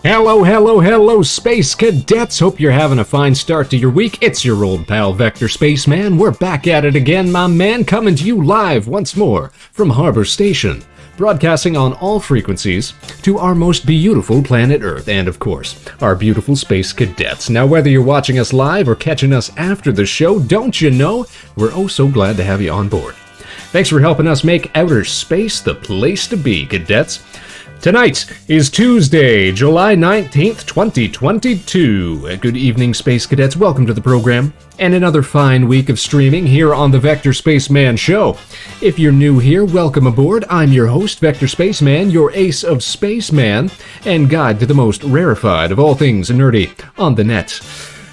Hello, hello, hello, Space Cadets! Hope you're having a fine start to your week. It's your old pal, Vector Spaceman. We're back at it again, my man, coming to you live once more from Harbor Station, broadcasting on all frequencies to our most beautiful planet Earth, and of course, our beautiful Space Cadets. Now, whether you're watching us live or catching us after the show, don't you know, we're oh so glad to have you on board. Thanks for helping us make outer space the place to be, cadets. Tonight is Tuesday, July 19th, 2022. Good evening, Space Cadets. Welcome to the program, and another fine week of streaming here on the Vector Spaceman Show. If you're new here, welcome aboard. I'm your host, Vector Spaceman, your ace of spaceman, and guide to the most rarefied of all things nerdy on the net.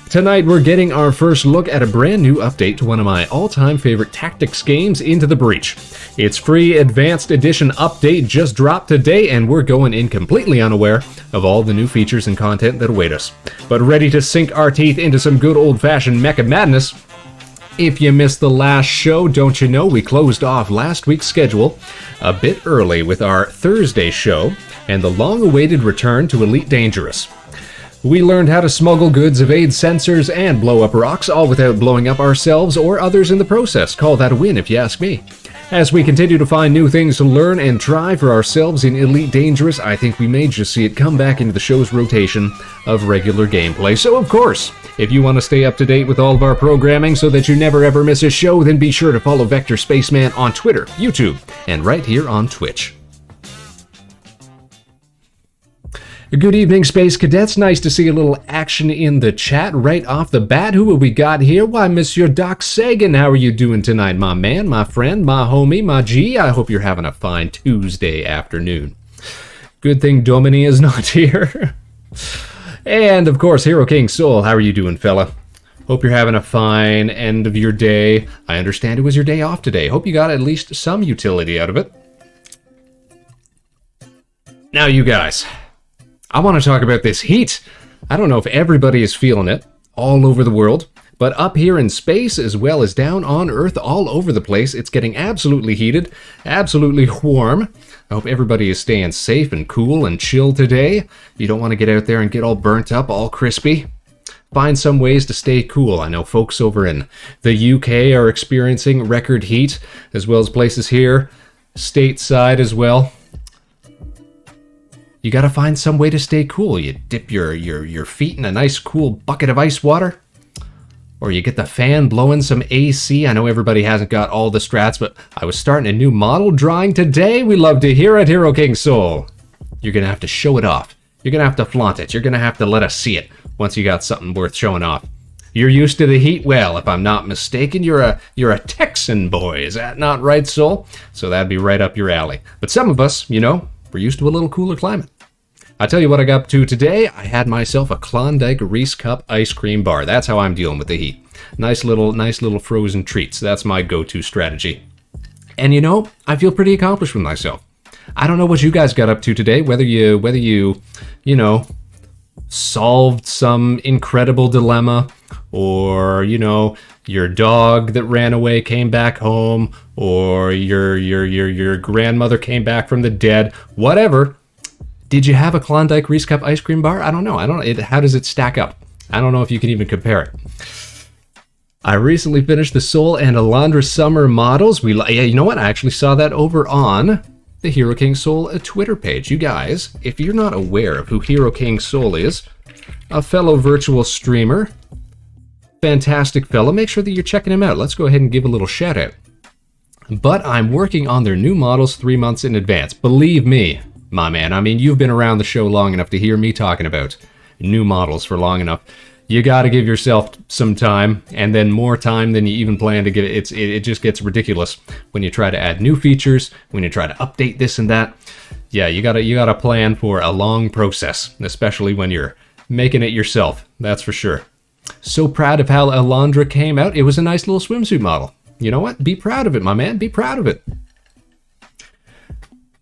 Tonight, we're getting our first look at a brand new update to one of my all-time favorite tactics games, Into the Breach. Its free Advanced Edition update just dropped today, and we're going in completely unaware of all the new features and content that await us. But ready to sink our teeth into some good old-fashioned Mecha madness. If you missed the last show, don't you know we closed off last week's schedule a bit early with our Thursday show and the long-awaited return to Elite Dangerous. We learned how to smuggle goods, evade sensors, and blow up rocks, all without blowing up ourselves or others in the process. Call that a win, if you ask me. As we continue to find new things to learn and try for ourselves in Elite Dangerous, I think we may just see it come back into the show's rotation of regular gameplay. So, of course, if you want to stay up to date with all of our programming so that you never ever miss a show, then be sure to follow Vector Spaceman on Twitter, YouTube, and right here on Twitch. Good evening, Space Cadets. Nice to see a little action in the chat right off the bat. Who have we got here? Why, Monsieur Doc Sagan, how are you doing tonight, my man, my friend, my homie, my G? I hope you're having a fine Tuesday afternoon. Good thing Domini is not here. And, of course, Hero King Soul, how are you doing, fella? Hope you're having a fine end of your day. I understand it was your day off today. Hope you got at least some utility out of it. Now, you guys, I want to talk about this heat. I don't know if everybody is feeling it all over the world, but up here in space as well as down on Earth, all over the place, it's getting absolutely heated, absolutely warm. I hope everybody is staying safe and cool and chill today. You don't want to get out there and get all burnt up, all crispy. Find some ways to stay cool. I know folks over in the UK are experiencing record heat, as well as places here, stateside as well. You gotta find some way to stay cool. You dip your feet in a nice cool bucket of ice water, or you get the fan blowing some AC. I know everybody hasn't got all the strats, but I was starting a new model drawing today. We love to hear it, Hero King Soul. You're gonna have to show it off. You're gonna have to flaunt it. You're gonna have to let us see it once you got something worth showing off. You're used to the heat? Well, if I'm not mistaken, you're a Texan boy. Is that not right, Soul? So that'd be right up your alley. But some of us, you know, we're used to a little cooler climate. I'll tell you what I got up to today. I had myself a Klondike Reese Cup ice cream bar. That's how I'm dealing with the heat. Nice little frozen treats. That's my go-to strategy. And you know, I feel pretty accomplished with myself. I don't know what you guys got up to today, whether you know, solved some incredible dilemma, or, you know, your dog that ran away came back home, or your grandmother came back from the dead, whatever. Did you have a Klondike Reese Cup ice cream bar? I don't know. How does it stack up? I don't know if you can even compare it. I recently finished the Soul and Alondra Summer models. Yeah, you know what? I actually saw that over on the Hero King Soul Twitter page. You guys, if you're not aware of who Hero King Soul is, a fellow virtual streamer, fantastic fellow, make sure that you're checking him out. Let's go ahead and give a little shout out. But I'm working on their new models 3 months in advance. Believe me, my man, I mean, you've been around the show long enough to hear me talking about new models for long enough. You got to give yourself some time, and then more time than you even plan to give it. It just gets ridiculous when you try to add new features, when you try to update this and that. Yeah, you gotta plan for a long process, especially when you're making it yourself. That's for sure. So proud of how Alondra came out. It was a nice little swimsuit model. You know what? Be proud of it, my man. Be proud of it.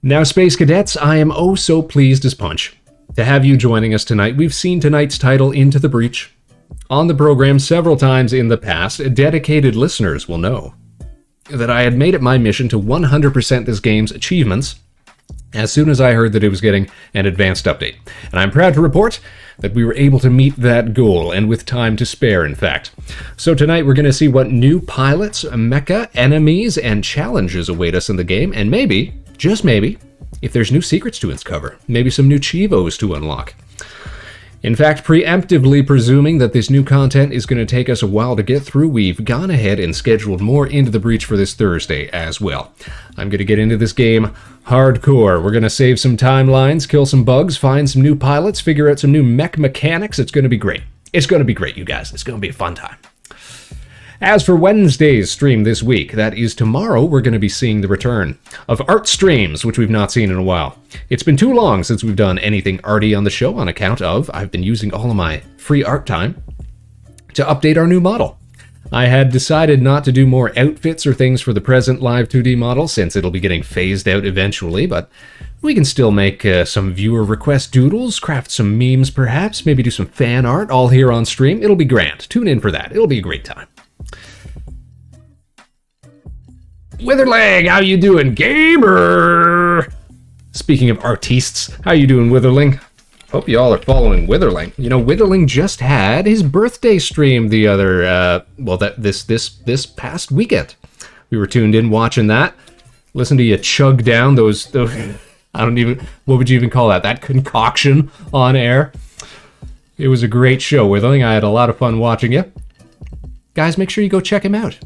Now, Space Cadets, I am oh so pleased as punch to have you joining us tonight. We've seen tonight's title, Into the Breach, on the program several times in the past. Dedicated listeners will know that I had made it my mission to 100% this game's achievements as soon as I heard that it was getting an advanced update. And I'm proud to report that we were able to meet that goal, and with time to spare, in fact. So tonight we're going to see what new pilots, mecha, enemies, and challenges await us in the game, and maybe, just maybe, if there's new secrets to uncover, maybe some new Chivos to unlock. In fact, preemptively presuming that this new content is going to take us a while to get through, we've gone ahead and scheduled more Into the Breach for this Thursday as well. I'm going to get into this game hardcore. We're going to save some timelines, kill some bugs, find some new pilots, figure out some new mech mechanics. It's going to be great. It's going to be great, you guys. It's going to be a fun time. As for Wednesday's stream this week, that is tomorrow, we're going to be seeing the return of art streams, which we've not seen in a while. It's been too long since we've done anything arty on the show on account of I've been using all of my free art time to update our new model. I had decided not to do more outfits or things for the present live 2D model since it'll be getting phased out eventually, but we can still make some viewer request doodles, craft some memes perhaps, maybe do some fan art all here on stream. It'll be grand. Tune in for that. It'll be a great time. Witherling, how you doing, gamer? Speaking of artistes, how you doing, Witherling? Hope you all are following Witherling. You know, Witherling just had his birthday stream the other, this past weekend. We were tuned in watching that. Listen to you chug down those I don't even, what would you even call that? That concoction on air. It was a great show, Witherling. I had a lot of fun watching it. Guys, make sure you go check him out.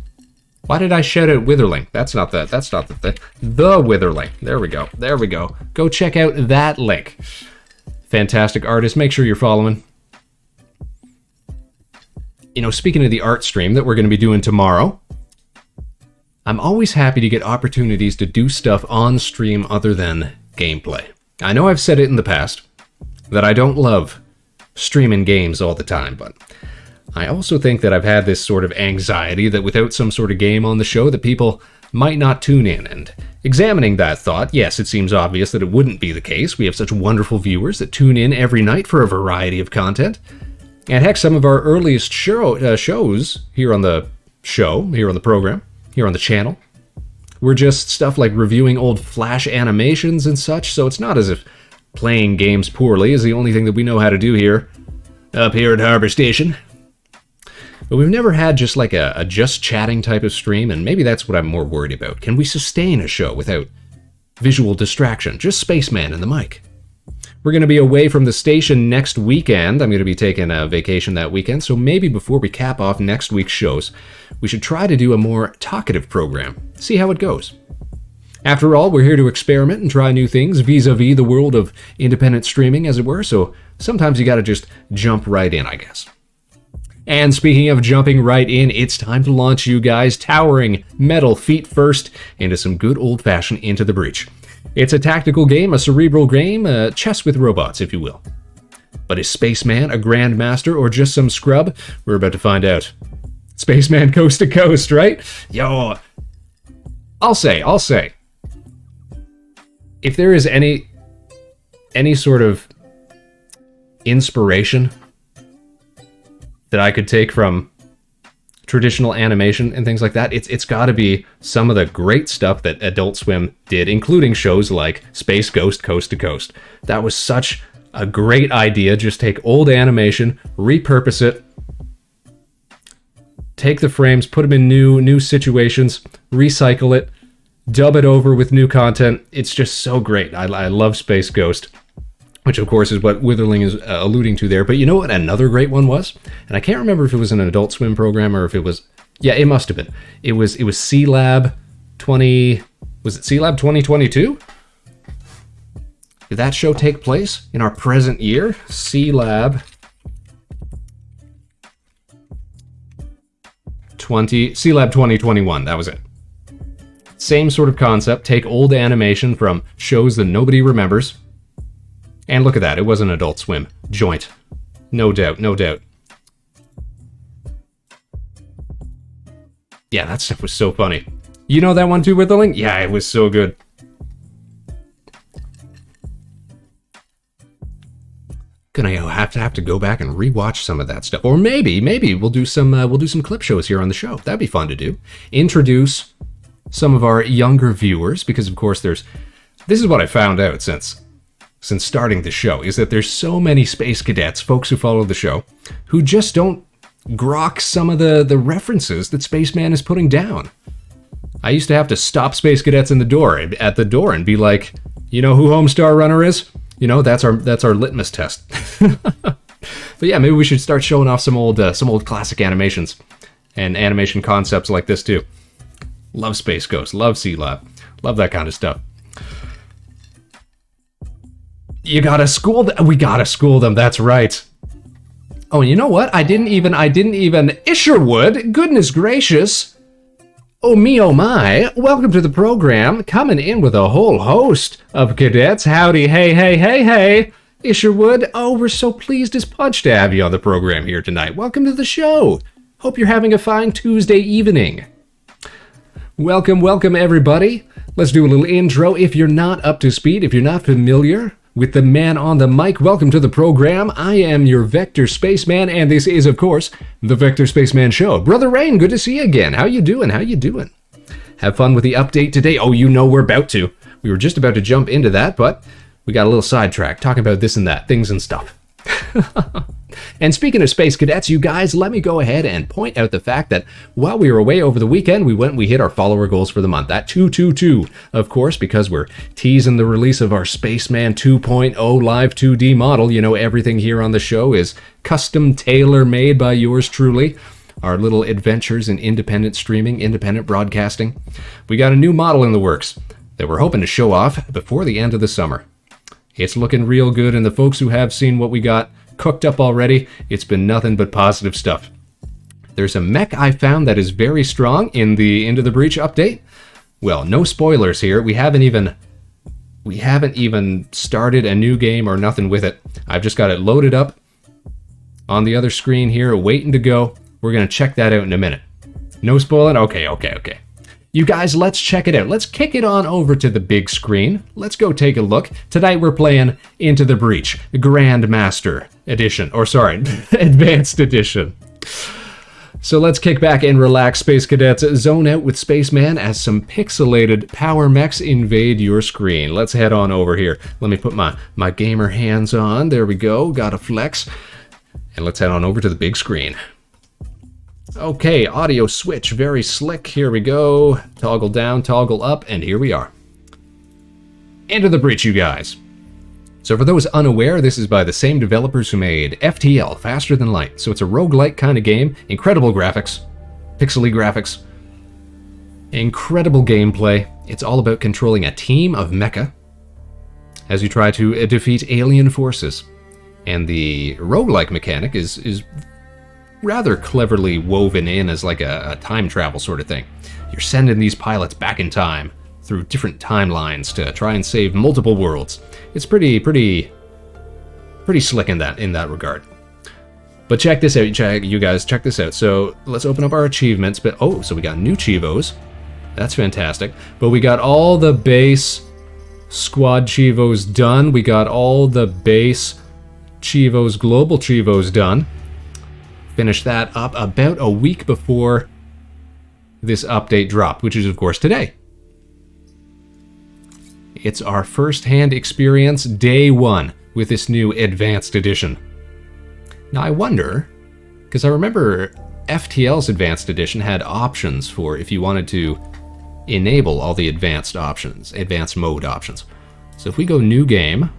Why did I shout out Witherling? That's not the thing. The Witherling. There we go. There we go. Go check out that link. Fantastic artist. Make sure you're following. You know, speaking of the art stream that we're going to be doing tomorrow, I'm always happy to get opportunities to do stuff on stream other than gameplay. I know I've said it in the past that I don't love streaming games all the time, but I also think that I've had this sort of anxiety that without some sort of game on the show that people might not tune in, and examining that thought, yes, it seems obvious that it wouldn't be the case. We have such wonderful viewers that tune in every night for a variety of content. And heck, some of our earliest shows here on the program, here on the channel, were just stuff like reviewing old Flash animations and such, so it's not as if playing games poorly is the only thing that we know how to do here, up here at Harbor Station. But we've never had just like a just chatting type of stream, and maybe that's what I'm more worried about. Can we sustain a show without visual distraction? Just Spaceman and the mic. We're going to be away from the station next weekend. I'm going to be taking a vacation that weekend, so maybe before we cap off next week's shows, we should try to do a more talkative program. See how it goes. After all, we're here to experiment and try new things vis-a-vis the world of independent streaming, as it were, so sometimes you got to just jump right in, I guess. And speaking of jumping right in, it's time to launch you guys towering metal feet first into some good old-fashioned Into the Breach. It's a tactical game, a cerebral game, chess with robots, if you will. But is Spaceman a grandmaster or just some scrub? We're about to find out. Spaceman coast to coast, right? Yo, I'll say, if there is any sort of inspiration that I could take from traditional animation and things like that, it's got to be some of the great stuff that Adult Swim did, including shows like Space Ghost Coast to Coast. That was such a great idea. Just take old animation, repurpose it, take the frames, put them in new situations, recycle it, dub it over with new content. It's just so great. I love Space Ghost, which of course is what Witherling is alluding to there. But you know what another great one was? And I can't remember if it was an Adult Swim program or if it was, yeah, it must have been. It was C-Lab 20, was it C-Lab 2022? Did that show take place in our present year? C-Lab 2021, that was it. Same sort of concept, take old animation from shows that nobody remembers. And look at that, it was an Adult Swim joint. No doubt, no doubt. Yeah, that stuff was so funny. You know that one too, Witherling? Yeah, it was so good. Gonna have to go back and rewatch some of that stuff, or maybe we'll do some clip shows here on the show. That'd be fun to do. Introduce some of our younger viewers, because of course there's This is what I found out since starting the show, is that there's so many Space Cadets, folks who follow the show, who just don't grok some of the references that Spaceman is putting down. I used to have to stop Space Cadets at the door and be like, you know who Homestar Runner is? You know, that's our litmus test. But yeah, maybe we should start showing off some old classic animations and animation concepts like this too. Love Space Ghost, love C-Lab, love that kind of stuff. You gotta school them. We gotta school them. That's right. Oh, and you know what? I didn't even Isherwood. Goodness gracious. Oh me, oh my. Welcome to the program. Coming in with a whole host of cadets. Howdy, hey, hey, hey, hey. Isherwood. Oh, we're so pleased as punch to have you on the program here tonight. Welcome to the show. Hope you're having a fine Tuesday evening. Welcome, welcome everybody. Let's do a little intro. If you're not up to speed, if you're not familiar with the man on the mic, welcome to the program. I am your Vector Spaceman, and this is, of course, the Vector Spaceman Show. Brother Rain, good to see you again. How you doing? How you doing? Have fun with the update today. Oh, you know we're about to. We were just about to jump into that, but we got a little sidetracked talking about this and that, things and stuff. And speaking of Space Cadets, you guys, let me go ahead and point out the fact that while we were away over the weekend, we hit our follower goals for the month at 222. Of course, because we're teasing the release of our Spaceman 2.0 live 2D model. You know, everything here on the show is custom tailor-made by yours truly. Our little adventures in independent streaming, independent broadcasting. We got a new model in the works that we're hoping to show off before the end of the summer. It's looking real good, and the folks who have seen what we got cooked up already, it's been nothing but positive stuff. There's a mech I found that is very strong in the Into the Breach update. Well, no spoilers here. We haven't even started a new game or nothing with it. I've just got it loaded up on the other screen here, waiting to go. We're going to check that out in a minute. No spoiling? Okay. You guys, let's check it out. Let's kick it on over to the big screen. Let's go take a look. Tonight we're playing Into the Breach, Grandmaster Edition. Or sorry, Advanced Edition. So let's kick back and relax, Space Cadets. Zone out with Spaceman as some pixelated power mechs invade your screen. Let's head on over here. Let me put my gamer hands on. There we go. Got a flex. And let's head on over to the big screen. Okay, audio switch, very slick. Here we go. Toggle down, toggle up, and here we are. Into the Breach, you guys. So for those unaware, this is by the same developers who made FTL, Faster Than Light. So it's a roguelite kind of game. Incredible graphics. Pixely graphics. Incredible gameplay. It's all about controlling a team of mecha as you try to defeat alien forces. And the roguelike mechanic is rather cleverly woven in as like a time travel sort of thing. You're sending these pilots back in time through different timelines to try and save multiple worlds. It's pretty slick in that regard. But check this out, you guys, check this out. So let's open up our achievements. But oh, so we got new Chivos. That's fantastic. But we got all the base squad Chivos done. We got all the base Chivos, global Chivos done. Finished that up about a week before this update dropped, which is, of course, today. It's our first-hand experience, day one, with this new Advanced Edition. Now, I wonder, because I remember FTL's Advanced Edition had options for if you wanted to enable all the advanced options, advanced mode options. So if we go New Game...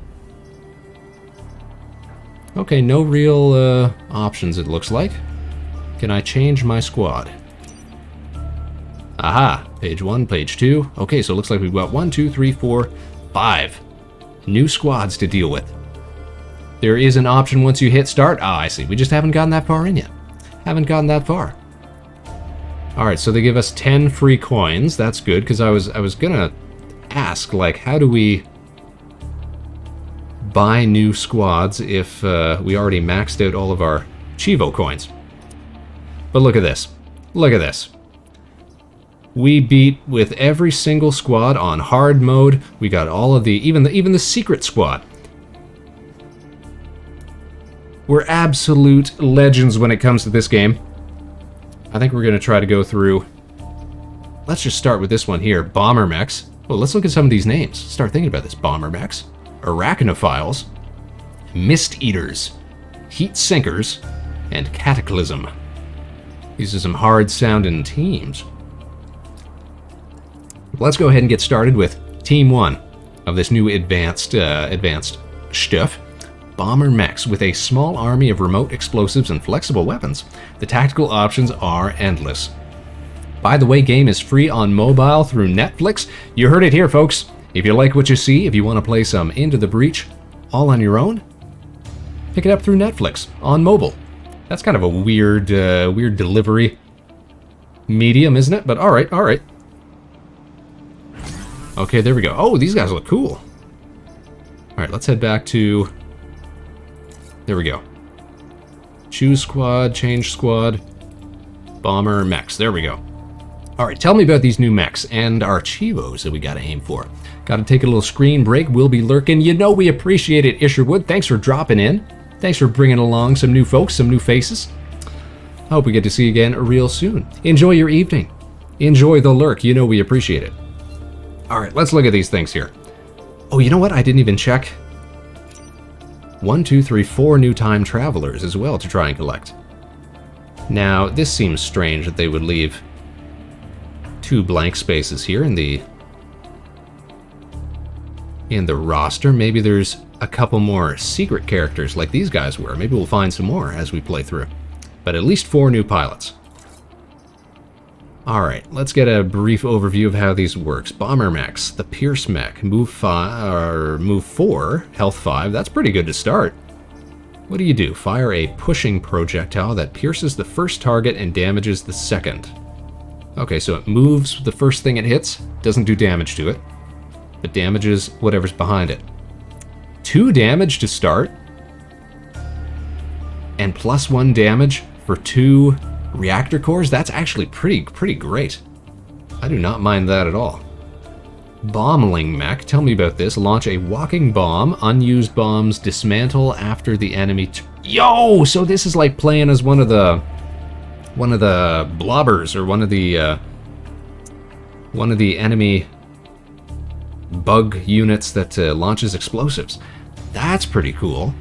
Okay, no real options, it looks like. Can I change my squad? Aha, page 1, page 2. Okay, so it looks like we've got 1, 2, 3, 4, 5 new squads to deal with. There is an option once you hit start. Ah, I see. We just haven't gotten that far in yet. Haven't gotten that far. Alright, so they give us 10 free coins. That's good, because I was gonna ask, like, how do we buy new squads if we already maxed out all of our Chivo coins. But look at this. Look at this. We beat with every single squad on hard mode. We got all of even the secret squad. We're absolute legends when it comes to this game. I think we're going to try to go through... Let's just start with this one here. Bomber mechs. Well, let's look at some of these names. Start thinking about this. Bomber mechs, arachnophiles, mist eaters, heat sinkers, and cataclysm. These are some hard-sounding teams. Let's go ahead and get started with Team 1 of this new advanced stuff. Bomber mechs with a small army of remote explosives and flexible weapons. The tactical options are endless. By the way, game is free on mobile through Netflix. You heard it here, folks. If you like what you see, if you want to play some Into the Breach all on your own, pick it up through Netflix on mobile. That's kind of a weird delivery medium, isn't it? But all right. Okay, there we go. Oh, these guys look cool. All right, let's head back to... There we go. Choose squad, change squad, bomber mechs. There we go. All right, tell me about these new mechs and our Chivos that we got to aim for. Got to take a little screen break. We'll be lurking. You know we appreciate it, Isherwood. Thanks for dropping in. Thanks for bringing along some new folks, some new faces. I hope we get to see you again real soon. Enjoy your evening. Enjoy the lurk. You know we appreciate it. All right, let's look at these things here. Oh, you know what? I didn't even check. 1, 2, 3, 4 new time travelers as well to try and collect. Now, this seems strange that they would leave 2 blank spaces here in the roster. Maybe there's a couple more secret characters like these guys were. Maybe we'll find some more as we play through. But at least 4 new pilots. Alright, let's get a brief overview of how these works. Bomber mechs, the Pierce mech, move 4, health 5. That's pretty good to start. What do? Fire a pushing projectile that pierces the first target and damages the second. Okay, so it moves the first thing it hits, doesn't do damage to it, but damages whatever's behind it. 2 damage to start, and +1 damage for 2 reactor cores? That's actually pretty great. I do not mind that at all. Bombling mech, tell me about this. Launch a walking bomb. Unused bombs dismantle after the enemy... Yo! So this is like playing as one of the blobbers, or one of the enemy bug units that launches explosives. That's pretty cool.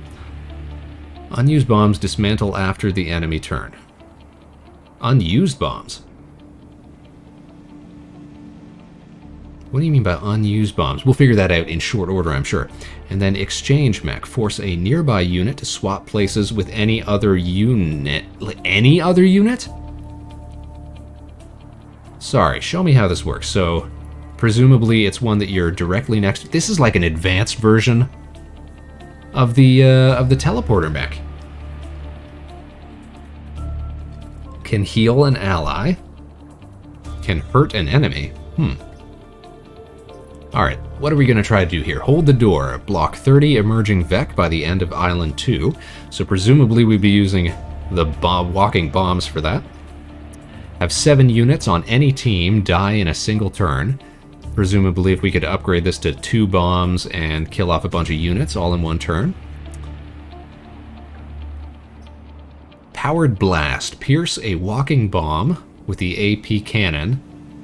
Unused bombs dismantle after the enemy turn. Unused bombs? What do you mean by unused bombs? We'll figure that out in short order, I'm sure. And then exchange mech. Force a nearby unit to swap places with any other unit. Any other unit? Sorry, show me how this works. So, presumably it's one that you're directly next to. This is like an advanced version of the teleporter mech. Can heal an ally. Can hurt an enemy. Alright, what are we going to try to do here? Hold the door. Block 30 emerging Vec by the end of Island 2. So presumably we'd be using the walking bombs for that. Have 7 units on any team die in a single turn. Presumably if we could upgrade this to 2 bombs and kill off a bunch of units all in one turn. Powered blast. Pierce a walking bomb with the AP cannon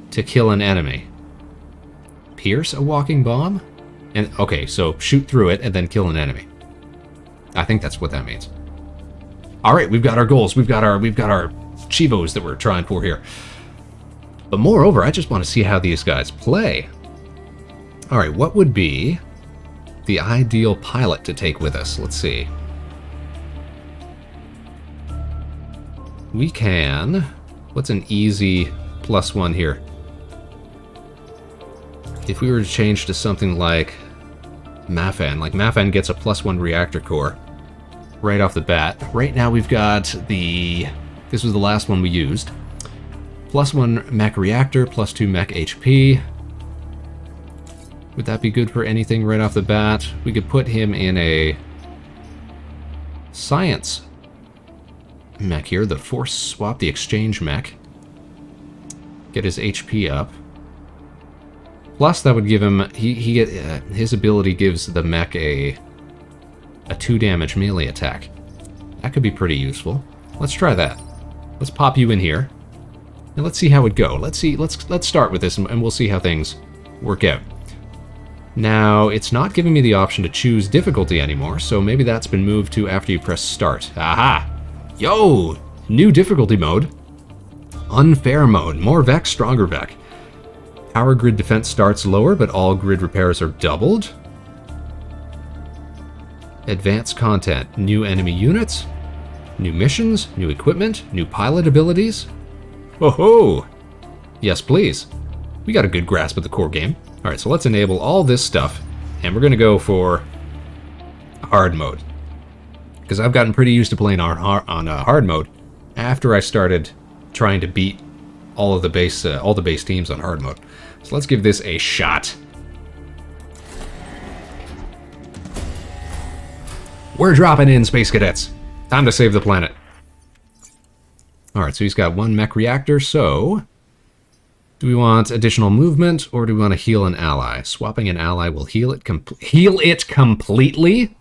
to kill an enemy. Pierce a walking bomb? And okay, so shoot through it and then kill an enemy. I think that's what that means. Alright, we've got our goals. We've got our Chivos that we're trying for here. But moreover, I just want to see how these guys play. Alright, what would be the ideal pilot to take with us? Let's see. We can... What's an easy +1 here? If we were to change to something like Mafan, gets a +1 reactor core right off the bat. Right now we've got this was the last one we used. +1 mech reactor, +2 mech HP. Would that be good for anything right off the bat? We could put him in a science mech here, the force swap, the exchange mech. Get his HP up. Plus, that would give him... his ability gives the mech a 2 damage melee attack. That could be pretty useful. Let's try that. Let's pop you in here, and let's see how it go. Let's start with this, and we'll see how things work out. Now, it's not giving me the option to choose difficulty anymore, so maybe that's been moved to after you press start. Aha! Yo! New difficulty mode. Unfair mode. More Vec, stronger Vec. Power grid defense starts lower, but all grid repairs are doubled. Advanced content. New enemy units. New missions. New equipment. New pilot abilities. Whoa-ho! Yes, please. We got a good grasp of the core game. Alright, so let's enable all this stuff, and we're going to go for hard mode. Because I've gotten pretty used to playing on hard mode after I started trying to beat all the base teams on hard mode. So let's give this a shot. We're dropping in, Space Cadets. Time to save the planet. Alright, so he's got one mech reactor, so... do we want additional movement, or do we want to heal an ally? Swapping an ally will heal it completely?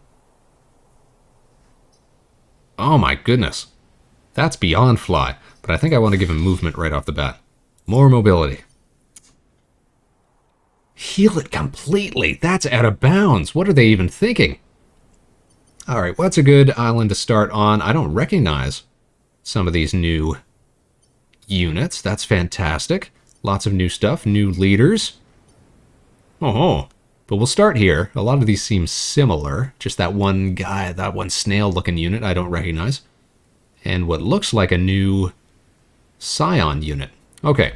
Oh my goodness. That's beyond fly. But I think I want to give him movement right off the bat. More mobility. Heal it completely? That's out of bounds. What are they even thinking? Alright, what's a good island to start on? I don't recognize some of these new units. That's fantastic. Lots of new stuff, new leaders. Oh, but we'll start here. A lot of these seem similar. Just that one guy, that one snail-looking unit I don't recognize. And what looks like a new Scion unit. Okay.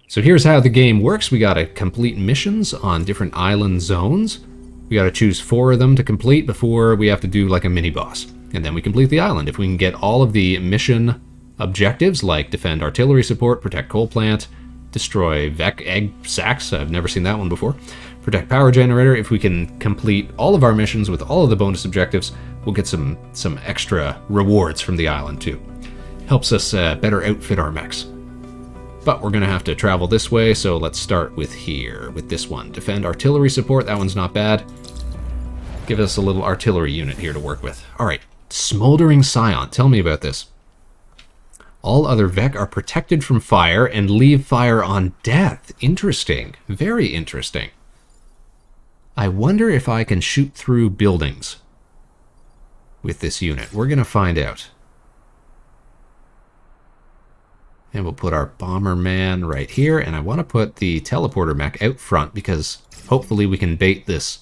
So here's how the game works. We gotta complete missions on different island zones. We gotta choose 4 of them to complete before we have to do like a mini-boss. And then we complete the island. If we can get all of the mission objectives like defend artillery support, protect coal plant, destroy Vec egg sacks, I've never seen that one before, protect power generator. If we can complete all of our missions with all of the bonus objectives, we'll get some extra rewards from the island too. Helps us better outfit our mechs. But we're gonna have to travel this way, so let's start with here, with this one. Defend artillery support, that one's not bad. Give us a little artillery unit here to work with. Alright, Smoldering Scion, tell me about this. All other Vec are protected from fire and leave fire on death. Interesting. Very interesting. I wonder if I can shoot through buildings with this unit. We're going to find out. And we'll put our bomber man right here. And I want to put the teleporter mech out front because hopefully we can bait this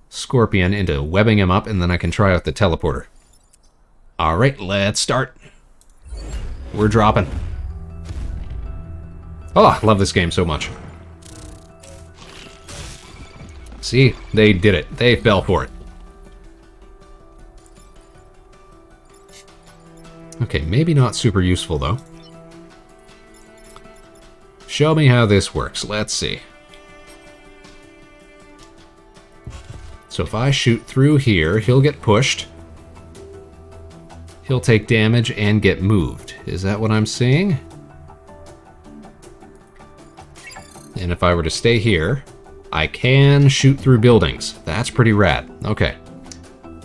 scorpion into webbing him up, and then I can try out the teleporter. All right, let's start. We're dropping. Oh, I love this game so much. See, they did it. They fell for it. Okay, maybe not super useful though. Show me how this works. Let's see. So if I shoot through here, he'll get pushed. He'll take damage and get moved. Is that what I'm seeing? And if I were to stay here, I can shoot through buildings. That's pretty rad. Okay.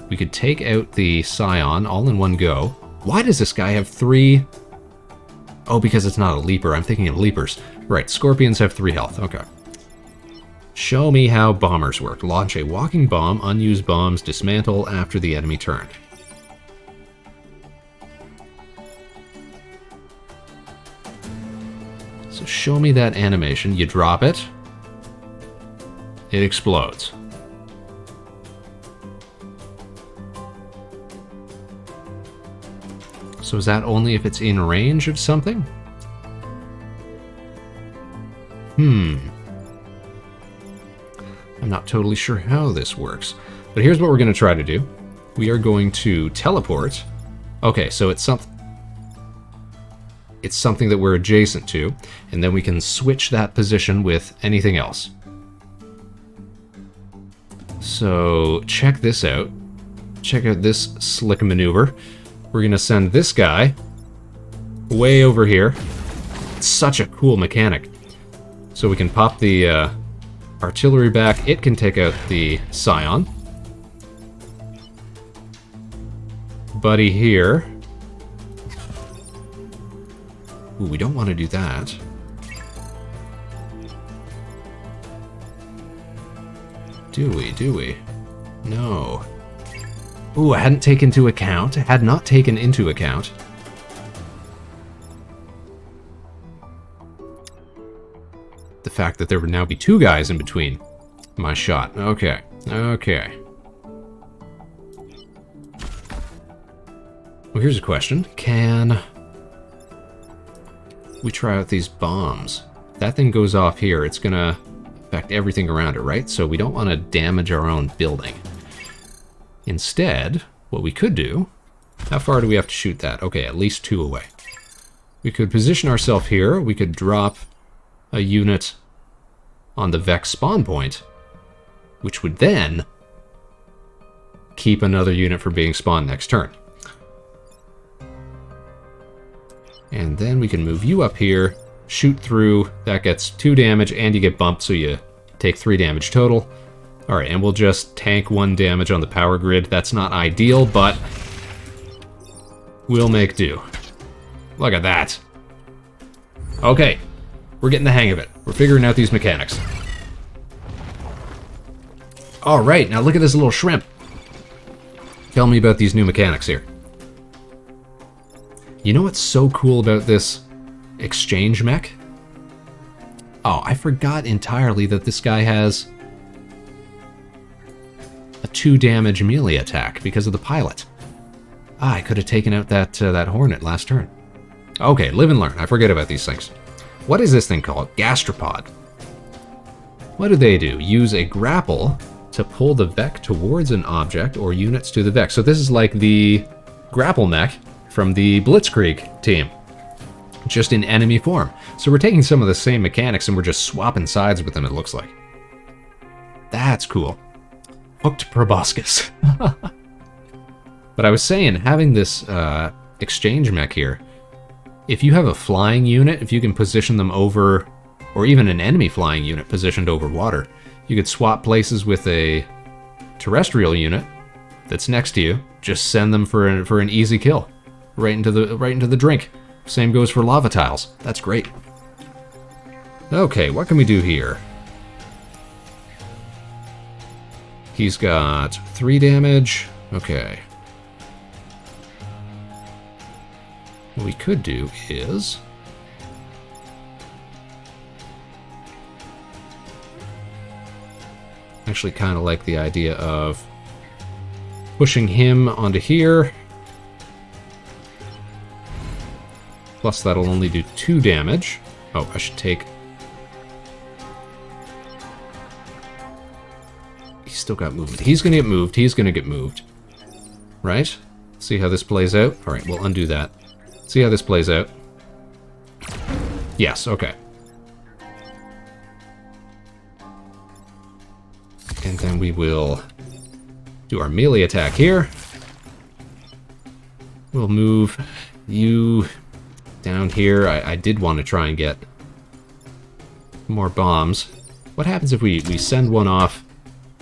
We could take out the Scion all in one go. Why does this guy have 3? Oh, because it's not a leaper. I'm thinking of leapers. Right, scorpions have 3 health. Okay. Show me how bombers work. Launch a walking bomb. Unused bombs dismantle after the enemy turned. So show me that animation. You drop it. It explodes. So is that only if it's in range of something? I'm not totally sure how this works. But here's what we're going to try to do. We are going to teleport. Okay, so it's something that we're adjacent to, and then we can switch that position with anything else. So check this out. Check out this slick maneuver. We're going to send this guy way over here. It's such a cool mechanic. So we can pop the artillery back. It can take out the Scion. Buddy here. Ooh, we don't want to do that. Do we? Do we? No. Ooh, I hadn't taken into account. Had not taken into account. The fact that there would now be two guys in between my shot. Okay. Okay. Well, here's a question. Can we try out these bombs? That thing goes off here. It's gonna affect everything around it, right? So we don't want to damage our own building. Instead, what we could do... How far do we have to shoot that? Okay, at least 2 away. We could position ourselves here. We could drop a unit on the Vex spawn point, which would then keep another unit from being spawned next turn. And then we can move you up here, shoot through, that gets 2 damage, and you get bumped, so you take 3 damage total. Alright, and we'll just tank 1 damage on the power grid. That's not ideal, but we'll make do. Look at that. Okay, we're getting the hang of it. We're figuring out these mechanics. Alright, now look at this little shrimp. Tell me about these new mechanics here. You know what's so cool about this exchange mech? Oh, I forgot entirely that this guy has a 2 damage melee attack because of the pilot. Ah, I could have taken out that that Hornet last turn. Okay, live and learn. I forget about these things. What is this thing called? Gastropod. What do? Use a grapple to pull the Vec towards an object or units to the Vec. So this is like the grapple mech from the Blitzkrieg team, just in enemy form. So we're taking some of the same mechanics and we're just swapping sides with them, it looks like. That's cool. Hooked proboscis. But I was saying, having this exchange mech here, if you have a flying unit, if you can position them over, or even an enemy flying unit positioned over water, you could swap places with a terrestrial unit that's next to you. Just send them for an easy kill, right into the drink. Same goes for lava tiles. That's great. Okay, what can we do here? He's got 3 damage. Okay. What we could do is... actually kind of like the idea of pushing him onto here. Plus that'll only do 2 damage. Oh, I should take... He's still got movement. He's gonna get moved. He's gonna get moved. Right? See how this plays out? Alright, we'll undo that. See how this plays out. Yes, okay. And then we will do our melee attack here. We'll move you down here. I did want to try and get more bombs. What happens if we send one off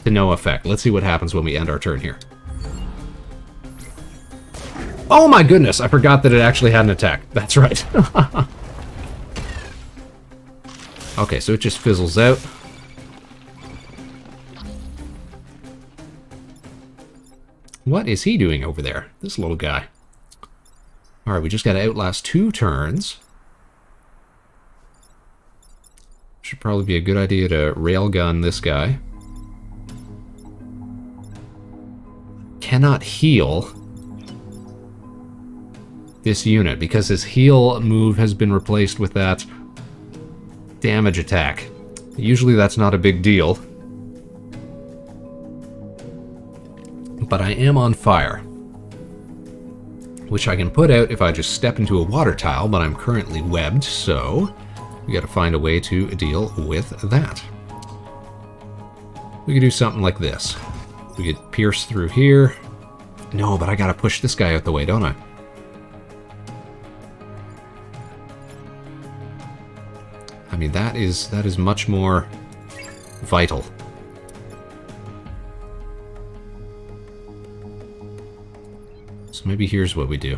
to no effect? Let's see what happens when we end our turn here. Oh my goodness, I forgot that it actually had an attack. That's right. Okay, so it just fizzles out. What is he doing over there? This little guy. Alright, we just got to outlast 2 turns. Should probably be a good idea to railgun this guy. Cannot heal this unit because his heal move has been replaced with that damage attack. Usually that's not a big deal. But I am on fire, which I can put out if I just step into a water tile, but I'm currently webbed, so we gotta find a way to deal with that. We could do something like this. We could pierce through here. No, but I gotta push this guy out the way, don't I? I mean, that is much more vital. So maybe here's what we do.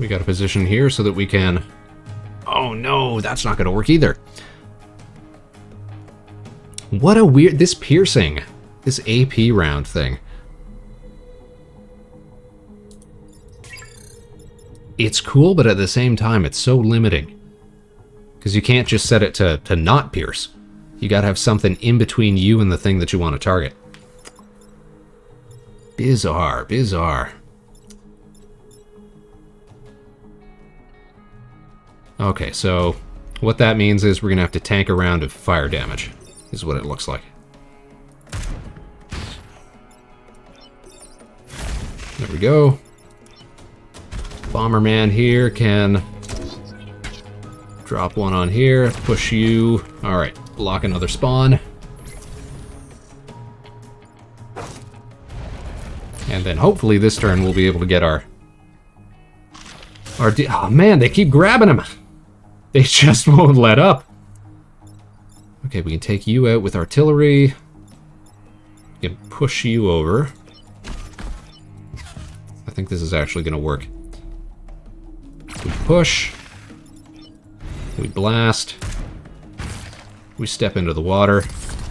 We got a position here so that we can... Oh no, that's not going to work either. What a weird... This piercing. This AP round thing. It's cool, but at the same time, it's so limiting. Because you can't just set it to not pierce. You gotta have something in between you and the thing that you want to target. Bizarre, bizarre. Okay, so what that means is we're gonna have to tank a round of fire damage, is what it looks like. There we go. Bomberman here can drop one on here, push you. Alright, block another spawn. And then hopefully this turn we'll be able to get our... Oh man, they keep grabbing him! They just won't let up. Okay, we can take you out with artillery. We can push you over. I think this is actually going to work. We push. We blast. We step into the water.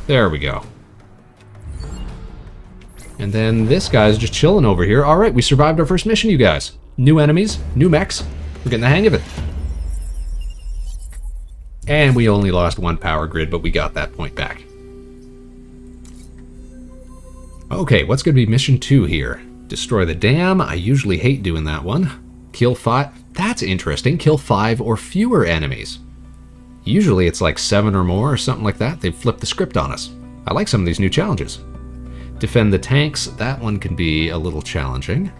There we go. And then this guy's just chilling over here. Alright, we survived our first mission, you guys. New enemies, new mechs. We're getting the hang of it. And we only lost one power grid, but we got that point back. Okay, what's going to be mission 2 here? Destroy the dam. I usually hate doing that one. Kill 5. That's interesting. Kill 5 or fewer enemies. Usually it's like 7 or more or something like that. They've flipped the script on us. I like some of these new challenges. Defend the tanks. That one can be a little challenging.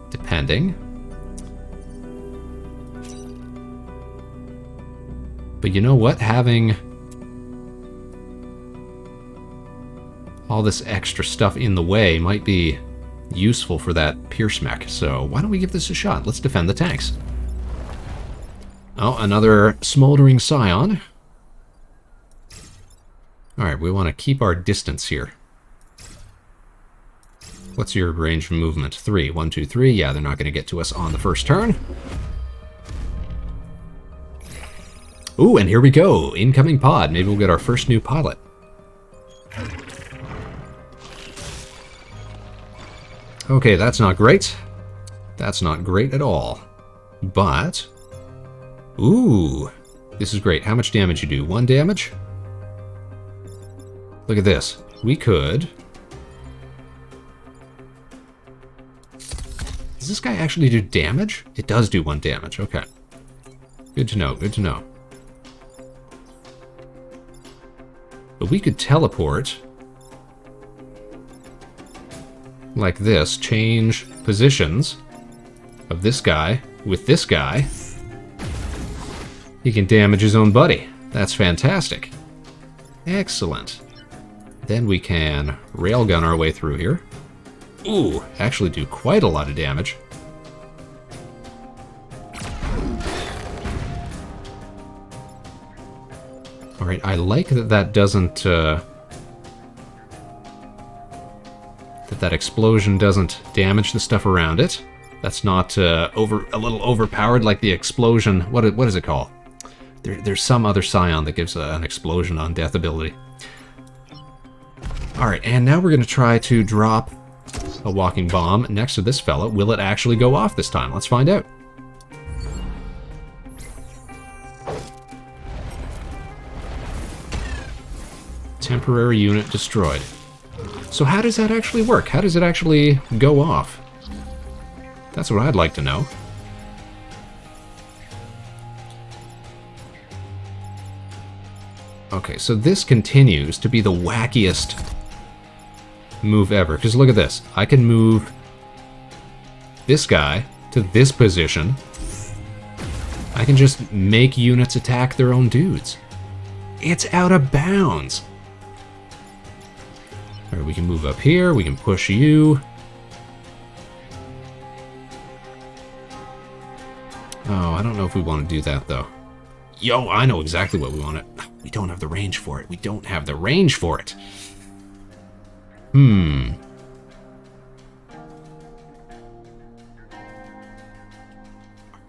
Depending. But you know what? Having all this extra stuff in the way might be useful for that Pierce mech. So why don't we give this a shot? Let's defend the tanks. Oh, another smoldering scion. Alright, we want to keep our distance here. What's your range of movement? 3. 1, 2, 3. Yeah, they're not going to get to us on the first turn. Ooh, and here we go. Incoming pod. Maybe we'll get our first new pilot. Okay, that's not great. That's not great at all. But... Ooh, this is great. How much damage you do? 1 damage? Look at this. We could... Does this guy actually do damage? It does do 1 damage. Okay. Good to know, good to know. But we could teleport like this, change positions of this guy with this guy. He can damage his own buddy. That's fantastic. Excellent. Then we can railgun our way through here. Ooh, actually do quite a lot of damage. Alright, I like that that doesn't, that explosion doesn't damage the stuff around it. That's not a little overpowered like the explosion. What is it called? There's some other scion that gives an explosion on death ability. Alright, and now we're going to try to drop a walking bomb next to this fella. Will it actually go off this time? Let's find out. Temporary unit destroyed. So how does that actually work? How does it actually go off? That's what I'd like to know. Okay, so this continues to be the wackiest move ever. Because look at this. I can move this guy to this position. I can just make units attack their own dudes. It's out of bounds. Alright, we can move up here. We can push you. Oh, I don't know if we want to do that, though. Yo, I know exactly what we want it. We don't have the range for it. We don't have the range for it.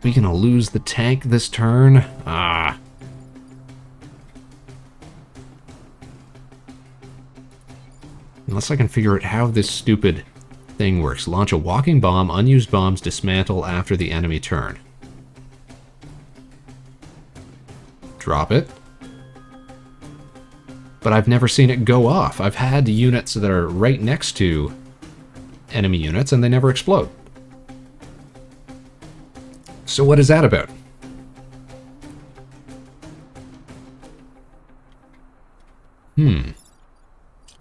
We gonna lose the tank this turn? Ah. Unless I can figure out how this stupid thing works. Launch a walking bomb, unused bombs dismantle after the enemy turn. Drop it. But I've never seen it go off. I've had units that are right next to enemy units and they never explode. So what is that about? If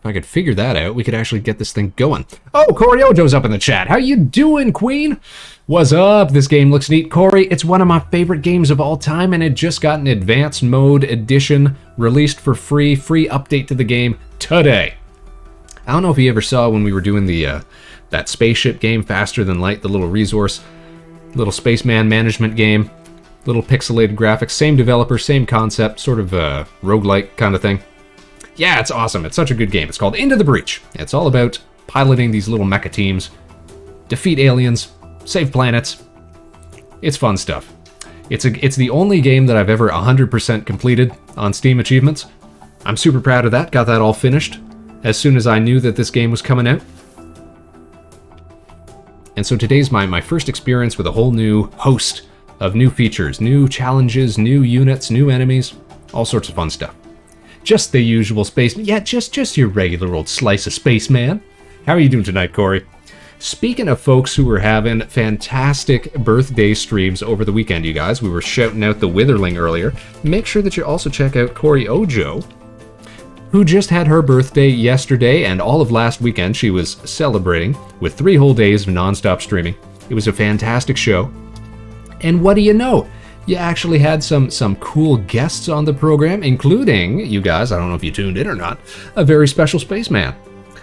I could figure that out, we could actually get this thing going. Oh, Corey Ojo's up in the chat. How you doing, Queen? What's up? This game looks neat. Corey, it's one of my favorite games of all time, and it just got an advanced mode edition released for free update to the game today. I don't know if you ever saw when we were doing the that spaceship game, Faster Than Light, the little resource, little Spaceman management game, little pixelated graphics, same developer, same concept, sort of roguelite kind of thing. Yeah, it's awesome. It's such a good game. It's called Into the Breach. It's all about piloting these little mecha teams, defeat aliens, save planets. It's fun stuff. It's the only game that I've ever 100% completed on Steam achievements. I'm super proud of that. Got that all finished as soon as I knew that this game was coming out. And so today's my first experience with a whole new host of new features, new challenges, new units, new enemies, all sorts of fun stuff. Just the usual Spaceman. Yeah, just your regular old slice of Spaceman. How are you doing tonight, Corey? Speaking of folks who were having fantastic birthday streams over the weekend, you guys, we were shouting out the Witherling earlier. Make sure that you also check out Corey Ojo, who just had her birthday yesterday, and all of last weekend she was celebrating with 3 whole days of non-stop streaming. It was a fantastic show. And what do you know? You actually had some cool guests on the program, including, you guys, I don't know if you tuned in or not, a very special Spaceman.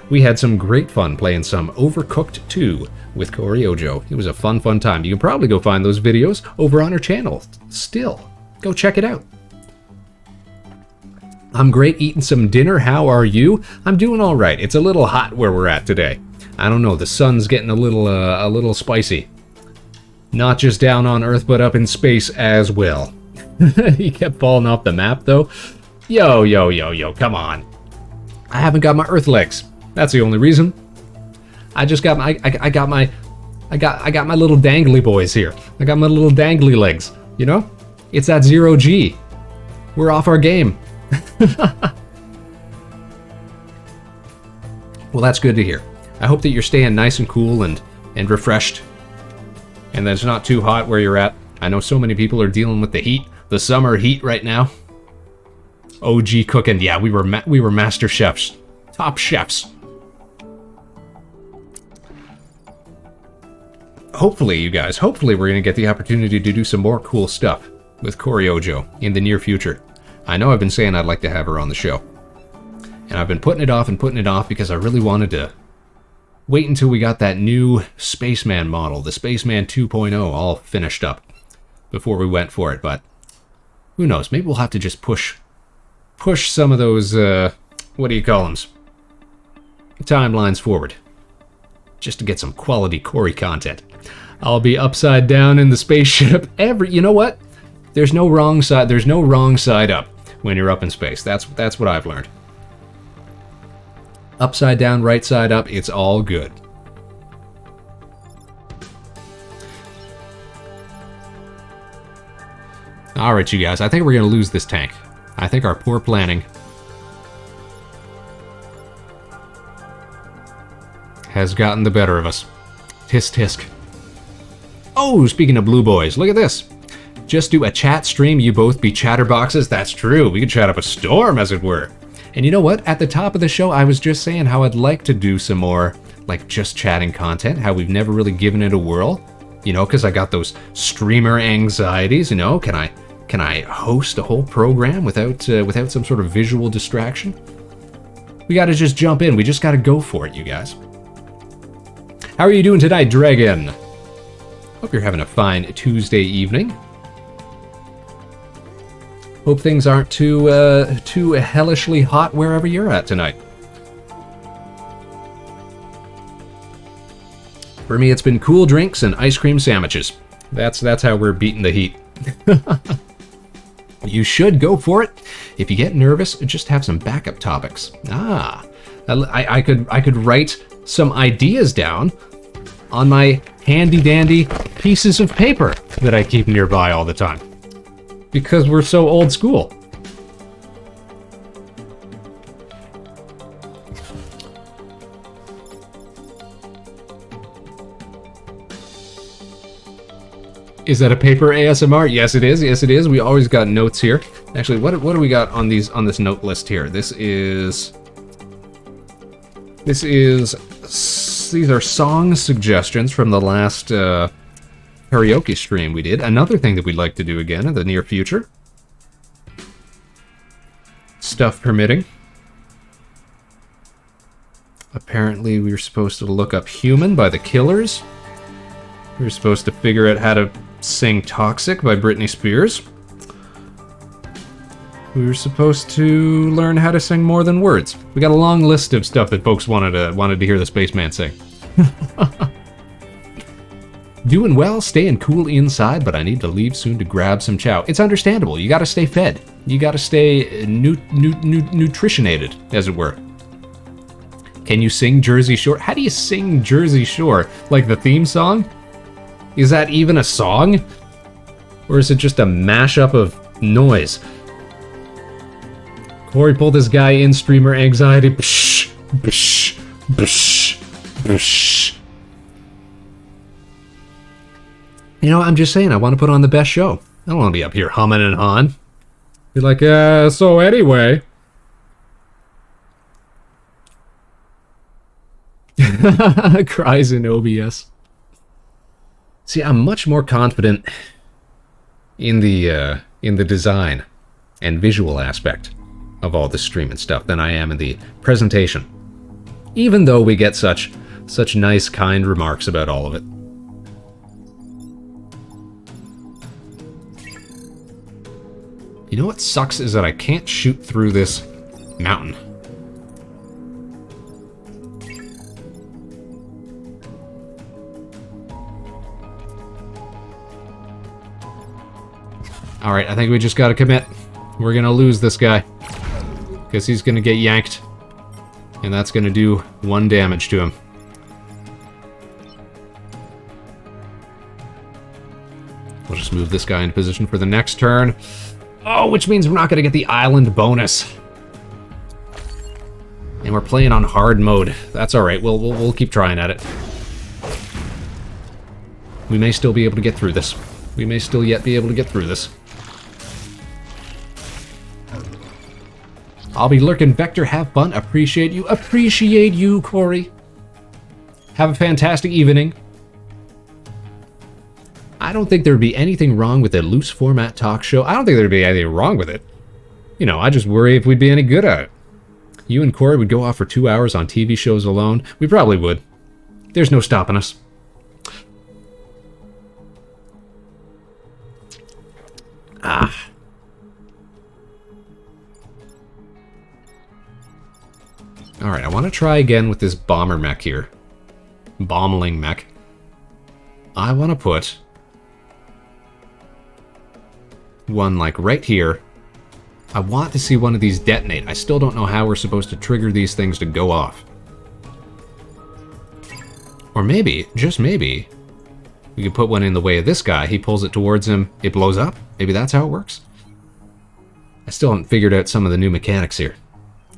We had some great fun playing some Overcooked 2 with Corey Ojo. It was a fun time. You can probably go find those videos over on her channel still. Go check it out. I'm great, eating some dinner. How are you? I'm doing all right. It's a little hot where we're at today. I don't know, the sun's getting a little spicy. Not just down on Earth, but up in space as well. He kept falling off the map, though. Yo, come on. I haven't got my Earth legs. That's the only reason. I just got my, I got my little dangly boys here. I got my little dangly legs, you know? It's that 0G. We're off our game. Well, that's good to hear. I hope that you're staying nice and cool and refreshed. And that it's not too hot where you're at. I know so many people are dealing with the heat, the summer heat right now. OG cooking, yeah, we were master chefs, top chefs. Hopefully, you guys, hopefully we're gonna get the opportunity to do some more cool stuff with Corey Ojo in the near future. I know I've been saying I'd like to have her on the show, and I've been putting it off because I really wanted to wait until we got that new Spaceman model, the Spaceman 2.0, all finished up before we went for it. But who knows? Maybe we'll have to just push some of those, what do you call them? Timelines forward. Just to get some quality Corey content. I'll be upside down in the spaceship you know what? There's no wrong side up when you're up in space. That's what I've learned. Upside down, right side up, it's all good. Alright, you guys, I think we're going to lose this tank. I think our poor planning has gotten the better of us. Tisk tisk. Oh, speaking of blue boys, look at this. Just do a chat stream, you both be chatterboxes. That's true, we could chat up a storm, as it were. And you know what? At the top of the show, I was just saying how I'd like to do some more, like, just chatting content, how we've never really given it a whirl, you know, because I got those streamer anxieties, you know, can I host a whole program without some sort of visual distraction? We got to just jump in. We just got to go for it, you guys. How are you doing tonight, Dragon? Hope you're having a fine Tuesday evening. Hope things aren't too hellishly hot wherever you're at tonight. For me, it's been cool drinks and ice cream sandwiches. That's how we're beating the heat. You should go for it. If you get nervous, just have some backup topics. I could write some ideas down on my handy dandy pieces of paper that I keep nearby all the time. Because we're so old school. Is that a paper ASMR? Yes, it is. Yes, it is. We always got notes here. Actually, what do we got on this note list here? These are song suggestions from the last karaoke stream we did. Another thing that we'd like to do again in the near future. Stuff permitting. Apparently, we were supposed to look up Human by the Killers. We were supposed to figure out how to sing Toxic by Britney Spears. We were supposed to learn how to sing More Than Words. We got a long list of stuff that folks wanted to hear the Spaceman sing. Doing well, staying cool inside, but I need to leave soon to grab some chow. It's understandable. You gotta stay fed. You gotta stay nutritionated, as it were. Can you sing Jersey Shore? How do you sing Jersey Shore? Like the theme song? Is that even a song? Or is it just a mashup of noise? Corey pulled this guy in, streamer anxiety. Bsh, bsh, bsh, bsh. You know, I'm just saying, I want to put on the best show. I don't want to be up here humming and hawing. Be like, so anyway. Cries in OBS. See, I'm much more confident in the design and visual aspect of all this streaming stuff than I am in the presentation. Even though we get such nice, kind remarks about all of it. You know what sucks is that I can't shoot through this mountain. Alright, I think we just gotta commit. We're gonna lose this guy. Because he's gonna get yanked. And that's gonna do 1 damage to him. We'll just move this guy into position for the next turn. Oh, which means we're not gonna get the island bonus. And we're playing on hard mode. That's alright, we'll keep trying at it. We may still be able to get through this. We may still yet be able to get through this. I'll be lurking, Vector. Have fun. Appreciate you. Appreciate you, Corey. Have a fantastic evening. I don't think there'd be anything wrong with a loose format talk show. I don't think there'd be anything wrong with it. You know, I just worry if we'd be any good at it. You and Corey would go off for 2 hours on TV shows alone. We probably would. There's no stopping us. Ah. Alright, I want to try again with this bomber mech here. Bombling mech. I want to put one, like, right here. I want to see one of these detonate. I still don't know how we're supposed to trigger these things to go off. Or maybe, just maybe, we could put one in the way of this guy. He pulls it towards him. It blows up. Maybe that's how it works. I still haven't figured out some of the new mechanics here.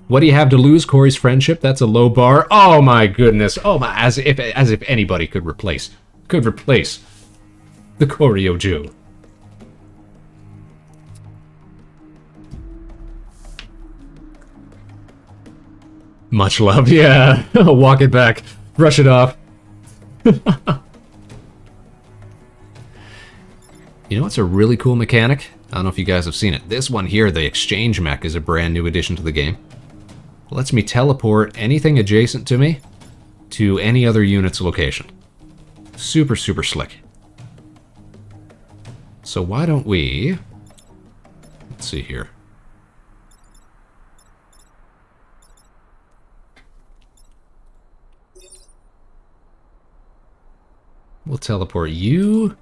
What do you have to lose? Corey's friendship? That's a low bar. Oh my goodness. Oh my, as if anybody could replace the Koryo Jew. Much love, yeah. Walk it back. Brush it off. You know what's a really cool mechanic? I don't know if you guys have seen it. This one here, the exchange mech, is a brand new addition to the game. Lets me teleport anything adjacent to me to any other unit's location. Super, super slick. So why don't we... Let's see here. We'll teleport you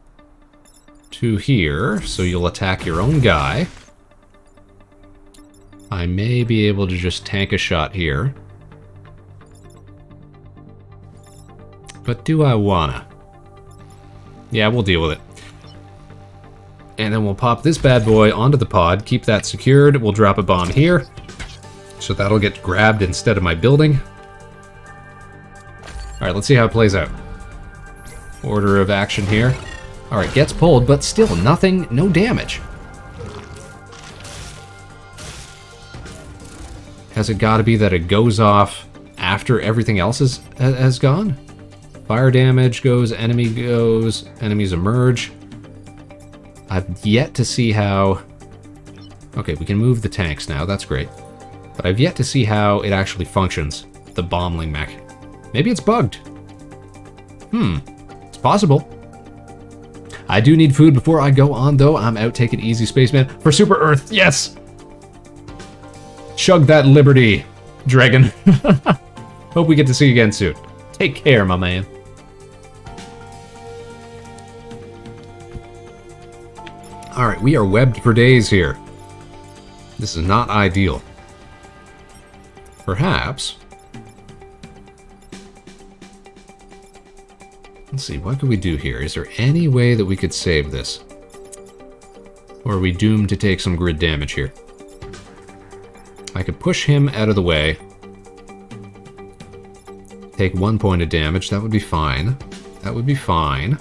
to here, so you'll attack your own guy. I may be able to just tank a shot here. But do I wanna? Yeah, we'll deal with it. And then we'll pop this bad boy onto the pod, keep that secured. We'll drop a bomb here, so that'll get grabbed instead of my building. Alright, let's see how it plays out. Order of action here. Alright, gets pulled, but still nothing, no damage. Has it got to be that it goes off after everything else has gone? Fire damage goes, enemies emerge. I've yet to see how... Okay, we can move the tanks now, that's great. But I've yet to see how it actually functions, the bombling mech. Maybe it's bugged. It's possible. I do need food before I go on, though. I'm out, take it easy, Spaceman. For Super Earth, yes! Chug that liberty, dragon. Hope we get to see you again soon. Take care, my man. Alright, we are webbed for days here. This is not ideal. Perhaps... Let's see, what could we do here? Is there any way that we could save this? Or are we doomed to take some grid damage here? I could push him out of the way. Take 1 point of damage, that would be fine. That would be fine.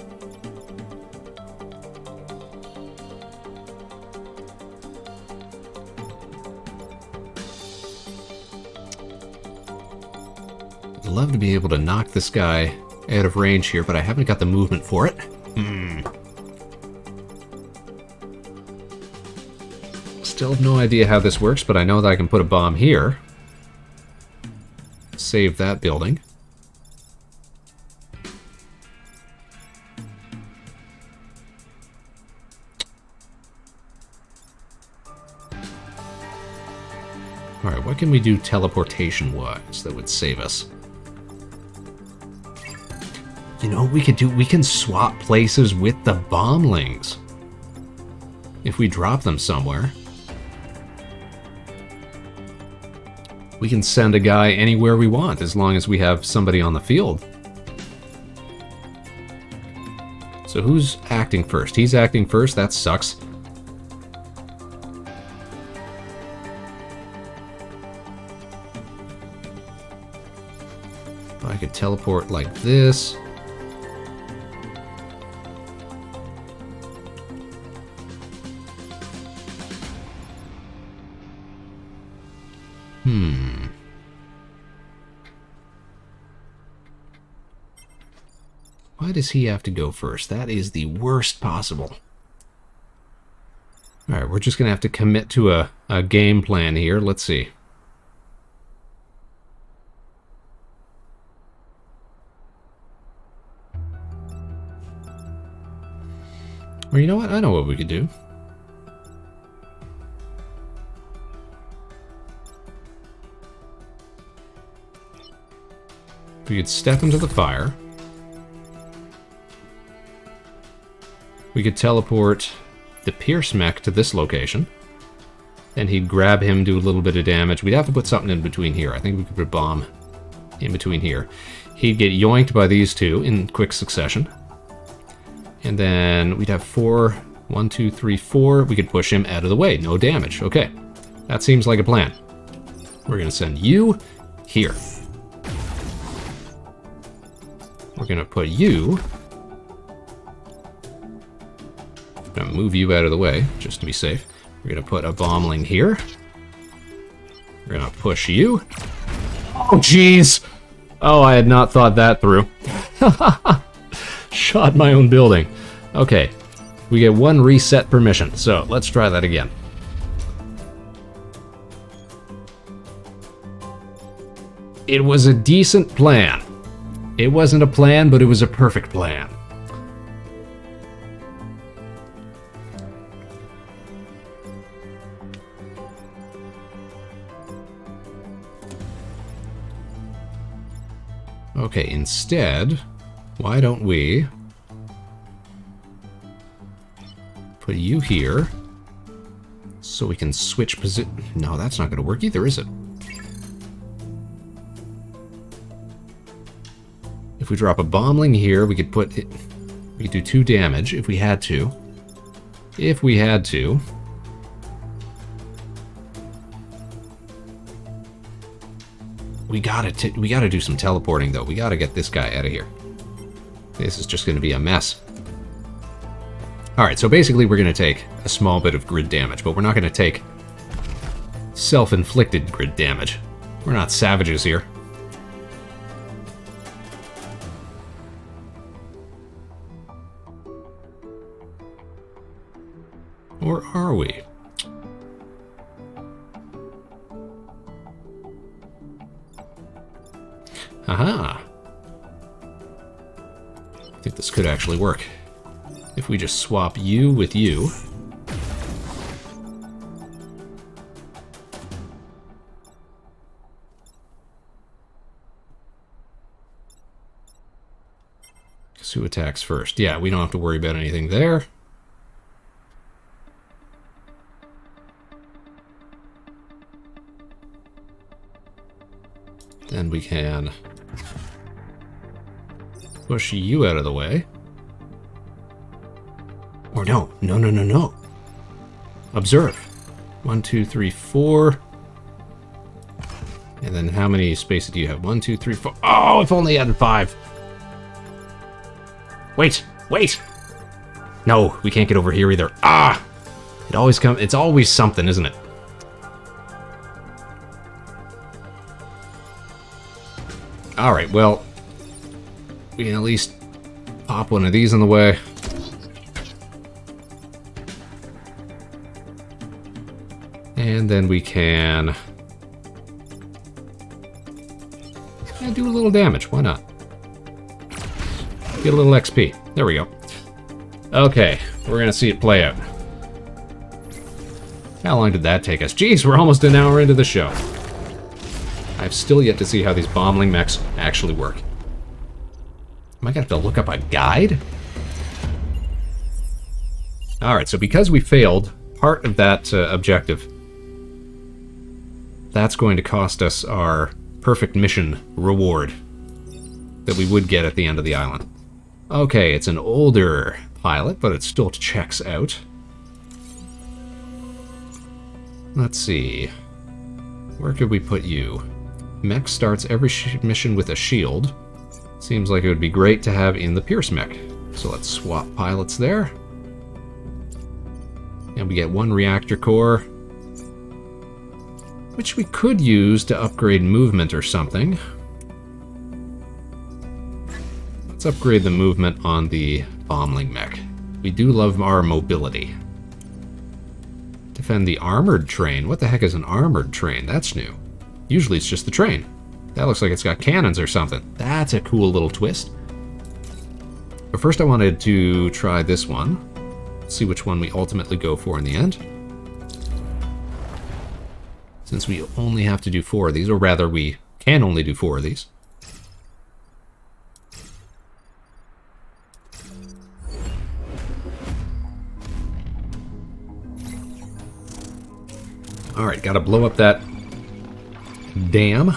I'd love to be able to knock this guy out of range here, but I haven't got the movement for it. Still have no idea how this works, but I know that I can put a bomb here. Save that building. Alright, what can we do teleportation-wise that would save us? You know what we could do? We can swap places with the bomblings. If we drop them somewhere. We can send a guy anywhere we want, as long as we have somebody on the field. So who's acting first? He's acting first, that sucks. I could teleport like this. Why does he have to go first? That is the worst possible. Alright, we're just going to have to commit to a game plan here. Let's see. Or you know what? I know what we could do. We could step into the fire. We could teleport the Pierce mech to this location. Then he'd grab him, do a little bit of damage. We'd have to put something in between here. I think we could put a bomb in between here. He'd get yoinked by these two in quick succession. And then we'd have 4, 1, 2, 3, 4. We could push him out of the way. No damage. Okay. That seems like a plan. We're going to send you here. We're going to put you... I'm going to move you out of the way, just to be safe. We're going to put a bombling here. We're going to push you. Oh, jeez! Oh, I had not thought that through. Shot my own building. Okay, we get 1 reset permission, so let's try that again. It was a decent plan. It wasn't a plan, but it was a perfect plan. Okay, instead, why don't we put you here. So we can switch position. No, that's not going to work either, is it? If we drop a bombling here, we could put it. We could do 2 damage if we had to. If we had to. We gotta do some teleporting though. We gotta get this guy out of here. This is just going to be a mess. All right, so basically we're going to take a small bit of grid damage, but we're not going to take self-inflicted grid damage. We're not savages here. Or are we? Aha! I think this could actually work. If we just swap you with you. Guess who attacks first? Yeah, we don't have to worry about anything there. Then we can push you out of the way. Or no. Observe. 1, 2, 3, 4. And then how many spaces do you have? 1, 2, 3, 4. Oh, if only I had 5. Wait. No, we can't get over here either. Ah! It's always something, isn't it? Alright, well, we can at least pop one of these in the way. And then we can do a little damage. Why not? Get a little XP. There we go. Okay, we're going to see it play out. How long did that take us? Jeez, we're almost an hour into the show. I've still yet to see how these bombling mechs actually work. Am I going to have to look up a guide? Alright, so because we failed part of that objective, that's going to cost us our perfect mission reward that we would get at the end of the island. Okay, it's an older pilot, but it still checks out. Let's see. Where could we put you? Mech starts every mission with a shield. Seems like it would be great to have in the Pierce mech. So let's swap pilots there. And we get 1 reactor core, which we could use to upgrade movement or something. Let's upgrade the movement on the bombling mech. We do love our mobility. Defend the armored train. What the heck is an armored train? That's new. Usually it's just the train. That looks like it's got cannons or something. That's a cool little twist. But first I wanted to try this one. See which one we ultimately go for in the end. Since we only have to do 4 of these, or rather we can only do 4 of these. Alright, gotta blow up that dam.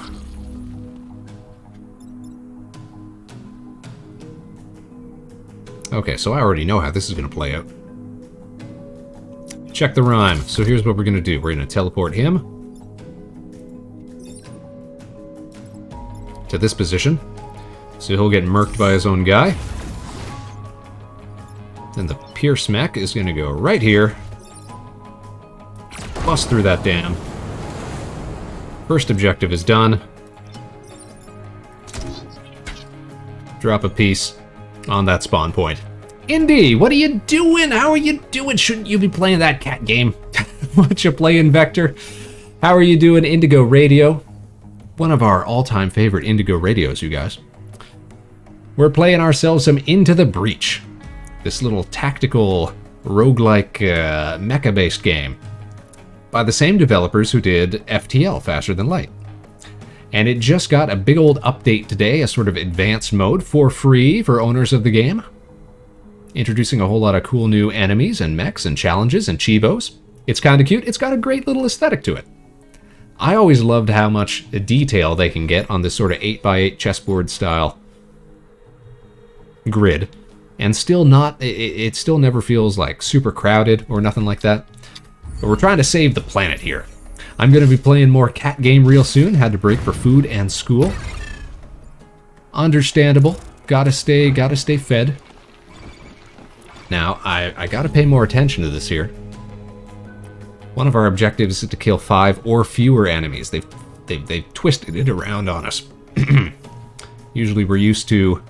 Okay, so I already know how this is going to play out. Check the rhyme. So here's what we're going to do. We're going to teleport him to this position. So he'll get murked by his own guy. Then the Pierce mech is going to go right here. Bust through that dam. First objective is done. Drop a piece on that spawn point. Indy, what are you doing? How are you doing? Shouldn't you be playing that cat game? What you playing, Vector? How are you doing, Indigo Radio? One of our all-time favorite Indigo Radios, you guys. We're playing ourselves some Into the Breach. This little tactical roguelike mecha-based game by the same developers who did FTL, Faster Than Light. And it just got a big old update today, a sort of advanced mode for free for owners of the game. Introducing a whole lot of cool new enemies and mechs and challenges and chivos. It's kind of cute. It's got a great little aesthetic to it. I always loved how much detail they can get on this sort of 8x8 chessboard style grid. And still not, it still never feels like super crowded or nothing like that. But we're trying to save the planet here. I'm going to be playing more cat game real soon. Had to break for food and school. Understandable. Gotta stay fed. Now, I gotta pay more attention to this here. One of our objectives is to kill 5 or fewer enemies. They've twisted it around on us. Usually we're used to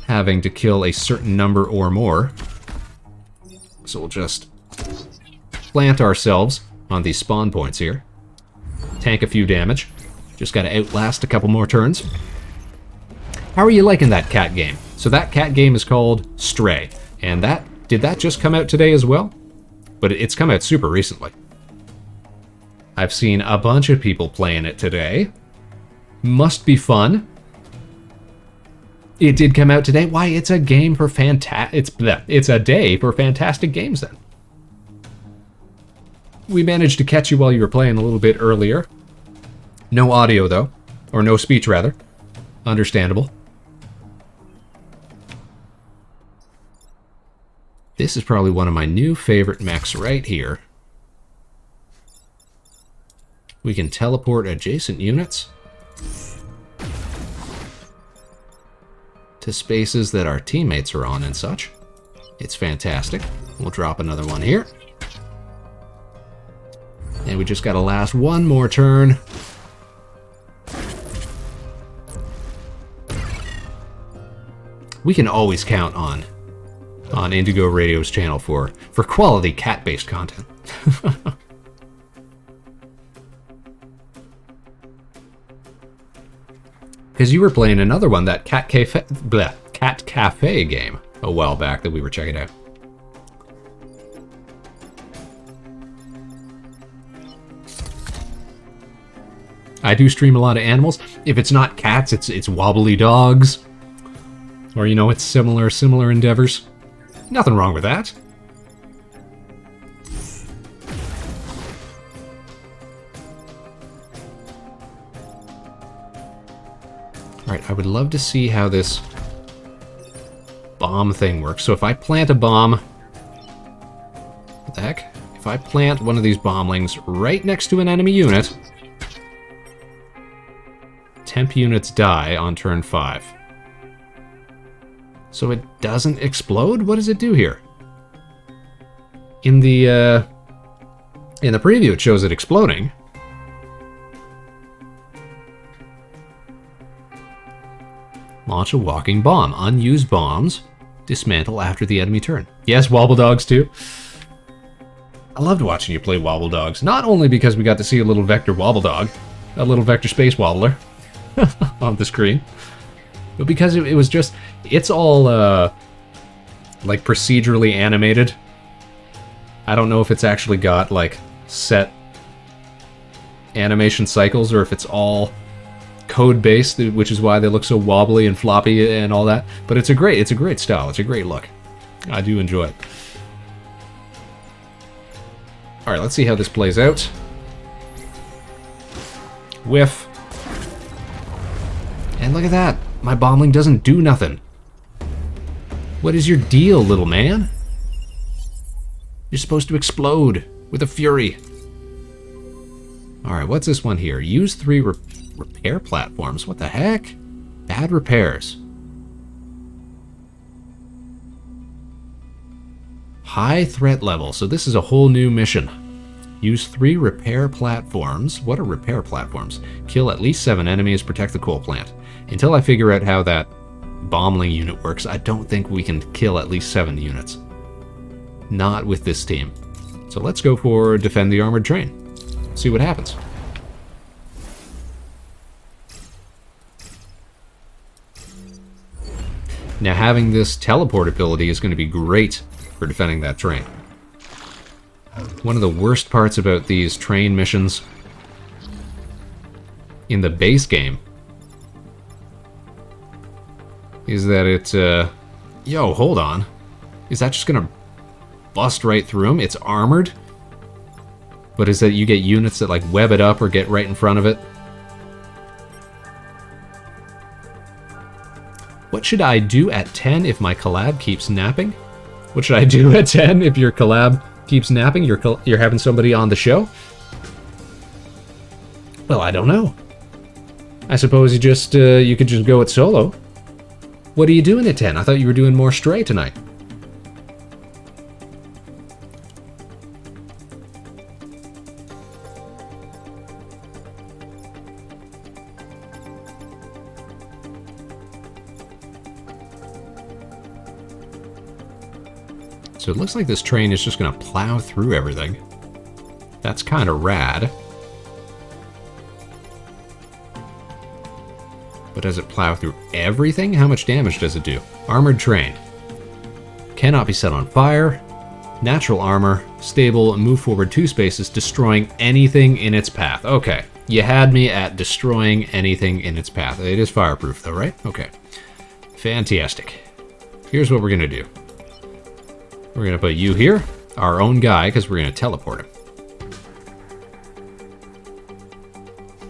having to kill a certain number or more. So we'll just plant ourselves on these spawn points here. Tank a few damage. Just gotta outlast a couple more turns. How are you liking that cat game? So that cat game is called Stray. And did that just come out today as well? But it's come out super recently. I've seen a bunch of people playing it today. Must be fun. It did come out today. Why, it's a game for it's a day for fantastic games then. We managed to catch you while you were playing a little bit earlier. No audio though, or no speech rather. Understandable. This is probably one of my new favorite mechs right here. We can teleport adjacent units to spaces that our teammates are on and such. It's fantastic. We'll drop another one here. And we just gotta last one more turn. We can always count on Indigo Radio's channel for quality cat-based content. Because you were playing another one, that Cat Cafe game, a while back that we were checking out. I do stream a lot of animals. If it's not cats, it's wobbly dogs. Or, you know, it's similar endeavors. Nothing wrong with that. Alright, I would love to see how this bomb thing works. So if I plant a bomb... What the heck? If I plant one of these bomblings right next to an enemy unit, temp units die on turn 5. So it doesn't explode? What does it do here? In the preview it shows it exploding. Launch a walking bomb. Unused bombs dismantle after the enemy turn. Yes, wobble dogs too. I loved watching you play wobble dogs. Not only because we got to see a little vector wobble dog, a little vector space wobbler on the screen, but because it was just, it's all like procedurally animated. I don't know if it's actually got like set animation cycles or if it's all code-based, which is why they look so wobbly and floppy and all that. But it's a great style. It's a great look. I do enjoy it. All right, let's see how this plays out. Whiff. And look at that. My bombling doesn't do nothing. What is your deal, little man? You're supposed to explode with a fury. Alright, what's this one here? Use 3 repair platforms. What the heck? Bad repairs. High threat level. So this is a whole new mission. Use 3 repair platforms. What are repair platforms? Kill at least 7 enemies, protect the coal plant. Until I figure out how that bombling unit works, I don't think we can kill at least 7 units. Not with this team. So let's go for defend the armored train. See what happens. Now having this teleport ability is going to be great for defending that train. One of the worst parts about these train missions in the base game is that it, yo, hold on. Is that just gonna bust right through him? It's armored? But is that you get units that, like, web it up or get right in front of it? What should I do at 10 if my collab keeps napping? What should I do at 10 if your collab keeps napping? You're having somebody on the show? Well, I don't know. I suppose you could just go it solo. What are you doing at 10? I thought you were doing more Stray tonight. So it looks like this train is just going to plow through everything. That's kind of rad. But does it plow through everything? How much damage does it do? Armored train. Cannot be set on fire. Natural armor. Stable. Move forward 2 spaces, destroying anything in its path. Okay. You had me at destroying anything in its path. It is fireproof though, right? Okay. Fantastic. Here's what we're going to do. We're going to put you here, our own guy, because we're going to teleport him.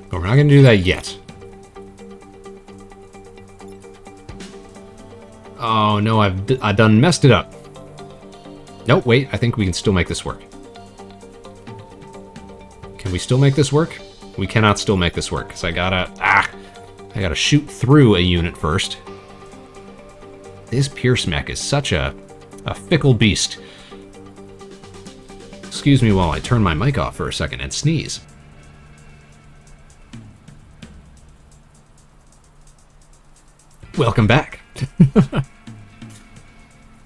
But we're not going to do that yet. Oh no, I done messed it up. Nope, wait, I think we can still make this work. Can we still make this work? We cannot still make this work, because I gotta shoot through a unit first. This Pierce mech is such a fickle beast. Excuse me while I turn my mic off for a second and sneeze. Welcome back.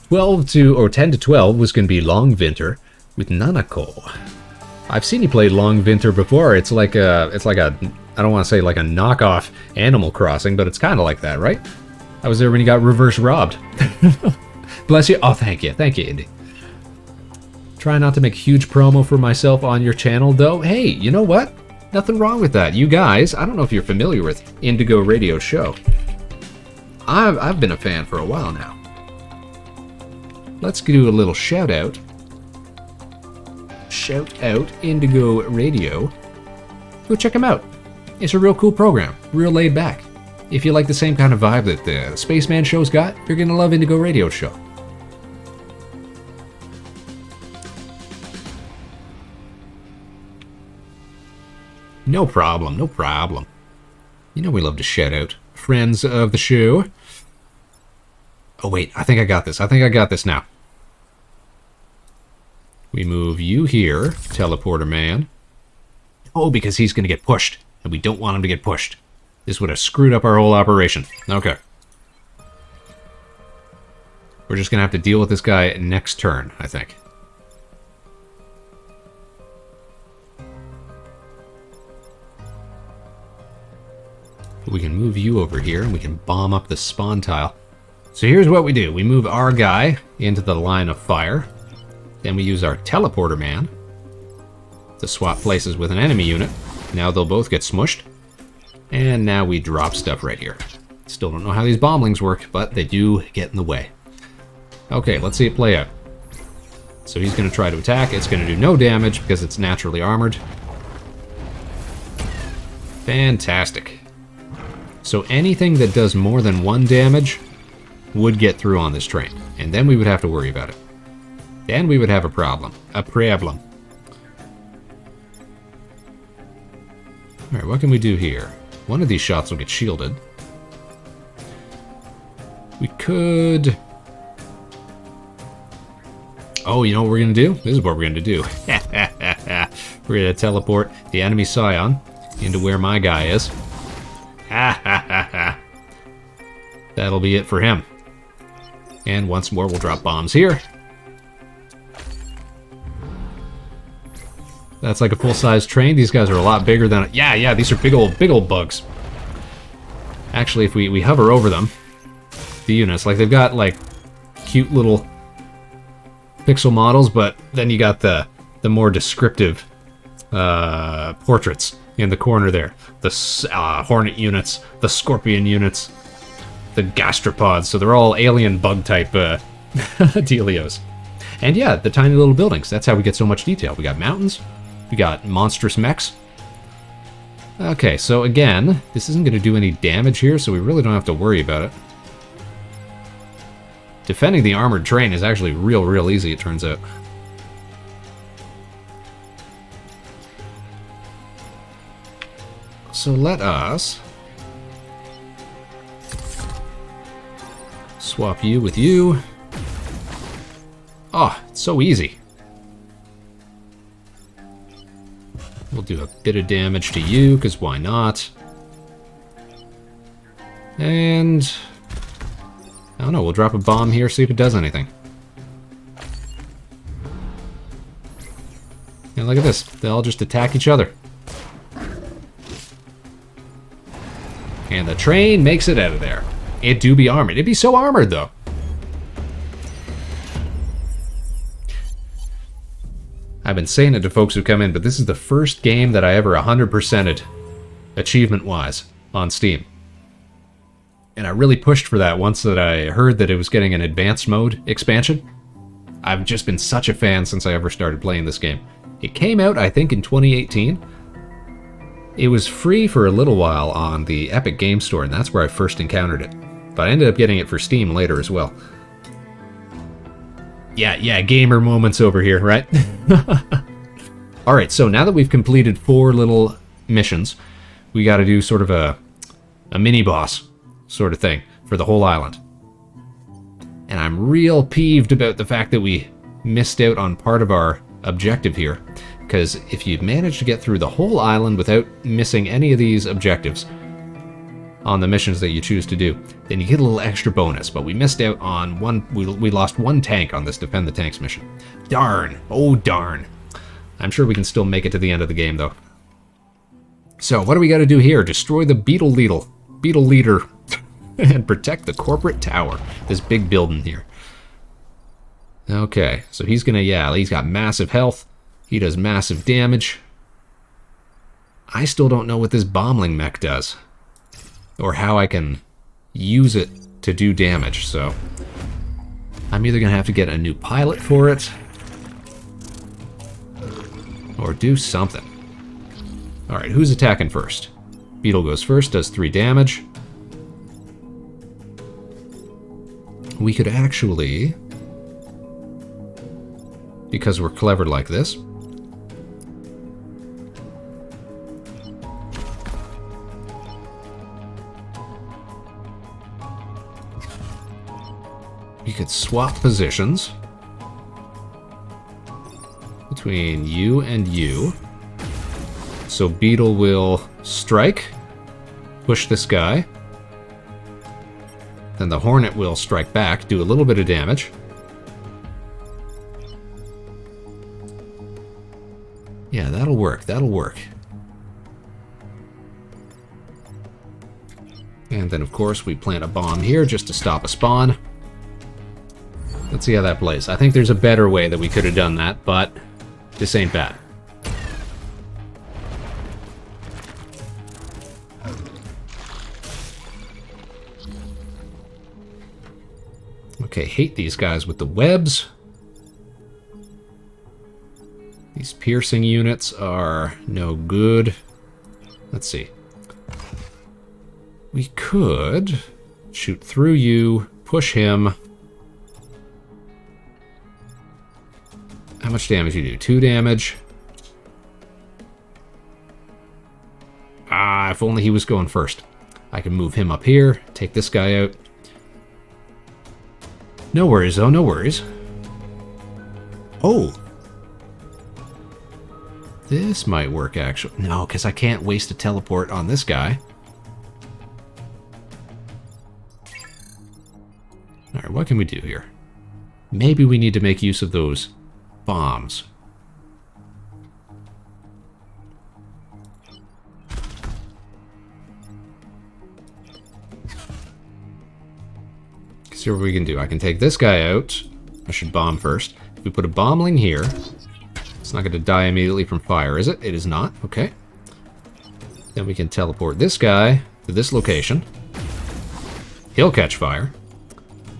10 to 12 was going to be Long Winter with Nanako. I've seen you play Long Winter before. It's like a, I don't want to say like a knockoff Animal Crossing, but it's kind of like that, right? I was there when you got reverse robbed. Bless you. Oh, thank you, Indy. Try not to make huge promo for myself on your channel, though. Hey, you know what? Nothing wrong with that. You guys, I don't know if you're familiar with Indigo Radio Show. I've been a fan for a while now. Let's do a little shout out. Shout out Indigo Radio. Go check them out. It's a real cool program, real laid back. If you like the same kind of vibe that the Spaceman show's got, you're gonna love Indigo Radio Show. No problem, no problem. You know we love to shout out friends of the show. Oh wait, I think I got this. I think I got this now. We move you here, teleporter man. Oh, because he's going to get pushed, and we don't want him to get pushed. This would have screwed up our whole operation. Okay. We're just going to have to deal with this guy next turn, I think. We can move you over here, and we can bomb up the spawn tile. So here's what we do. We move our guy into the line of fire. Then we use our teleporter man to swap places with an enemy unit. Now they'll both get smushed. And now we drop stuff right here. Still don't know how these bomblings work, but they do get in the way. Okay, let's see it play out. So he's going to try to attack. It's going to do no damage because it's naturally armored. Fantastic. So anything that does more than 1 damage would get through on this train. And then we would have to worry about it. Then we would have a problem. A problem. Alright, what can we do here? One of these shots will get shielded. We could... Oh, you know what we're going to do? This is what we're going to do. We're going to teleport the enemy Scion into where my guy is. That'll be it for him. And once more, we'll drop bombs here. That's like a full-size train. These guys are a lot bigger than... Yeah, these are big old bugs. Actually, if we hover over them, the units, like they've got like cute little pixel models, but then you got the more descriptive portraits in the corner there. The Hornet units, the Scorpion units. the gastropods, so they're all alien bug type dealios. And yeah, the tiny little buildings. That's how we get so much detail. We got mountains. We got monstrous mechs. Okay, so again, this isn't going to do any damage here, so we really don't have to worry about it. Defending the armored train is actually real easy, it turns out. So let us swap you with you. Oh, it's so easy. We'll do a bit of damage to you, because why not? And I don't know, we'll drop a bomb here, see if it does anything. And look at this, they all just attack each other. And the train makes it out of there. It do be armored. It'd be so armored, though. I've been saying it to folks who come in, but this is the first game that I ever 100%ed achievement-wise on Steam. And I really pushed for that once that I heard that it was getting an advanced mode expansion. I've just been such a fan since I ever started playing this game. It came out, I think, in 2018. It was free for a little while on the Epic Game Store, and that's where I first encountered it. But I ended up getting it for Steam later as well. Yeah, gamer moments over here, right? Alright, so now that we've completed 4 little missions, we gotta do sort of a mini-boss sort of thing for the whole island. And I'm real peeved about the fact that we missed out on part of our objective here. Because if you manage to get through the whole island without missing any of these objectives on the missions that you choose to do, then you get a little extra bonus. But we missed out on one, we lost 1 tank on this Defend the Tanks mission. Darn, oh darn. I'm sure we can still make it to the end of the game though. So what do we got to do here? Destroy the beetle leader and protect the corporate tower. This big building here. Okay, so he's gonna, yeah, he's got massive health. He does massive damage. I still don't know what this bombling mech does. Or how I can use it to do damage, so I'm either gonna have to get a new pilot for it or do something. Alright, who's attacking first? Beetle goes first, does 3 damage. We could actually, because we're clever like this, we could swap positions between you and you. So Beetle will strike, push this guy. Then the Hornet will strike back, do a little bit of damage. Yeah, that'll work, that'll work. And then of course we plant a bomb here just to stop a spawn. Let's see how that plays. I think there's a better way that we could have done that, but this ain't bad. Okay, hate these guys with the webs. These piercing units are no good. Let's see. We could shoot through you, push him. How much damage you do? 2 damage. Ah, if only he was going first. I can move him up here, take this guy out. No worries, though, no worries. Oh! This might work, actually. No, because I can't waste a teleport on this guy. Alright, what can we do here? Maybe we need to make use of those bombs. See what we can do. I can take this guy out. I should bomb first. If we put a bombling here, it's not going to die immediately from fire, is it? It is not. Okay. Then we can teleport this guy to this location. he'll catch fire,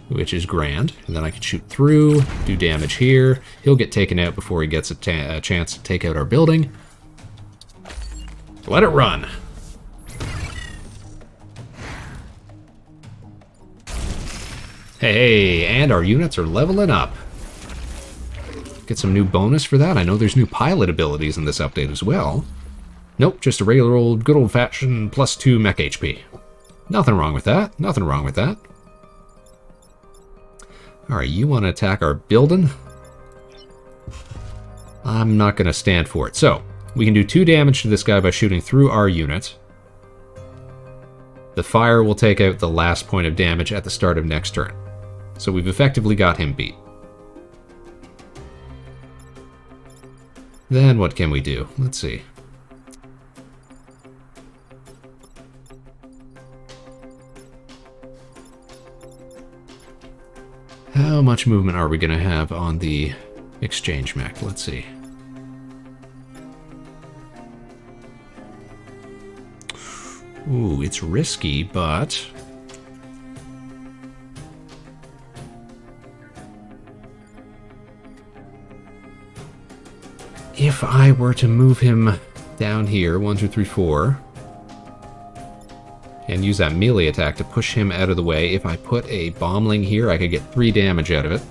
which is grand. And then I can shoot through, do damage here. He'll get taken out before he gets a chance to take out our building. Let it run. Hey, and our units are leveling up. Get some new bonus for that. I know there's new pilot abilities in this update as well. Nope, just a regular old, good old-fashioned +2 mech HP. Nothing wrong with that. Nothing wrong with that. Alright, you want to attack our building? I'm not going to stand for it. So, we can do 2 damage to this guy by shooting through our unit. The fire will take out the last point of damage at the start of next turn. So we've effectively got him beat. Then what can we do? Let's see. How much movement are we going to have on the exchange mech? Let's see. Ooh, it's risky, but... if I were to move him down here, 1, 2, 3, 4, and use that melee attack to push him out of the way, if I put a bombling here, I could get 3 damage out of it,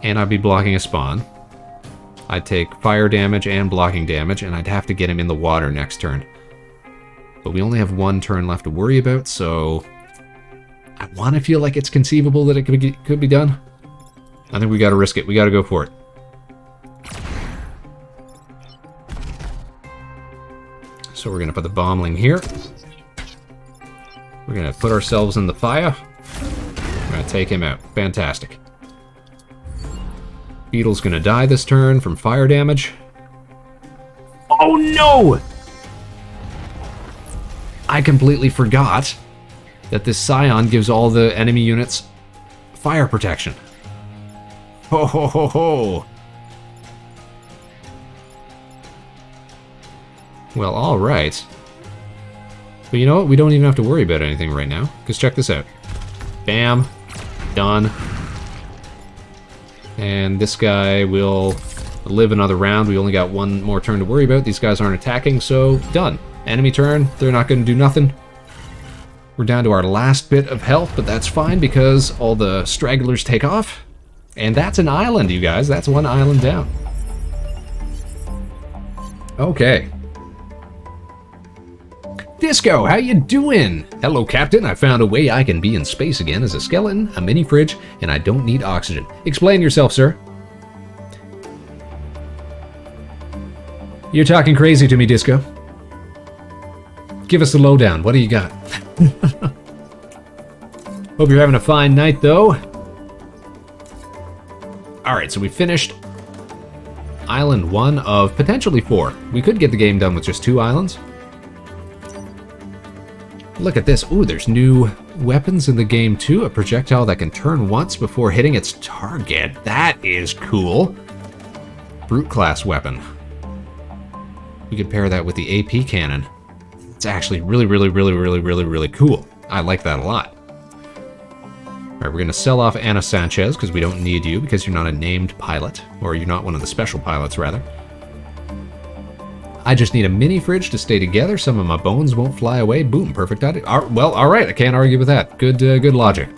and I'd be blocking a spawn. I'd take fire damage and blocking damage, and I'd have to get him in the water next turn. But we only have 1 turn left to worry about, so I want to feel like it's conceivable that it could be done. I think we got to risk it. We got to go for it. So we're going to put the bombling here. We're going to put ourselves in the fire. We're going to take him out. Fantastic. Beetle's going to die this turn from fire damage. Oh no! I completely forgot that this Scion gives all the enemy units fire protection. Ho ho ho ho! Well, alright. But you know what? We don't even have to worry about anything right now. Because check this out. Bam. Done. And this guy will live another round. We only got 1 more turn to worry about. These guys aren't attacking, so done. Enemy turn. They're not going to do nothing. We're down to our last bit of health, but that's fine because all the stragglers take off. And that's an island, you guys. That's 1 island down. Okay. Disco, how you doing? Hello, Captain. I found a way I can be in space again as a skeleton, a mini fridge, and I don't need oxygen. Explain yourself, sir. You're talking crazy to me, Disco. Give us the lowdown. What do you got? Hope you're having a fine night, though. Alright, so we finished Island 1 of potentially 4. We could get the game done with just 2 islands. Look at this. Ooh, there's new weapons in the game too. A projectile that can turn once before hitting its target. That is cool. Brute class weapon. We could pair that with the AP cannon. It's actually really cool. I like that a lot. Alright, we're going to sell off Anna Sanchez because we don't need you because you're not a named pilot. Or you're not one of the special pilots, rather. I just need a mini fridge to stay together. Some of my bones won't fly away. Boom, perfect idea. Well, all right, I can't argue with that. Good logic.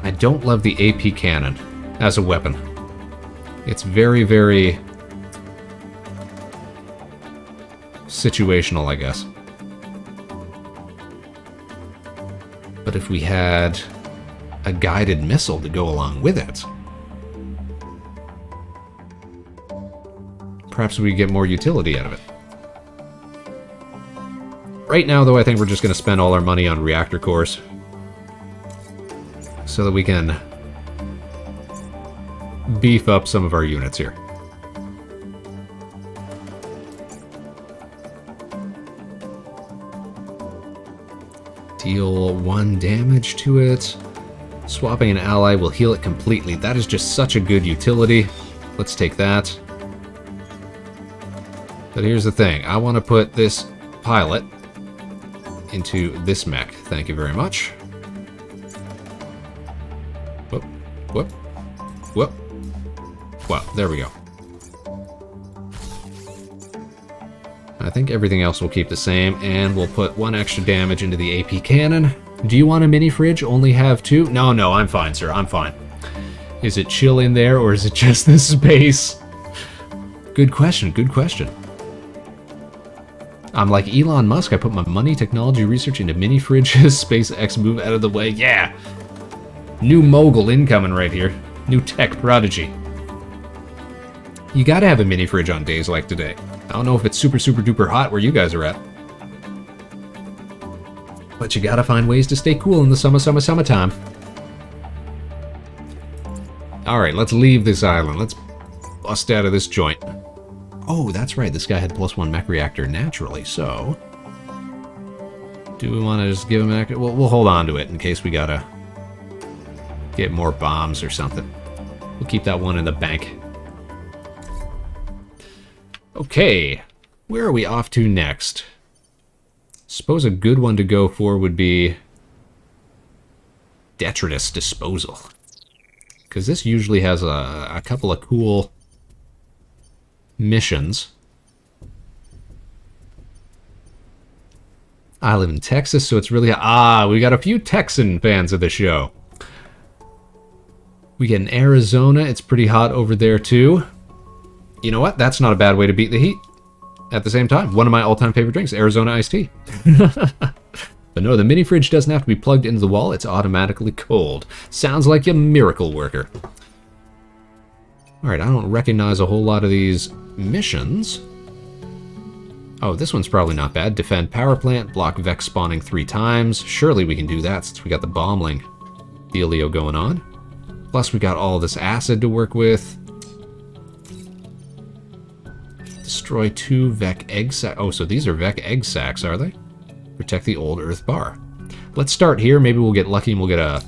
I don't love the AP cannon as a weapon. It's very situational, I guess. But if we had a guided missile to go along with it, perhaps we get more utility out of it. Right now, though, I think we're just going to spend all our money on reactor cores so that we can beef up some of our units here. Deal 1 damage to it. Swapping an ally will heal it completely. That is just such a good utility. Let's take that. But here's the thing. I want to put this pilot into this mech. Thank you very much. Whoop, whoop, whoop. Well, there we go. I think everything else will keep the same, and we'll put 1 extra damage into the AP cannon. Do you want a mini fridge? Only have 2? No, no, I'm fine, sir. I'm fine. Is it chill in there, or is it just the space? Good question, good question. I'm like Elon Musk. I put my money, technology, research into mini fridges. SpaceX, move out of the way. Yeah! New mogul incoming right here. New tech prodigy. You gotta have a mini fridge on days like today. I don't know if it's super, super duper hot where you guys are at. But you gotta find ways to stay cool in the summertime. Alright, let's leave this island. Let's bust out of this joint. Oh, that's right. This guy had +1 mech reactor naturally, so... Do we want to just give him an... We'll hold on to it in case we gotta get more bombs or something. We'll keep that one in the bank. Okay, where are we off to next? Suppose a good one to go for would be Detritus Disposal. Because this usually has a couple of cool missions. I live in Texas, so it's really... we got a few Texan fans of the show. We get in Arizona. It's pretty hot over there, too. You know what? That's not a bad way to beat the heat. At the same time, one of my all-time favorite drinks, Arizona iced tea. But no, the mini fridge doesn't have to be plugged into the wall. It's automatically cold. Sounds like a miracle worker. Alright, I don't recognize a whole lot of these missions. Oh, this one's probably not bad. Defend power plant, block Vex spawning 3 times. Surely we can do that since we got the bombling dealio going on. Plus we got all this acid to work with. Destroy 2 Vec egg sacs. Oh, so these are Vec egg sacs, are they? Protect the old Earth bar. Let's start here. Maybe we'll get lucky and we'll get a...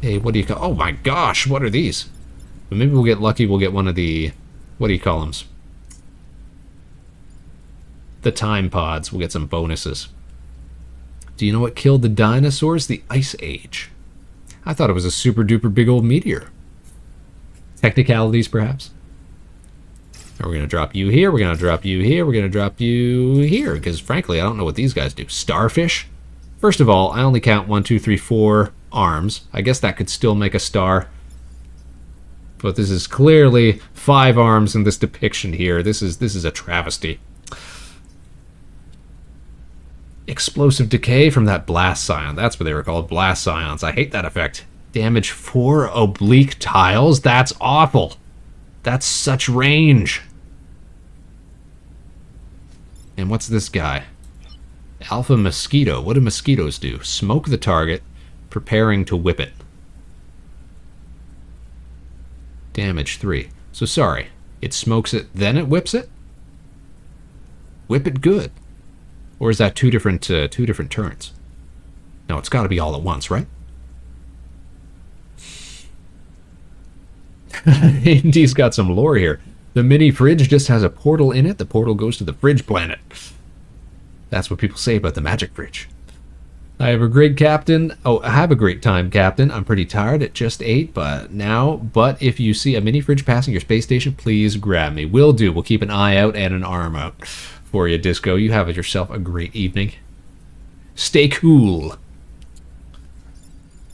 Hey, what do you call... Oh my gosh, what are these? But maybe we'll get lucky, we'll get one of the... What do you call them? The time pods. We'll get some bonuses. Do you know what killed the dinosaurs? The Ice Age. I thought it was a super duper big old meteor. Technicalities, perhaps? We're going to drop you here, we're going to drop you here, we're going to drop you here, because frankly, I don't know what these guys do. Starfish? First of all, I only count 1, 2, 3, 4 arms. I guess that could still make a star. But this is clearly 5 arms in this depiction here. This is a travesty. Explosive decay from that blast scion. That's what they were called, blast scions. I hate that effect. Damage 4 oblique tiles? That's awful. That's such range. And what's this guy? Alpha Mosquito. What do mosquitoes do? Smoke the target, preparing to whip it. Damage 3. So sorry, it smokes it, then it whips it? Whip it good. Or is that two different turns? No, it's got to be all at once, right? Indy's got some lore here. The mini fridge just has a portal in it. The portal goes to the fridge planet. That's what people say about the magic fridge. I have a great captain. Oh, I have a great time, Captain. I'm pretty tired. It just ate, but if you see a mini fridge passing your space station, please grab me. Will do. We'll keep an eye out and an arm out for you, Disco. You have yourself a great evening. Stay cool.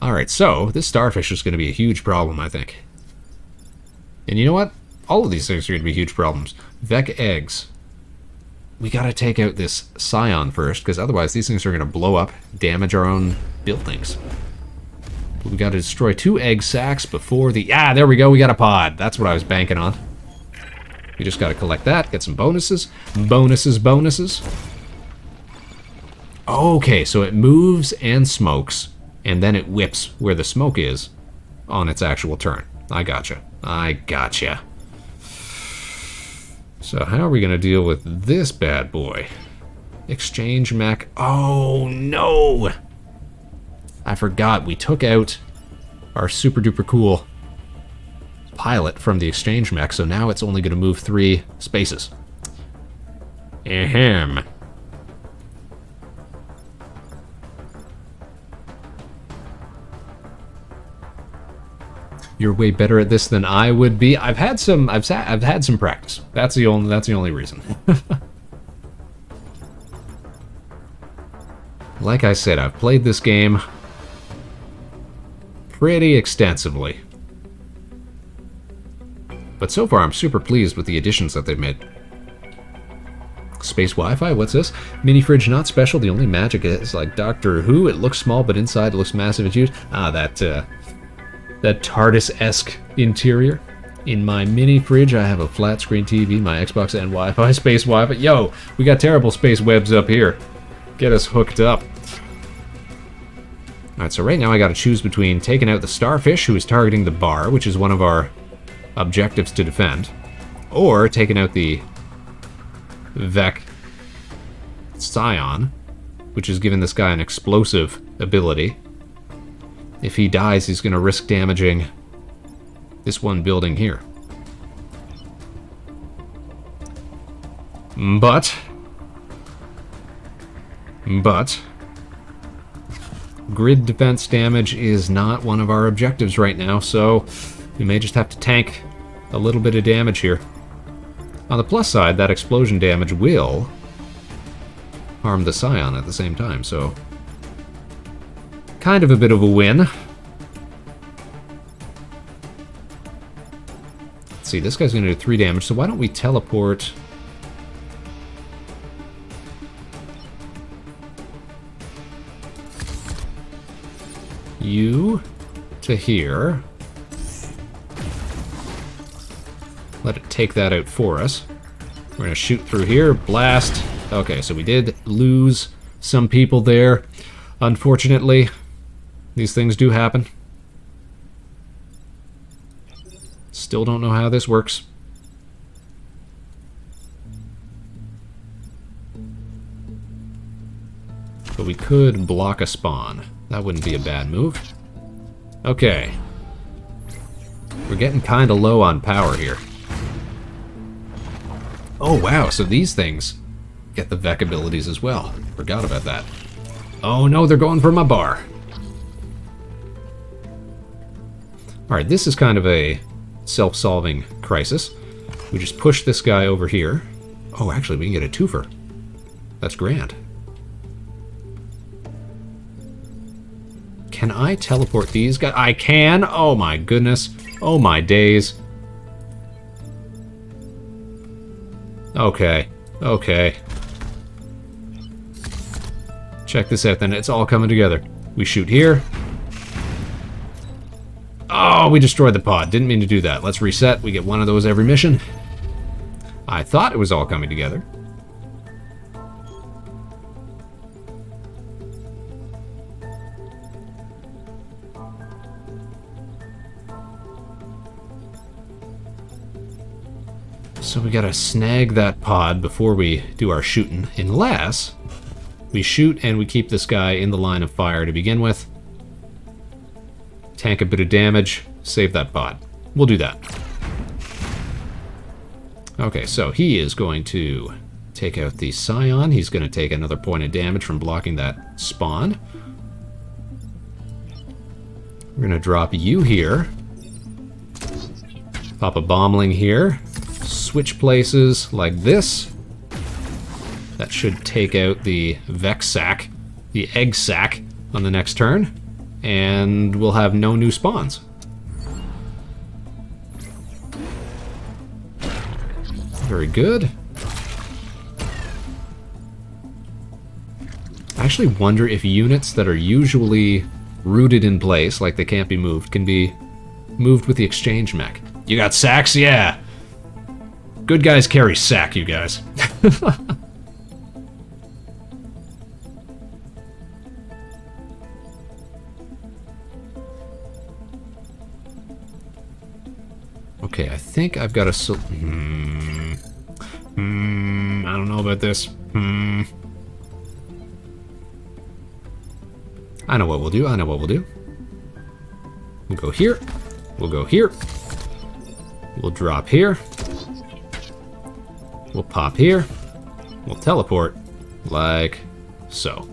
Alright, so this starfish is going to be a huge problem, I think. And you know what? All of these things are going to be huge problems. Vec eggs. We got to take out this scion first, because otherwise these things are going to blow up, damage our own buildings. We got to destroy 2 egg sacs before the... Ah, there we go. We got a pod. That's what I was banking on. We just got to collect that, get some bonuses. Bonuses. Okay, so it moves and smokes, and then it whips where the smoke is on its actual turn. I gotcha. So how are we going to deal with this bad boy? Exchange mech. Oh, no! I forgot. We took out our super duper cool pilot from the exchange mech, so now it's only going to move 3 spaces. Ahem. You're way better at this than I would be. I've had some practice. That's the only reason. Like I said, I've played this game pretty extensively. But so far, I'm super pleased with the additions that they've made. Space Wi-Fi, what's this? Mini fridge, not special. The only magic is like Doctor Who. It looks small, but inside it looks massive and huge. Ah, that TARDIS-esque interior. In my mini fridge, I have a flat screen TV, my Xbox, and Wi-Fi. Space Wi-Fi. Yo, we got terrible space webs up here. Get us hooked up. Alright, so right now I gotta choose between taking out the starfish, who is targeting the bar, which is one of our objectives to defend, or taking out the Vec Scion, which is giving this guy an explosive ability. If he dies, he's gonna risk damaging this one building here. But grid defense damage is not one of our objectives right now, so we may just have to tank a little bit of damage here. On the plus side, that explosion damage will harm the Scion at the same time, so kind of a bit of a win. Let's see, this guy's going to do 3 damage, so why don't we teleport you to here. Let it take that out for us. We're going to shoot through here, blast. Okay, so we did lose some people there. Unfortunately, these things do happen. Still don't know how this works. But we could block a spawn. That wouldn't be a bad move. Okay. We're getting kind of low on power here. Oh wow, so these things get the Vec abilities as well. Forgot about that. Oh no, they're going for my bar. Alright, this is kind of a self-solving crisis. We just push this guy over here. Oh, actually, we can get a twofer. That's grand. Can I teleport these guys? I can? Oh my goodness. Oh my days. Okay. Okay. Check this out then. It's all coming together. We shoot here. Oh, we destroyed the pod. Didn't mean to do that. Let's reset. We get one of those every mission. I thought it was all coming together. So we gotta snag that pod before we do our shooting, unless we shoot and we keep this guy in the line of fire to begin with. Tank a bit of damage, save that pod. We'll do that. Okay, so he is going to take out the Scion. He's going to take another point of damage from blocking that spawn. We're going to drop you here. Pop a bombling here. Switch places like this. That should take out the Vex sack, the egg sack, on the next turn. And we'll have no new spawns. Very good. I actually wonder if units that are usually rooted in place, like they can't be moved, can be moved with the exchange mech. You got sacks? Yeah. Good guys carry sack, you guys. Okay, I think I've got a I don't know about this. I know what we'll do. I know what we'll do. We'll go here. We'll go here. We'll drop here. We'll pop here. We'll teleport like so.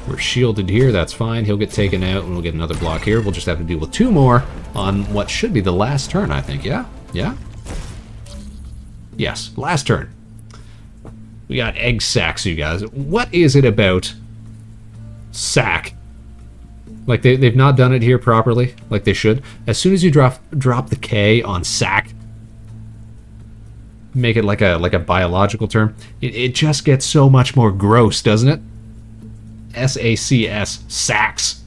We're shielded here, that's fine. He'll get taken out and we'll get another block here. We'll just have to deal with 2 more on what should be the last turn, I think. Yeah? Yeah? Yes, last turn. We got egg sacks, you guys. What is it about sack? Like, they've not done it here properly, like they should. As soon as you drop the K on sack, make it like a biological term, it just gets so much more gross, doesn't it? S-A-C-S, sacks.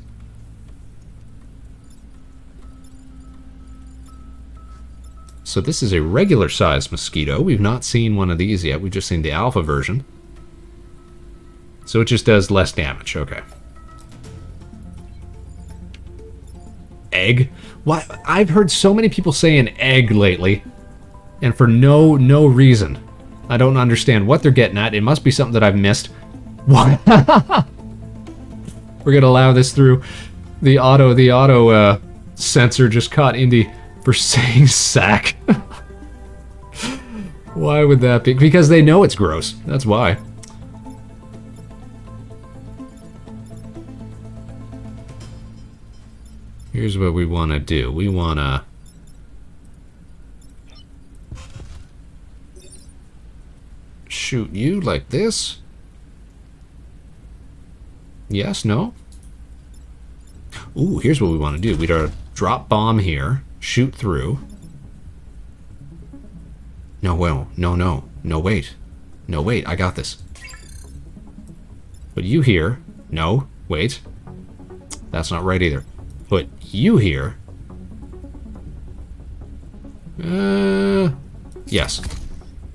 So this is a regular sized mosquito. We've not seen one of these yet. We've just seen the alpha version. So it just does less damage. Okay. Egg? Why? I've heard so many people say an egg lately, and for no reason. I don't understand what they're getting at. It must be something that I've missed. What? We're gonna allow this through. The auto sensor just caught Indy for saying sack. Why would that be? Because they know it's gross. That's why. Here's what we want to do. We want to shoot you like this. Yes, no? Ooh, here's what we want to do. We'd drop bomb here, shoot through. No, well, no, wait. No, wait, I got this. Put you here. No, wait. That's not right either. Put you here. Yes.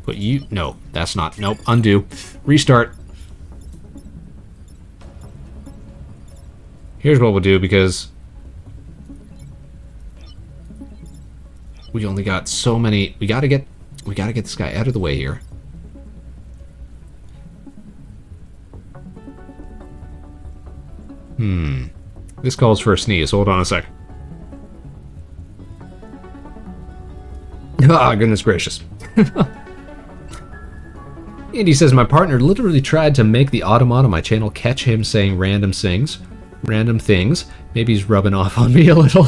Put you, no, that's not, nope, undo. Restart. Here's what we'll do, because we only got so many. We gotta get this guy out of the way here. This calls for a sneeze. Hold on a sec. Ah, goodness gracious. Andy says, my partner literally tried to make the Automon on my channel catch him saying random things. Maybe he's rubbing off on me a little.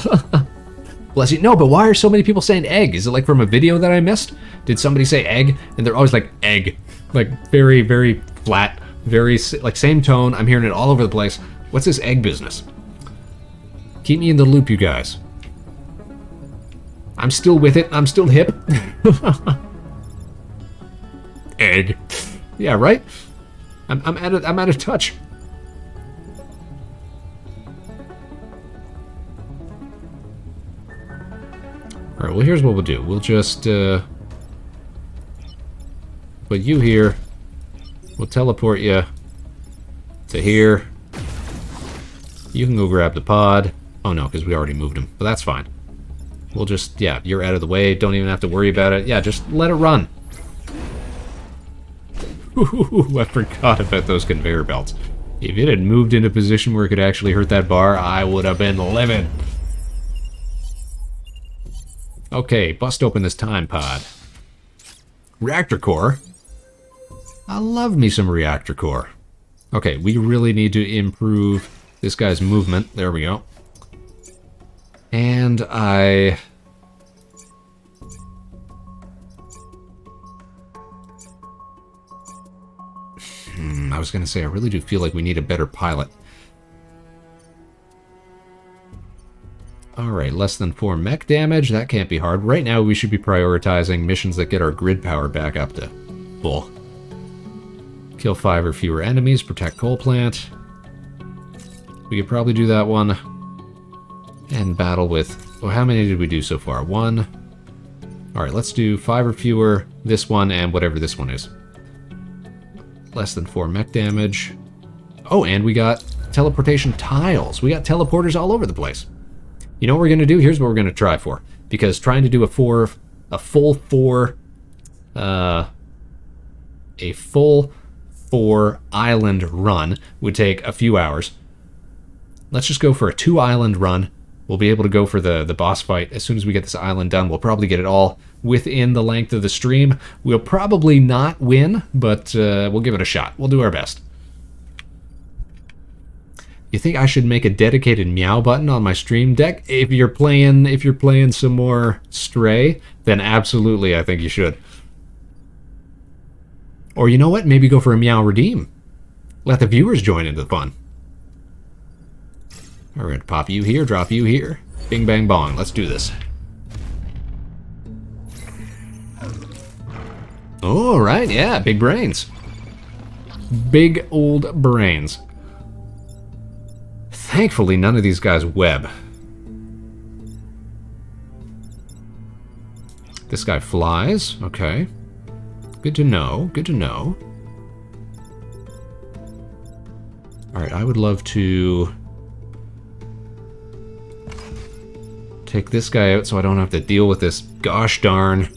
Bless you. No, but why are so many people saying egg? Is it like from a video that I missed? Did somebody say egg? And they're always like egg. Like very, very flat. Very, like same tone. I'm hearing it all over the place. What's this egg business? Keep me in the loop, you guys. I'm still with it. I'm still hip. Egg. Yeah, right? I'm out of touch. Alright, well here's what we'll do. We'll just put you here. We'll teleport you to here. You can go grab the pod. Oh no, because we already moved him. But that's fine. We'll just, yeah, you're out of the way. Don't even have to worry about it. Yeah, just let it run. Ooh, I forgot about those conveyor belts. If it had moved into a position where it could actually hurt that bar, I would have been livid. Okay, bust open this time pod. Reactor core. I love me some reactor core. Okay, we really need to improve this guy's movement. There we go. And I was going to say, I really do feel like we need a better pilot. Alright, less than 4 mech damage. That can't be hard. Right now, we should be prioritizing missions that get our grid power back up to full. Kill 5 or fewer enemies. Protect coal plant. We could probably do that one. And battle with... Well, how many did we do so far? 1. Alright, let's do 5 or fewer. This one and whatever this one is. Less than 4 mech damage. Oh, and we got teleportation tiles. We got teleporters all over the place. You know what we're going to do? Here's what we're going to try for. Because trying to do a full 4 island run would take a few hours. let's just go for a 2-island run. We'll be able to go for the boss fight as soon as we get this island done. We'll probably get it all within the length of the stream. We'll probably not win, but we'll give it a shot. We'll do our best. You think I should make a dedicated meow button on my stream deck? If you're playing some more Stray, then absolutely I think you should. Or you know what? Maybe go for a meow redeem. Let the viewers join into the fun. We're going to pop you here, drop you here. Bing, bang, bong. Let's do this. All right, yeah, big brains. Big old brains. Thankfully, none of these guys web. This guy flies. Okay. Good to know. Good to know. All right, I would love to take this guy out so I don't have to deal with this gosh darn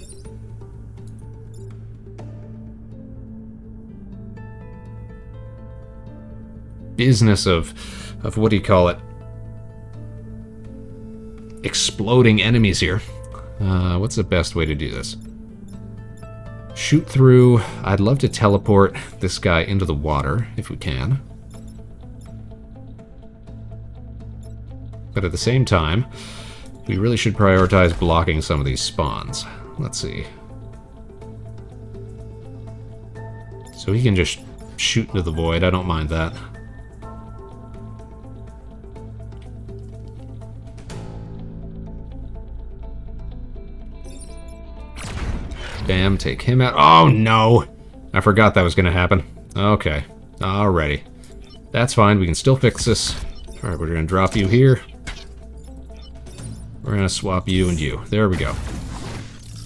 business of what do you call it? Exploding enemies here. What's the best way to do this? Shoot through. I'd love to teleport this guy into the water if we can. But at the same time, we really should prioritize blocking some of these spawns. Let's see. So he can just shoot into the void. I don't mind that. Bam, take him out. Oh, no! I forgot that was going to happen. Okay. Alrighty. That's fine. We can still fix this. Alright, we're going to drop you here. We're going to swap you and you. There we go.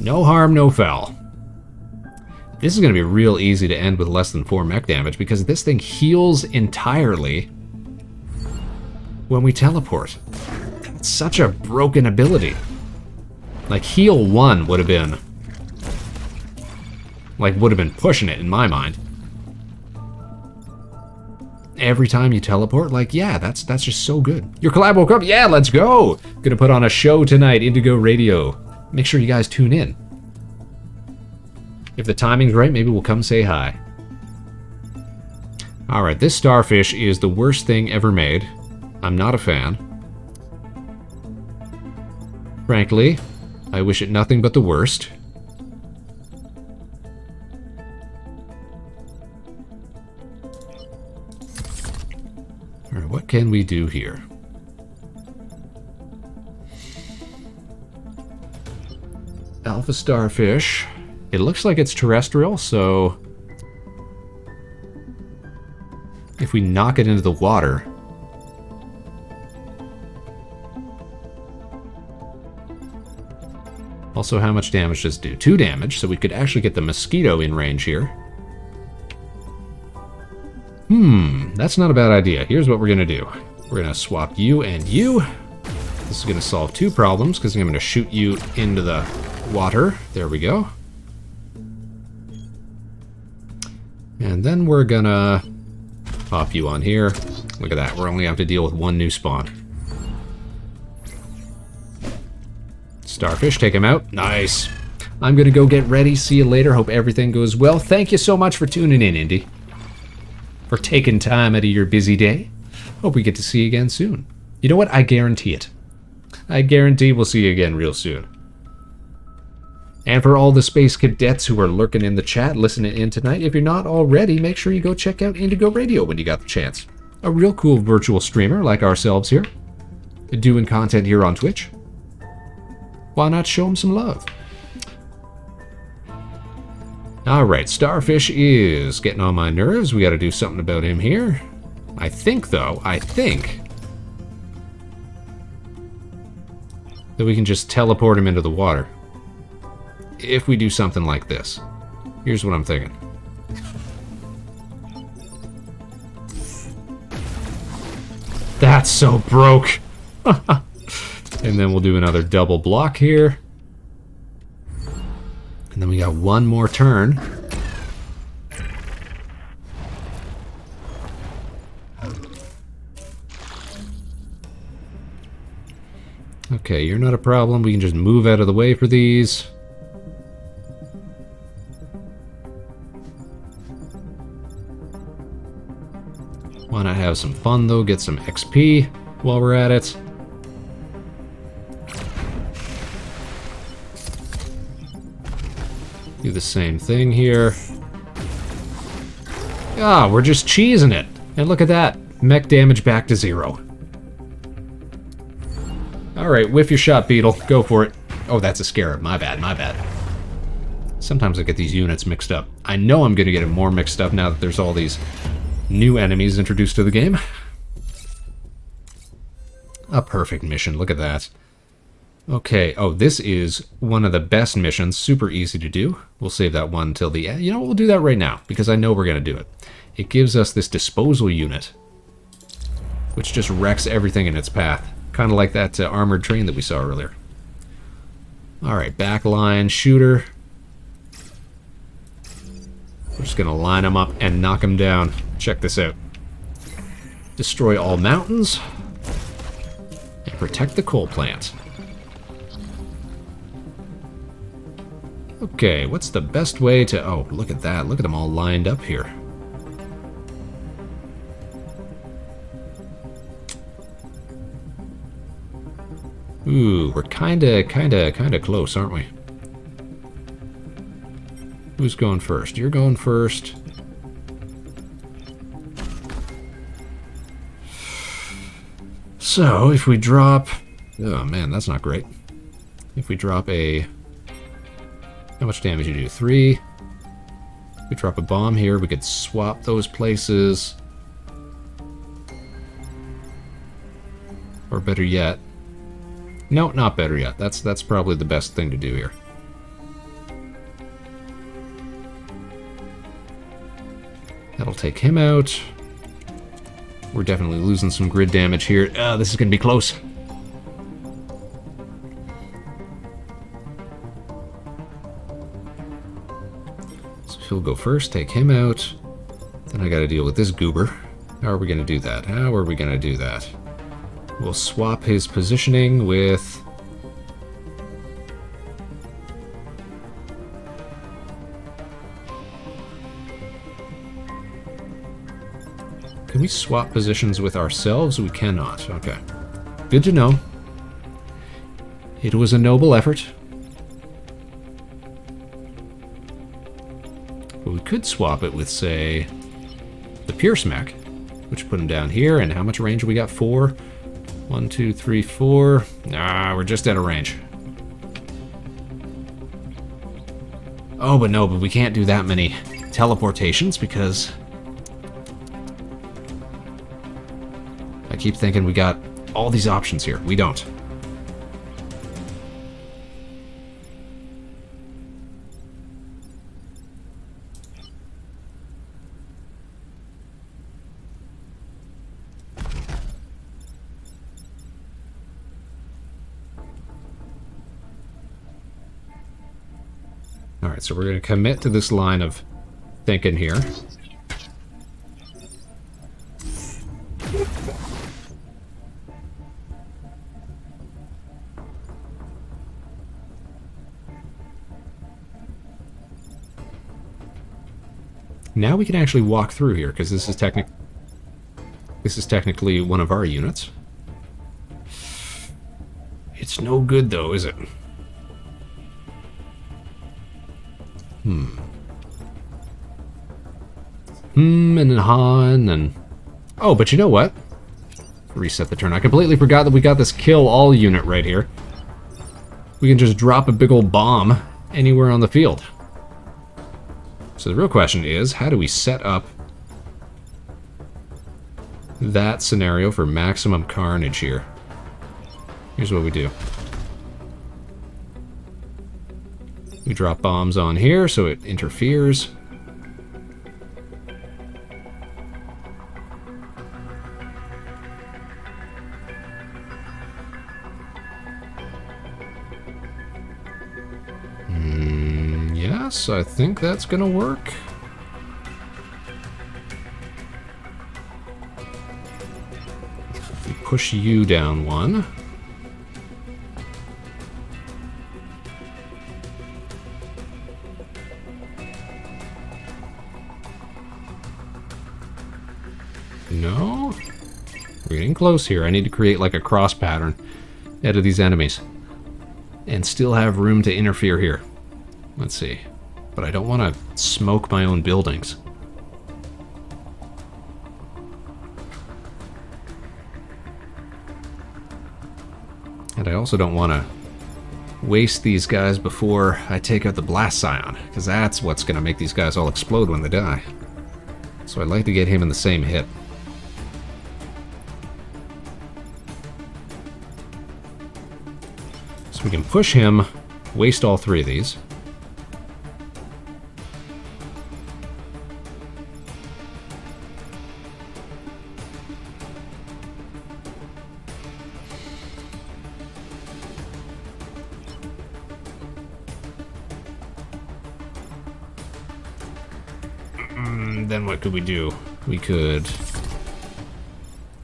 No harm, no foul. This is going to be real easy to end with less than 4 mech damage because this thing heals entirely when we teleport. It's such a broken ability. Like, heal 1 would have been... would have been pushing it in my mind. Every time you teleport, yeah, that's just so good. Your collab woke up, yeah, let's go! Gonna put on a show tonight, Indigo Radio. Make sure you guys tune in. If the timing's right, maybe we'll come say hi. Alright, this starfish is the worst thing ever made. I'm not a fan. Frankly, I wish it nothing but the worst. Alright, what can we do here? Alpha starfish. It looks like it's terrestrial, so if we knock it into the water, also how much damage does it do? 2 damage, so we could actually get the mosquito in range here. That's not a bad idea. Here's what we're gonna do. We're gonna swap you and you. This is gonna solve 2 problems because I'm gonna shoot you into the water. There we go. And then we're gonna pop you on here. Look at that. We're only have to deal with 1 new spawn. Starfish, take him out. Nice. I'm gonna go get ready. See you later. Hope everything goes well. Thank you so much for tuning in, Indy. For taking time out of your busy day. Hope we get to see you again soon. You know what? I guarantee it. I guarantee we'll see you again real soon. And for all the space cadets who are lurking in the chat, listening in tonight, if you're not already, make sure you go check out Indigo Radio when you got the chance. A real cool virtual streamer like ourselves here, doing content here on Twitch. Why not show him some love? Alright, Starfish is getting on my nerves. We gotta do something about him here. I think, though, that we can just teleport him into the water. If we do something like this. Here's what I'm thinking. That's so broke! And then we'll do another double block here. And then we got 1 more turn. Okay, you're not a problem. We can just move out of the way for these. Why not have some fun, though? Get some XP while we're at it. Do the same thing here. Ah, we're just cheesing it. And look at that. Mech damage back to 0. Alright, whiff your shot, Beetle. Go for it. Oh, that's a scarab. My bad, my bad. Sometimes I get these units mixed up. I know I'm going to get it more mixed up now that there's all these new enemies introduced to the game. A perfect mission. Look at that. Okay. Oh, this is one of the best missions. Super easy to do. We'll save that one till the end. You know what? We'll do that right now because I know we're going to do it. It gives us this disposal unit, which just wrecks everything in its path. Kind of like that armored train that we saw earlier. Alright, backline, shooter. We're just going to line them up and knock them down. Check this out. Destroy all mountains. And protect the coal plant. Okay, what's the best way to... Oh, look at that. Look at them all lined up here. Ooh, we're kinda close, aren't we? Who's going first? You're going first. So, if we drop... Oh, man, that's not great. If we drop a... How much damage do you do? 3. If we drop a bomb here, we could swap those places. Or better yet... No, not better yet. That's probably the best thing to do here. That'll take him out. We're definitely losing some grid damage here. This is going to be close. So he'll go first, take him out. Then I got to deal with this goober. How are we going to do that? How are we going to do that? We'll swap his positioning with... Can we swap positions with ourselves? We cannot. Okay. Good to know. It was a noble effort. But we could swap it with, say, the Pierce Mech, which put him down here. And how much range we got? 4? 1, 2, 3, 4. Ah, we're just out of range. Oh, but no, but we can't do that many teleportations because... I keep thinking we got all these options here. We don't. Alright, so we're going to commit to this line of thinking here. Now we can actually walk through here, because this is technically one of our units. It's no good, though, is it? And then Han, and... Oh, but you know what? Reset the turn. I completely forgot that we got this kill all unit right here. We can just drop a big old bomb anywhere on the field. So the real question is, how do we set up that scenario for maximum carnage here? Here's what we do. We drop bombs on here so it interferes. Yes, I think that's gonna work. We push you down 1. We're getting close here. I need to create like a cross pattern out of these enemies. And still have room to interfere here. Let's see. But I don't want to smoke my own buildings. And I also don't want to waste these guys before I take out the blast scion, because that's what's going to make these guys all explode when they die. So I'd like to get him in the same hit. So we can push him, waste all three of these. Then what could we do? We could...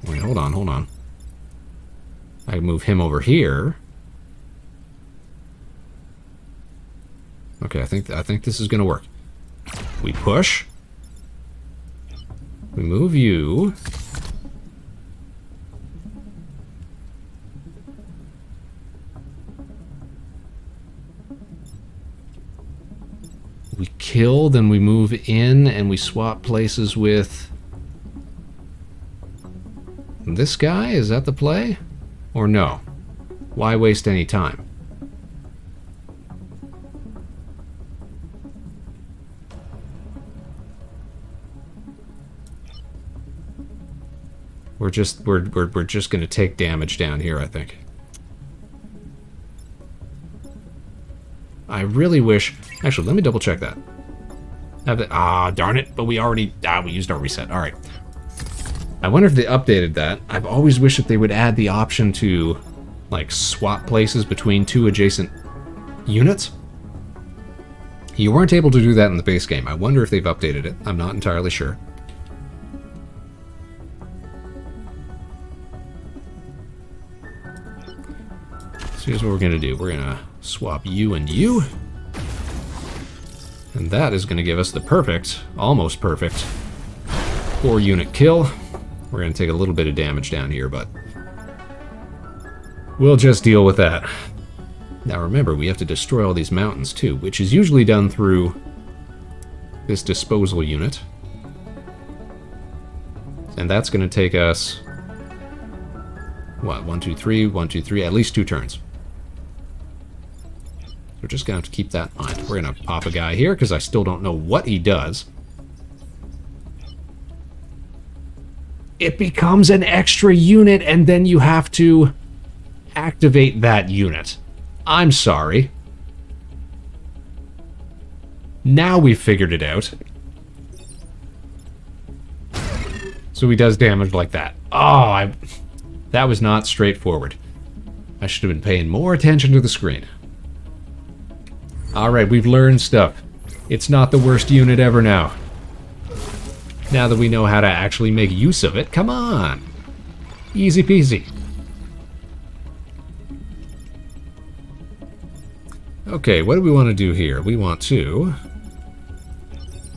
Wait, hold on. I can move him over here. Okay, I think this is gonna work. We push. We move you. We kill, then we move in, and we swap places with this guy? Is that the play? Or no? Why waste any time? We're just gonna take damage down here, I think. I really wish... Actually, let me double check that. Darn it, but we already... we used our reset. Alright. I wonder if they updated that. I've always wished that they would add the option to, like, swap places between two adjacent units. You weren't able to do that in the base game. I wonder if they've updated it. I'm not entirely sure. So here's what we're going to do. We're going to swap you and you. And that is going to give us the perfect, almost perfect, 4-unit kill. We're going to take a little bit of damage down here, but we'll just deal with that. Now remember, we have to destroy all these mountains too, which is usually done through this disposal unit. And that's going to take us, what, 1, 2, 3, 1, 2, 3, at least 2 turns. We're just going to have to keep that in mind. We're going to pop a guy here, because I still don't know what he does. It becomes an extra unit, and then you have to activate that unit. I'm sorry. Now we've figured it out. So he does damage like that. Oh, that was not straightforward. I should have been paying more attention to the screen. Alright, we've learned stuff. It's not the worst unit ever now. Now that we know how to actually make use of it, come on! Easy peasy. Okay, what do we want to do here? We want to...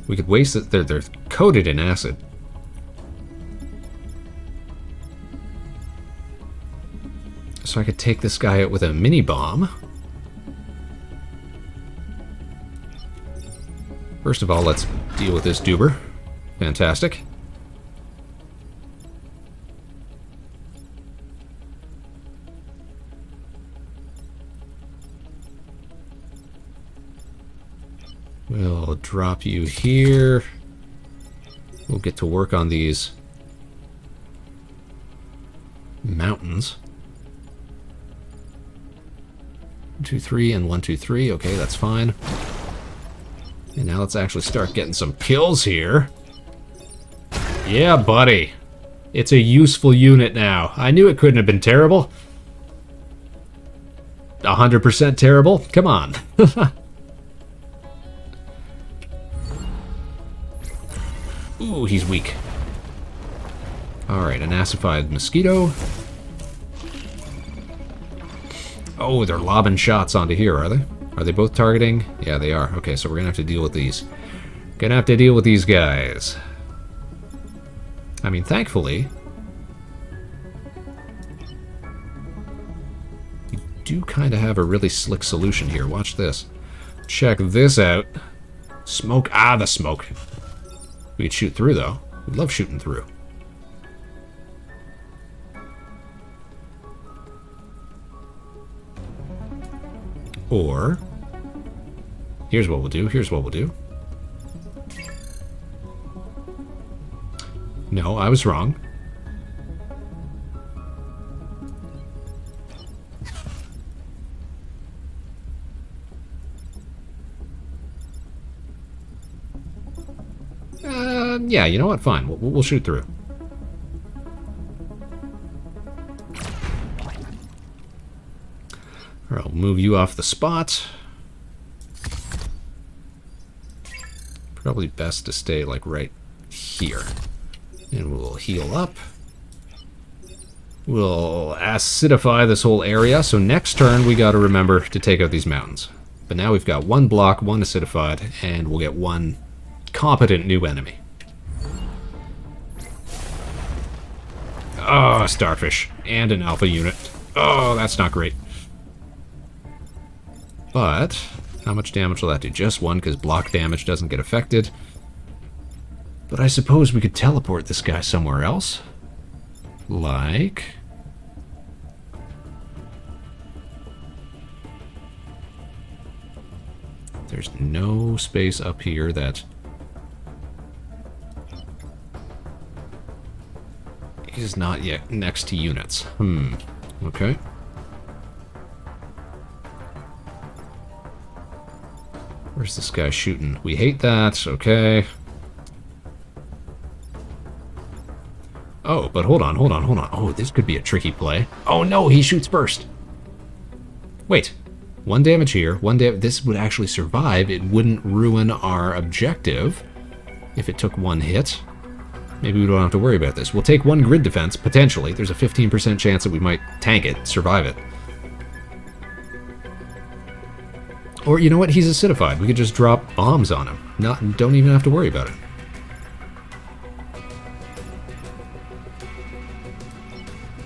We could waste it. They're coated in acid. So I could take this guy out with a mini bomb. First of all, let's deal with this Duber. Fantastic. We'll drop you here. We'll get to work on these mountains. 1, 2, 3, and 1, 2, 3. Okay, that's fine. And now let's actually start getting some kills here. Yeah, buddy. It's a useful unit now. I knew it couldn't have been terrible. 100% terrible? Come on. Ooh, he's weak. Alright, an acidified mosquito. Oh, they're lobbing shots onto here, are they? Are they both targeting? Yeah, they are. Okay, so we're gonna have to deal with these. Gonna have to deal with these guys. I mean, thankfully, do kind of have a really slick solution here. Watch this. Check this out. Smoke. Ah, the smoke. We could shoot through, though. We love shooting through. Or, here's what we'll do. Here's what we'll do. No, I was wrong. Yeah, you know what? Fine. We'll shoot through. Or I'll move you off the spot. Probably best to stay, like, right here. And we'll heal up. We'll acidify this whole area, so next turn we gotta remember to take out these mountains. But now we've got one block, one acidified, and we'll get one competent new enemy. Oh, a starfish. And an alpha unit. Oh, that's not great. But, how much damage will that do? Just one, because block damage doesn't get affected. But I suppose we could teleport this guy somewhere else. Like... There's no space up here that... is not yet next to units. Okay. Where's this guy shooting? We hate that. Okay. Oh, but hold on. Oh, this could be a tricky play. Oh no, he shoots first. Wait. One damage here. One damage. This would actually survive. It wouldn't ruin our objective if it took one hit. Maybe we don't have to worry about this. We'll take one grid defense, potentially. There's a 15% chance that we might tank it, survive it. Or, you know what? He's acidified. We could just drop bombs on him. Don't even have to worry about it.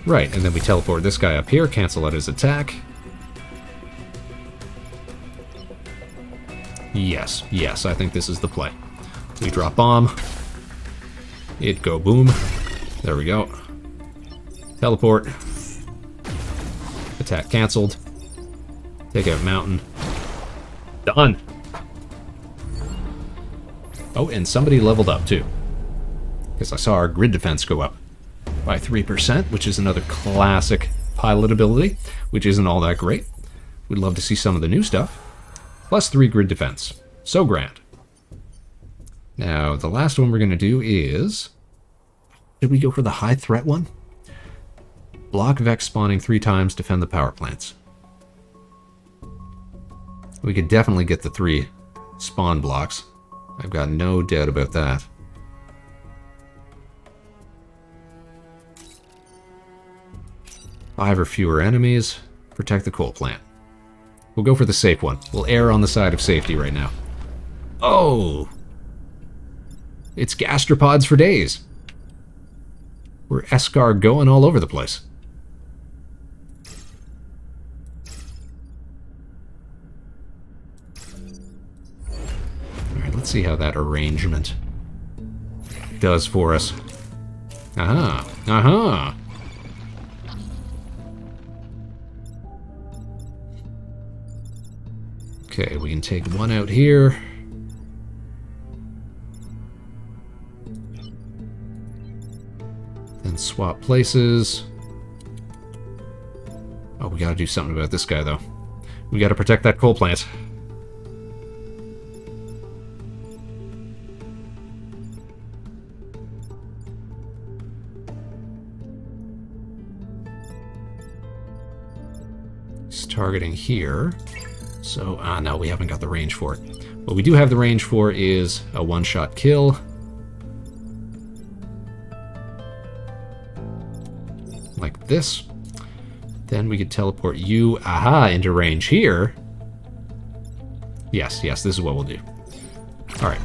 Right, and then we teleport this guy up here, cancel out his attack. Yes, I think this is the play. We drop bomb. It go boom. There we go. Teleport. Attack canceled. Take out mountain. Done. Oh, and somebody leveled up too. Because I saw our grid defense go up by 3%, which is another classic pilot ability, which isn't all that great. We'd love to see some of the new stuff. Plus 3 grid defense. So grand. Now, the last one we're going to do is... Did we go for the high threat one? Block Vex spawning 3 times, defend the power plants. We could definitely get the 3 spawn blocks. I've got no doubt about that. Five or fewer enemies. Protect the coal plant. We'll go for the safe one. We'll err on the side of safety right now. Oh! It's gastropods for days. We're escargoting all over the place. Alright, let's see how that arrangement does for us. Aha! Aha! Okay, we can take one out here. Then swap places. Oh, we gotta do something about this guy, though. We gotta protect that coal plant. He's targeting here. So, no, we haven't got the range for it. What we do have the range for is a one-shot kill. Like this. Then we could teleport you, into range here. Yes, this is what we'll do. Alright.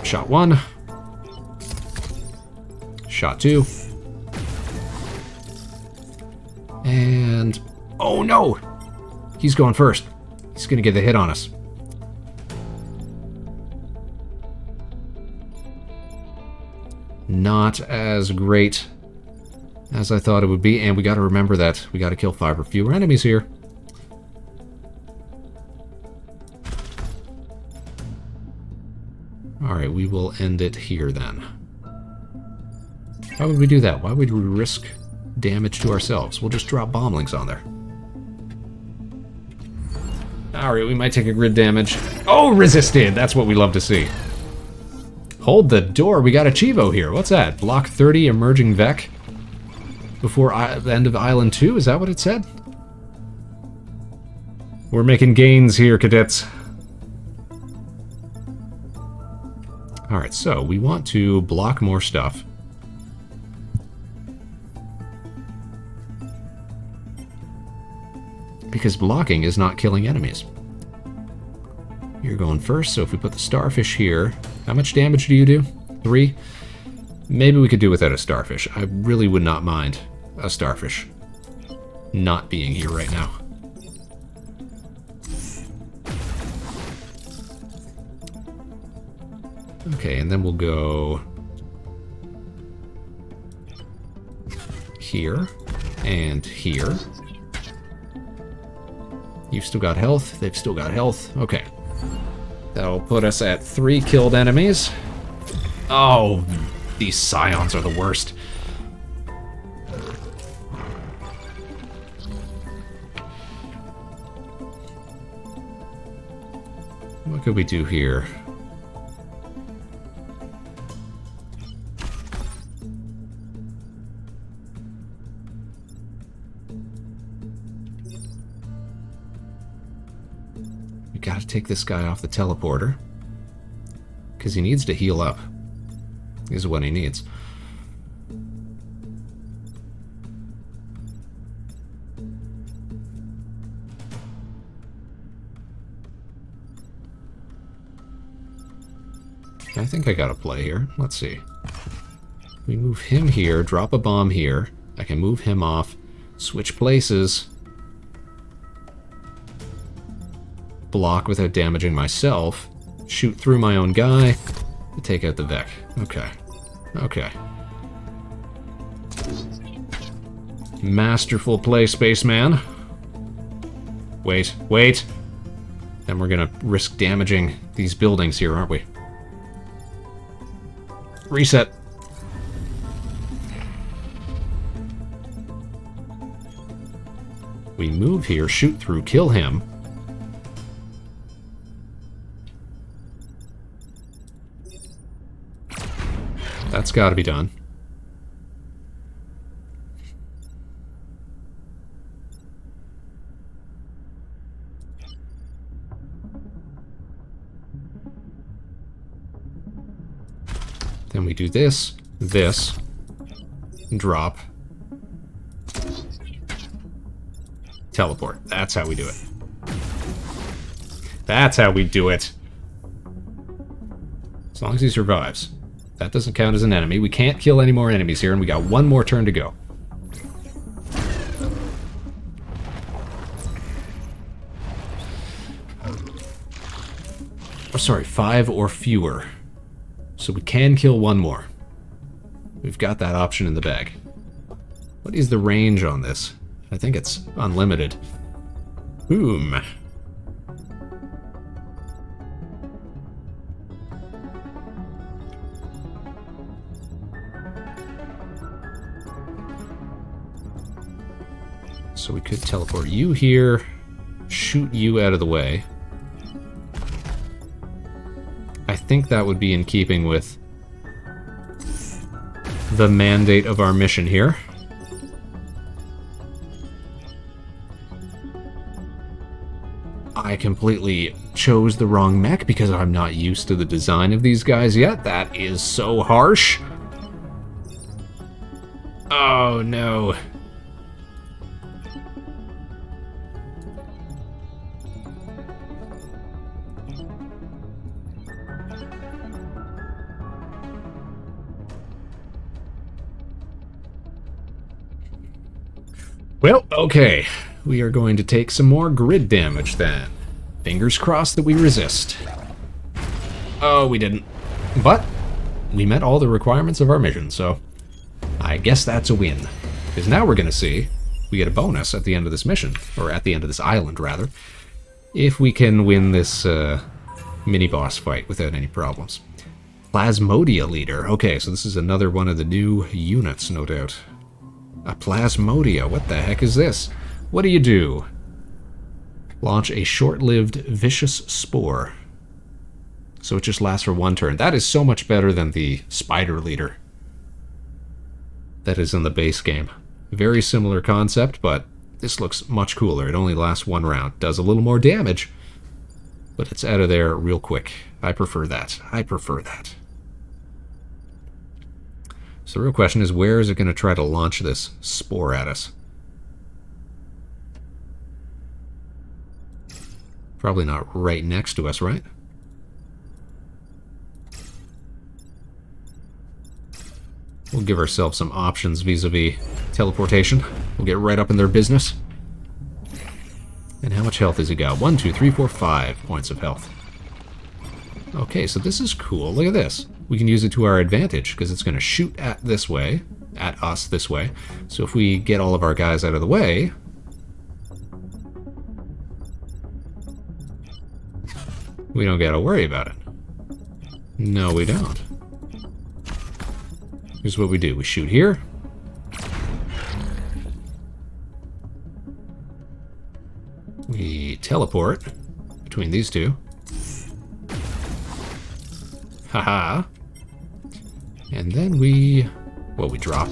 Shot 1. Shot 2. And... oh no! He's going first. He's going to get the hit on us. Not as great as I thought it would be, and we got to remember that we got to kill 5 or fewer enemies here. Alright, we will end it here then. Why would we do that? Why would we risk damage to ourselves? We'll just drop bomblinks on there. Alright, we might take a grid damage. Oh, resisted! That's what we love to see. Hold the door. We got a Chivo here. What's that? Block 30 emerging Vec before the end of Island 2? Is that what it said? We're making gains here, cadets. Alright, so we want to block more stuff. Because blocking is not killing enemies. You're going first, so if we put the starfish here... How much damage do you do? 3? Maybe we could do without a starfish. I really would not mind a starfish not being here right now. Okay, and then we'll go here and here. You've still got health. They've still got health. Okay. That'll put us at 3 killed enemies. Oh, these scions are the worst. What could we do here? Gotta take this guy off the teleporter. Because he needs to heal up. Is what he needs. I think I got a play here. Let's see. We move him here, drop a bomb here. I can move him off, switch places. Block without damaging myself, shoot through my own guy, to take out the Vec. Okay. Okay. Masterful play, Spaceman. Wait, wait. Then we're gonna risk damaging these buildings here, aren't we? Reset. We move here, shoot through, kill him. That's got to be done. Then we do this, drop, teleport. That's how we do it. That's how we do it. As long as he survives. That doesn't count as an enemy. We can't kill any more enemies here, and we got 1 more turn to go. Oh, sorry, 5 or fewer. So we can kill 1 more. We've got that option in the bag. What is the range on this? I think it's unlimited. Boom. So we could teleport you here, shoot you out of the way. I think that would be in keeping with the mandate of our mission here. I completely chose the wrong mech because I'm not used to the design of these guys yet. That is so harsh. Oh no. Well, okay. we are going to take some more grid damage then. Fingers crossed that we resist. Oh, we didn't. But we met all the requirements of our mission, so I guess that's a win. Because now we're going to see, we get a bonus at the end of this mission, or at the end of this island, rather, if we can win this mini-boss fight without any problems. Plasmodia Leader. Okay, so this is another one of the new units, no doubt. A Plasmodia. What the heck is this? What do? Launch a short-lived vicious spore. So it just lasts for one turn. That is so much better than the Spider Leader that is in the base game. Very similar concept, but this looks much cooler. It only lasts one round. Does a little more damage, but it's out of there real quick. I prefer that. I prefer that. So the real question is, where is it going to try to launch this spore at us? Probably not right next to us, right? We'll give ourselves some options vis-a-vis teleportation. We'll get right up in their business. And how much health has he got? 1, 2, 3, 4, 5 points of health. Okay, so this is cool. Look at this. We can use it to our advantage because it's going to shoot at this way, at us this way. So if we get all of our guys out of the way, we don't got to worry about it. No, we don't. Here's what we do. We shoot here. We teleport between these two. Haha. And then we drop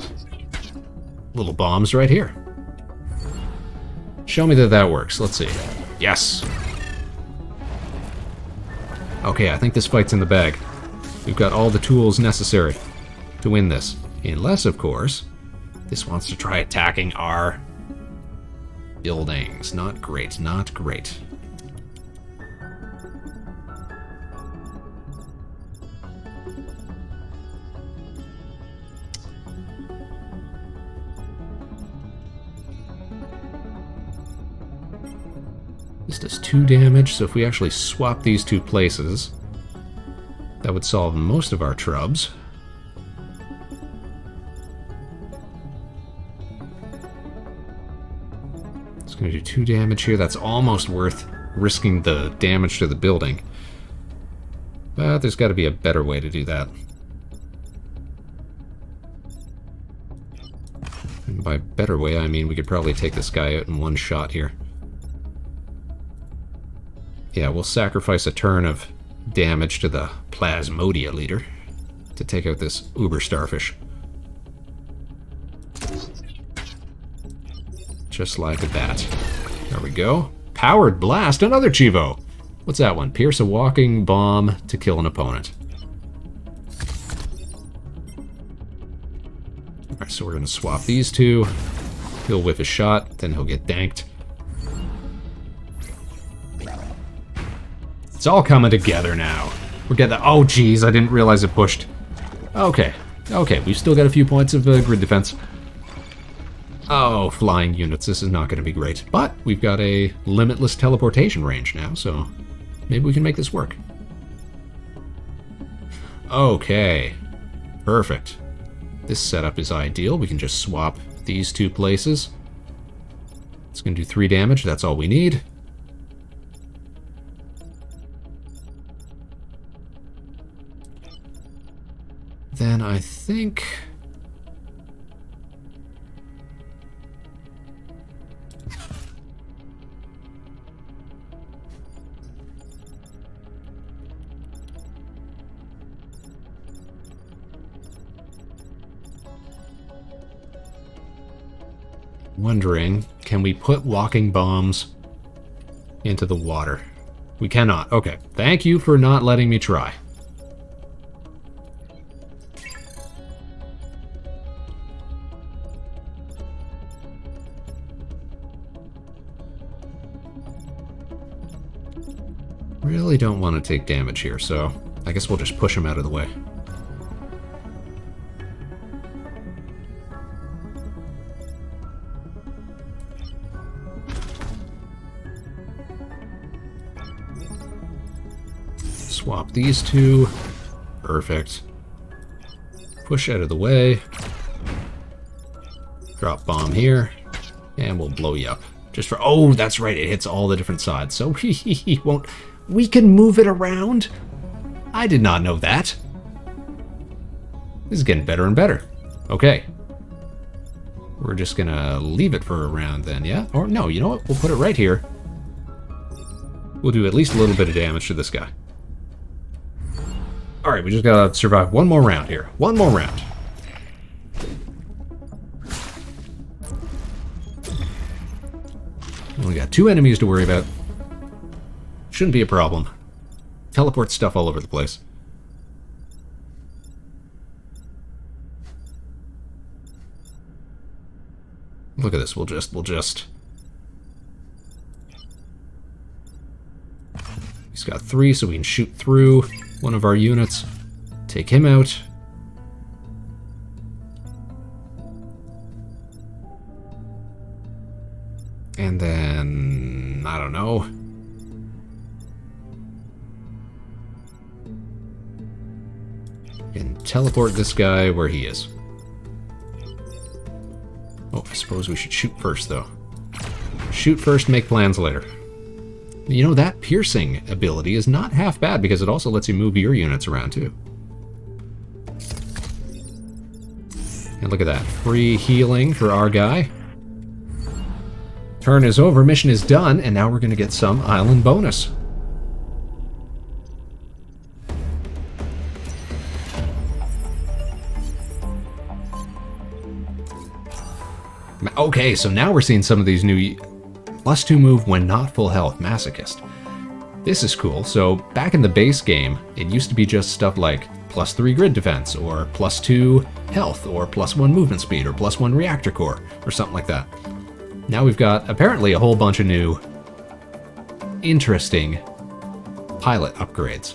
little bombs right here. Show me that that works. Let's see. Yes. Okay, I think this fight's in the bag. We've got all the tools necessary to win this. Unless, of course, this wants to try attacking our buildings. Not great, not great. This does 2 damage, so if we actually swap these two places, that would solve most of our trubs. It's going to do 2 damage here. That's almost worth risking the damage to the building. But there's got to be a better way to do that. And by better way, I mean we could probably take this guy out in one shot here. Yeah, we'll sacrifice a turn of damage to the Plasmodia Leader to take out this Uber Starfish. Just like that. There we go. Powered Blast, another Chivo. What's that one? Pierce a walking bomb to kill an opponent. Alright, so we're going to swap these two. He'll whiff a shot, then he'll get danked. It's all coming together now. We're getting the... Oh, geez, I didn't realize it pushed. Okay. Okay, we've still got a few points of grid defense. Oh, flying units. This is not going to be great. But we've got a limitless teleportation range now, so maybe we can make this work. Okay. Perfect. This setup is ideal. We can just swap these two places. It's going to do 3 damage. That's all we need. Then I think... wondering, can we put walking bombs into the water? We cannot. Okay. Thank you for not letting me try. Really don't want to take damage here, so I guess we'll just push him out of the way. Swap these two. Perfect. Push out of the way. Drop bomb here. And we'll blow you up. Just for... Oh, that's right. It hits all the different sides. So he won't... We can move it around? I did not know that. This is getting better and better. Okay. We're just gonna leave it for a round then, yeah? Or no, you know what? We'll put it right here. We'll do at least a little bit of damage to this guy. Alright, we just gotta survive one more round here. One more round. We got 2 enemies to worry about. Shouldn't be a problem. Teleport stuff all over the place. Look at this, we'll just... He's got 3, so we can shoot through one of our units. Take him out. And then... I don't know. And teleport this guy where he is. Oh, I suppose we should shoot first, though. Shoot first, make plans later. You know, that piercing ability is not half bad because it also lets you move your units around, too. And look at that. Free healing for our guy. Turn is over, mission is done, and now we're going to get some island bonus. Okay, so now we're seeing some of these new +2 move when not full health, Masochist. This is cool. So back in the base game, it used to be just stuff like +3 grid defense, or +2 health, or +1 movement speed, or +1 reactor core, or something like that. Now we've got apparently a whole bunch of new interesting pilot upgrades.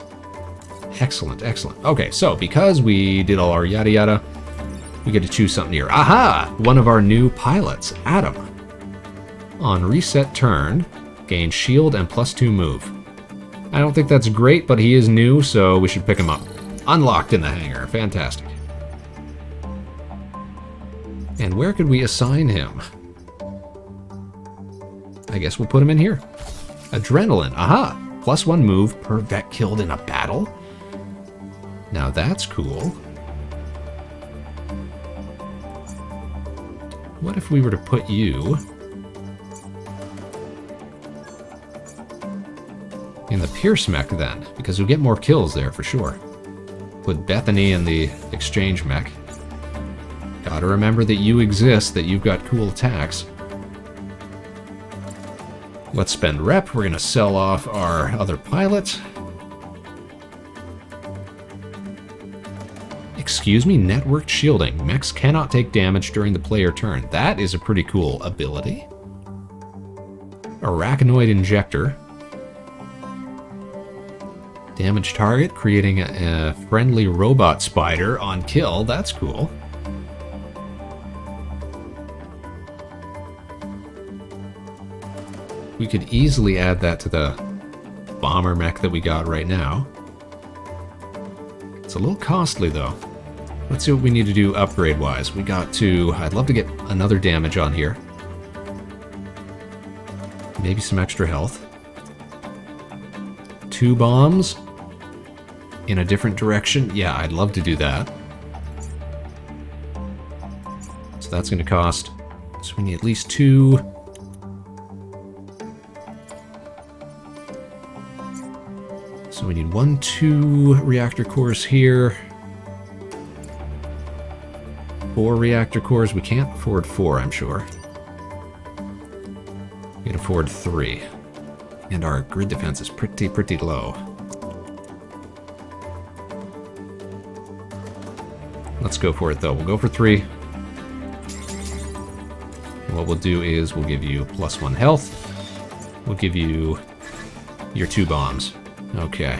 Excellent, excellent. Okay, so because we did all our yada yada, we get to choose something here. Aha! One of our new pilots, Adam. On reset turn, gain shield and +2 move. I don't think that's great, but he is new, so we should pick him up. Unlocked in the hangar. Fantastic. And where could we assign him? I guess we'll put him in here. Adrenaline. Aha! +1 move per vet killed in a battle. Now that's cool. What if we were to put you in the Pierce mech then? Because we'll get more kills there for sure. Put Bethany in the exchange mech. Gotta remember that you exist, that you've got cool attacks. Let's spend rep. We're gonna sell off our other pilot. Excuse me, networked shielding. Mechs cannot take damage during the player turn. That is a pretty cool ability. Arachnoid injector. Damage target, creating a friendly robot spider on kill. That's cool. We could easily add that to the bomber mech that we got right now. It's a little costly though. Let's see what we need to do upgrade-wise. We got to... I'd love to get another damage on here. Maybe some extra health. 2 bombs in a different direction. Yeah, I'd love to do that. So that's going to cost... So we need at least 2... So we need 1, 2 reactor cores here. 4 reactor cores. We can't afford 4, I'm sure. We can afford 3. And our grid defense is pretty low. Let's go for it though. We'll go for 3. What we'll do is we'll give you +1 health. We'll give you your 2 bombs. Okay.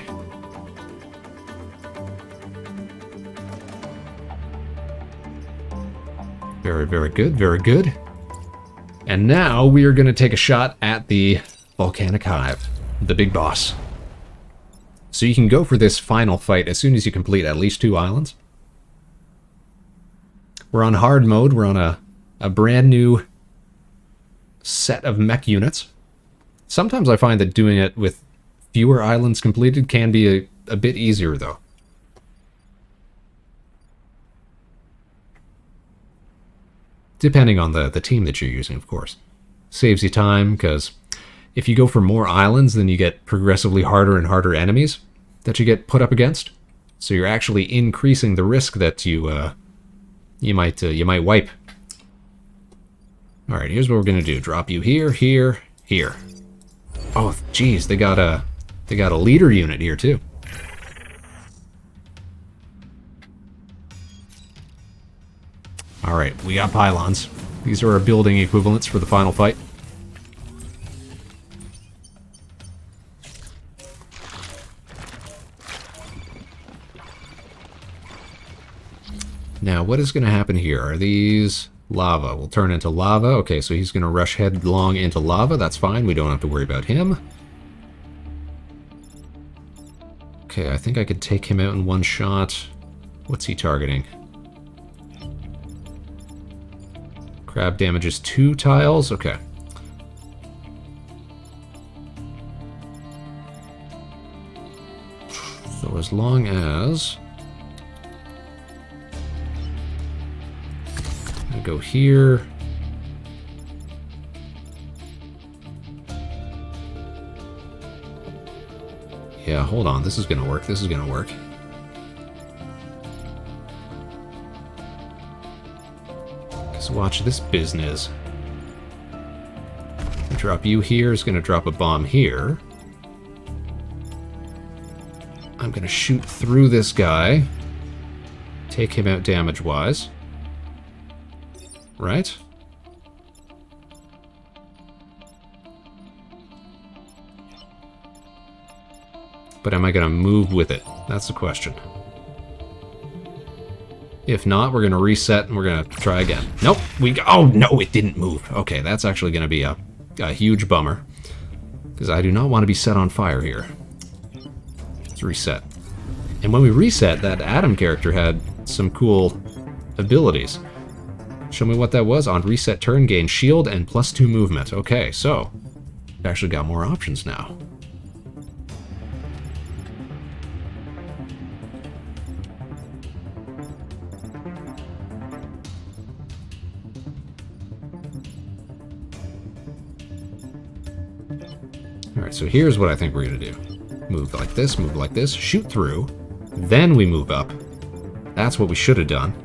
Very, very good, very good. And now we are going to take a shot at the Volcanic Hive, the big boss. So you can go for this final fight as soon as you complete at least 2 islands. We're on hard mode. We're on a brand new set of mech units. Sometimes I find that doing it with fewer islands completed can be a bit easier, though. Depending on the team that you're using, of course. Saves you time, because if you go for more islands, then you get progressively harder and harder enemies that you get put up against. So you're actually increasing the risk that you might wipe. All right, here's what we're gonna do: drop you here, here, here. Oh, geez, they got a leader unit here too. All right, we got pylons. These are our building equivalents for the final fight. Now, what is going to happen here? Are these lava? Will turn into lava. Okay, so he's going to rush headlong into lava. That's fine. We don't have to worry about him. Okay, I think I could take him out in one shot. What's he targeting? Crab damages 2 tiles. Okay. So as long as... I go here. Yeah, hold on. This is going to work. This is going to work. So watch this business. Drop you here. Is going to drop a bomb here. I'm going to shoot through this guy. Take him out damage-wise. Right? But am I going to move with it? That's the question. If not, we're going to reset and we're going to try again. Nope. Oh, no, it didn't move. Okay, that's actually going to be a huge bummer. Because I do not want to be set on fire here. Let's reset. And when we reset, that Adam character had some cool abilities. Show me what that was. On reset turn, gain shield and +2 movement. Okay, so we've actually got more options now. Alright, so here's what I think we're going to do. Move like this, shoot through, then we move up. That's what we should have done.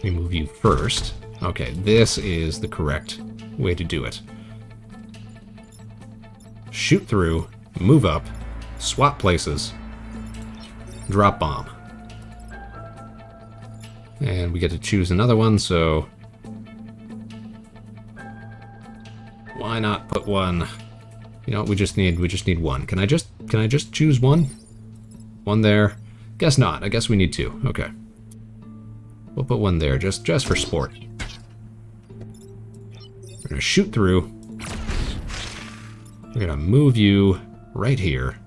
We move you first. Okay, this is the correct way to do it. Shoot through, move up, swap places, drop bomb. And we get to choose another one, so why not put one? You know, we just need one. Can I just choose one? One there? Guess not. I guess we need 2. Okay. We'll put one there just for sport. We're gonna shoot through. We're gonna move you right here.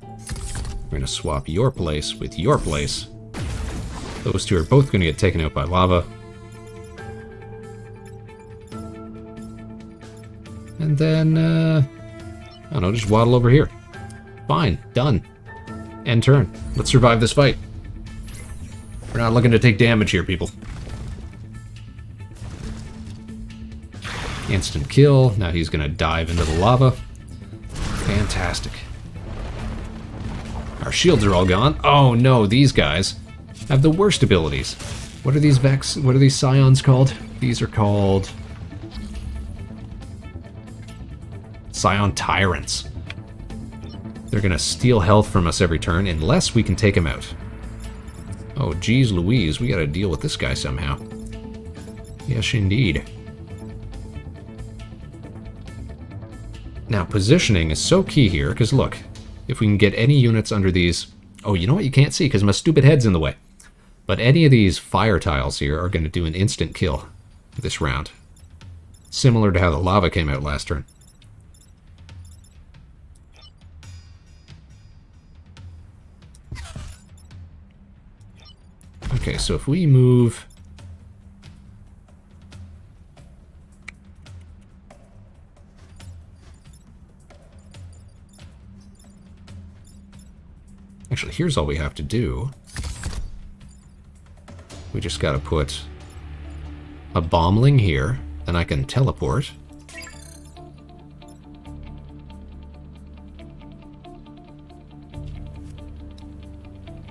We're gonna swap your place with your place. Those two are both gonna get taken out by lava. And then, I don't know, just waddle over here. Fine, done. End turn. Let's survive this fight. We're not looking to take damage here, people. Instant kill. Now he's gonna dive into the lava. Fantastic. Our shields are all gone. Oh no, these guys have the worst abilities. What are these what are these scions called? These are called Scion Tyrants. They're gonna steal health from us every turn unless we can take them out. Oh geez Louise, we gotta deal with this guy somehow. Yes indeed. Now positioning is so key here, because look, if we can get any units under these Oh, you know what? You can't see because my stupid head's in the way. But any of these fire tiles here are going to do an instant kill this round. Similar to how the lava came out last turn. Okay, so if we move... Actually, here's all we have to do. We just gotta put a bombling here, and I can teleport.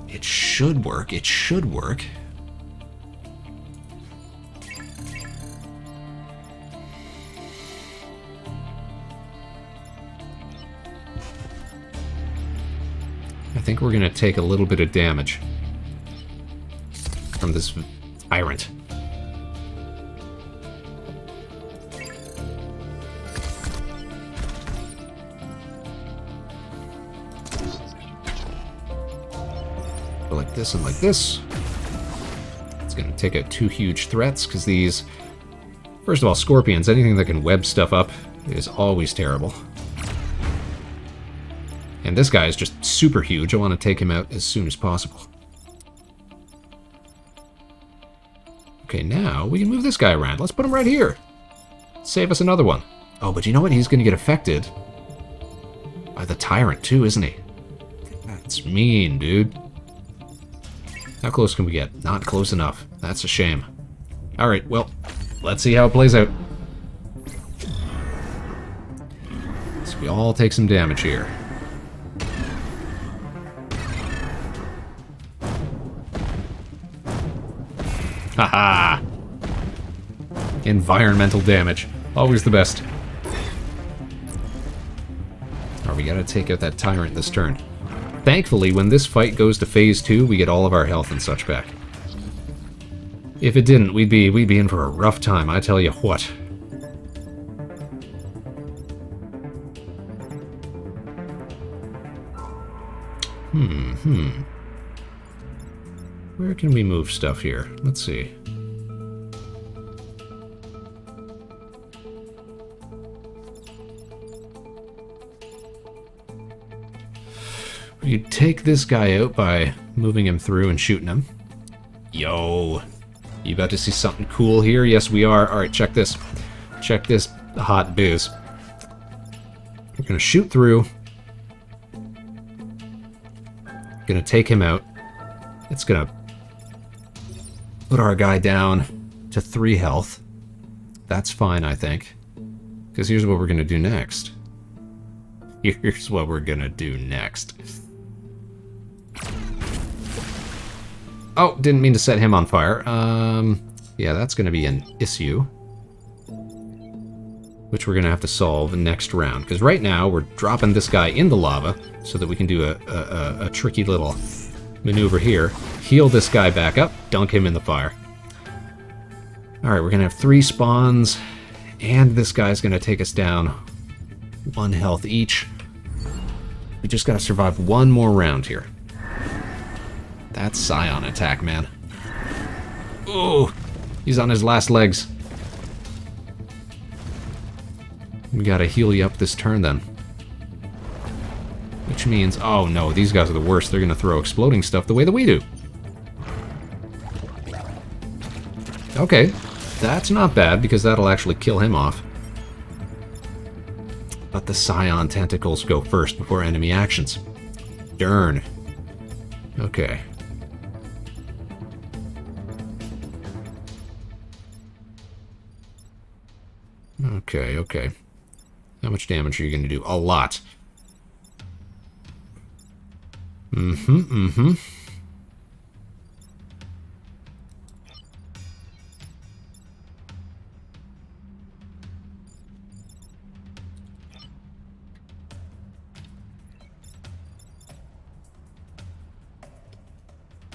It should work. It should work. I think we're going to take a little bit of damage from this tyrant. Go like this and like this. It's going to take out two huge threats because these... First of all, scorpions, anything that can web stuff up is always terrible. And this guy is just super huge. I want to take him out as soon as possible. Okay, now we can move this guy around. Let's put him right here. Save us another one. Oh, but you know what? He's going to get affected by the tyrant too, isn't he? That's mean, dude. How close can we get? Not close enough. That's a shame. Alright, well, let's see how it plays out. So we all take some damage here. Haha! Environmental damage. Always the best. Alright, we gotta take out that tyrant this turn. Thankfully, when this fight goes to phase 2, we get all of our health and such back. If it didn't, we'd be in for a rough time, I tell you what. Where can we move stuff here? Let's see. We take this guy out by moving him through and shooting him. Yo! You about to see something cool here? Yes, we are. Alright, check this. Check this hot biz. We're gonna shoot through. Gonna take him out. It's gonna put our guy down to 3 health. That's fine, I think. Because here's what we're gonna do next. Here's what we're gonna do next. Oh, didn't mean to set him on fire. Yeah, that's gonna be an issue. Which we're gonna have to solve next round. Because right now, we're dropping this guy in the lava so that we can do a tricky little maneuver here. Heal this guy back up, dunk him in the fire. Alright, we're gonna have 3 spawns, and this guy's gonna take us down 1 health each. We just gotta survive 1 more round here. That's Scion attack, man. Ooh, he's on his last legs. We gotta heal you up this turn then. Which means, oh no, these guys are the worst. They're gonna throw exploding stuff the way that we do. Okay, that's not bad because that'll actually kill him off. But the Scion tentacles go first before enemy actions. Darn. Okay. Okay. How much damage are you going to do? A lot.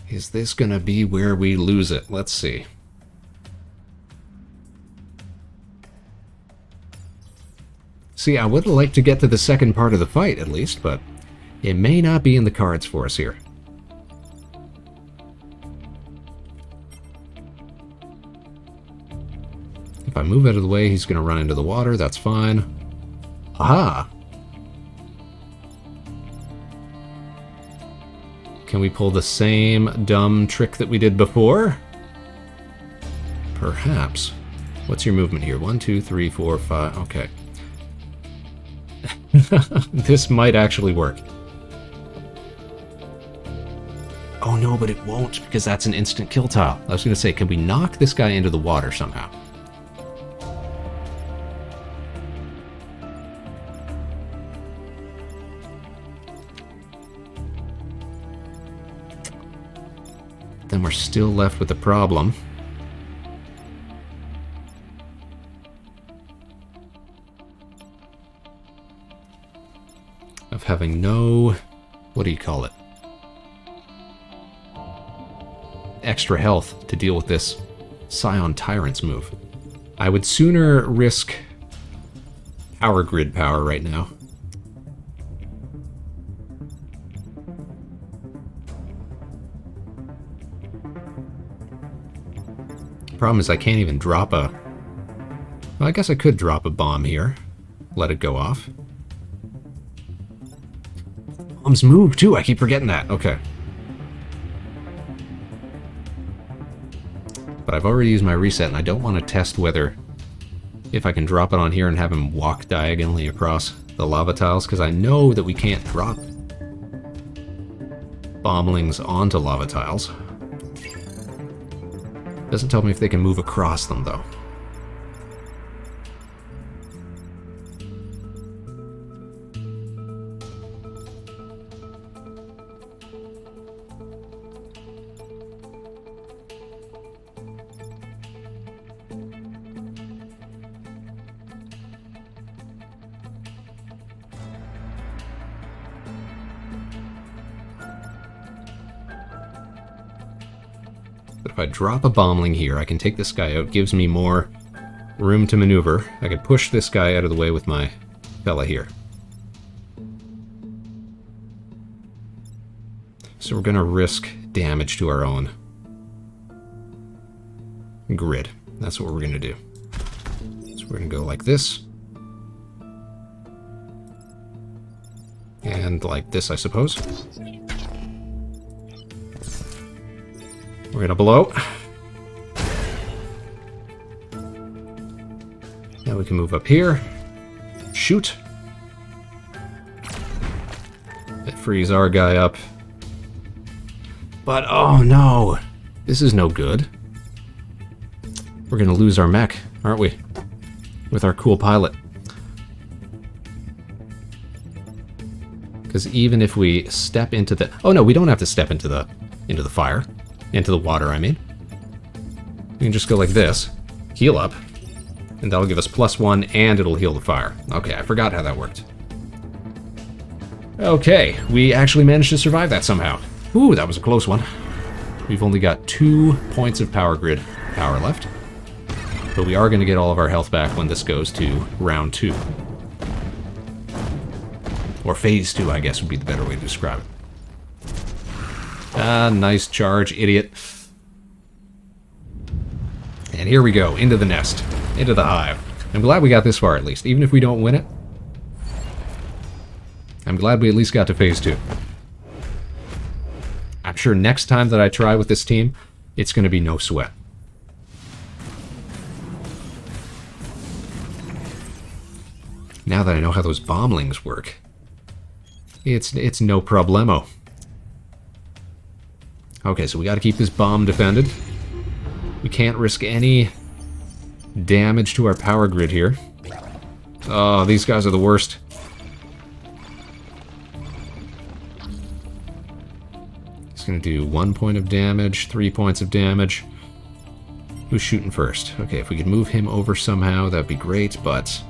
Is this going to be where we lose it? Let's see. See, I would like to get to the second part of the fight, at least, but it may not be in the cards for us here. If I move out of the way, he's going to run into the water. That's fine. Aha! Can we pull the same dumb trick that we did before? Perhaps. What's your movement here? 1, 2, 3, 4, 5. Okay. This might actually work. Oh no, but it won't, because that's an instant kill tile. I was going to say, can we knock this guy into the water somehow? Then we're still left with the problem of having no, what do you call it? Extra health to deal with this Scion Tyrant's move. I would sooner risk power grid power right now. Problem is I can't even drop a... Well, I guess I could drop a bomb here. Let it go off. Bombs move too, I keep forgetting that. Okay. But I've already used my reset and I don't want to test whether... if I can drop it on here and have him walk diagonally across the lava tiles, because I know that we can't drop bomblings onto lava tiles. Doesn't tell me if they can move across them, though. But if I drop a bombling here, I can take this guy out. Gives me more room to maneuver. I could push this guy out of the way with my fella here. So we're going to risk damage to our own grid. That's what we're going to do. So we're going to go like this. And like this, I suppose. We're gonna blow. Now we can move up here. Shoot. It frees our guy up. But, oh no! This is no good. We're gonna lose our mech, aren't we? With our cool pilot. Because even if we step into the... Oh no, we don't have to step into the fire. Into the water, I mean. We can just go like this, heal up, and that'll give us +1, and it'll heal the fire. Okay, I forgot how that worked. Okay, we actually managed to survive that somehow. Ooh, that was a close one. We've only got 2 points of power grid power left, but we are going to get all of our health back when this goes to round 2. Or phase 2, I guess would be the better way to describe it. Ah, nice charge, idiot. And here we go, into the nest, into the hive. I'm glad we got this far at least, even if we don't win it. I'm glad we at least got to phase 2. I'm sure next time that I try with this team, it's going to be no sweat. Now that I know how those bomblings work, it's no problemo. Okay, so we got to keep this bomb defended. We can't risk any damage to our power grid here. Oh, these guys are the worst. He's going to do 1 point of damage, 3 points of damage. Who's shooting first? Okay, if we could move him over somehow, that'd be great, but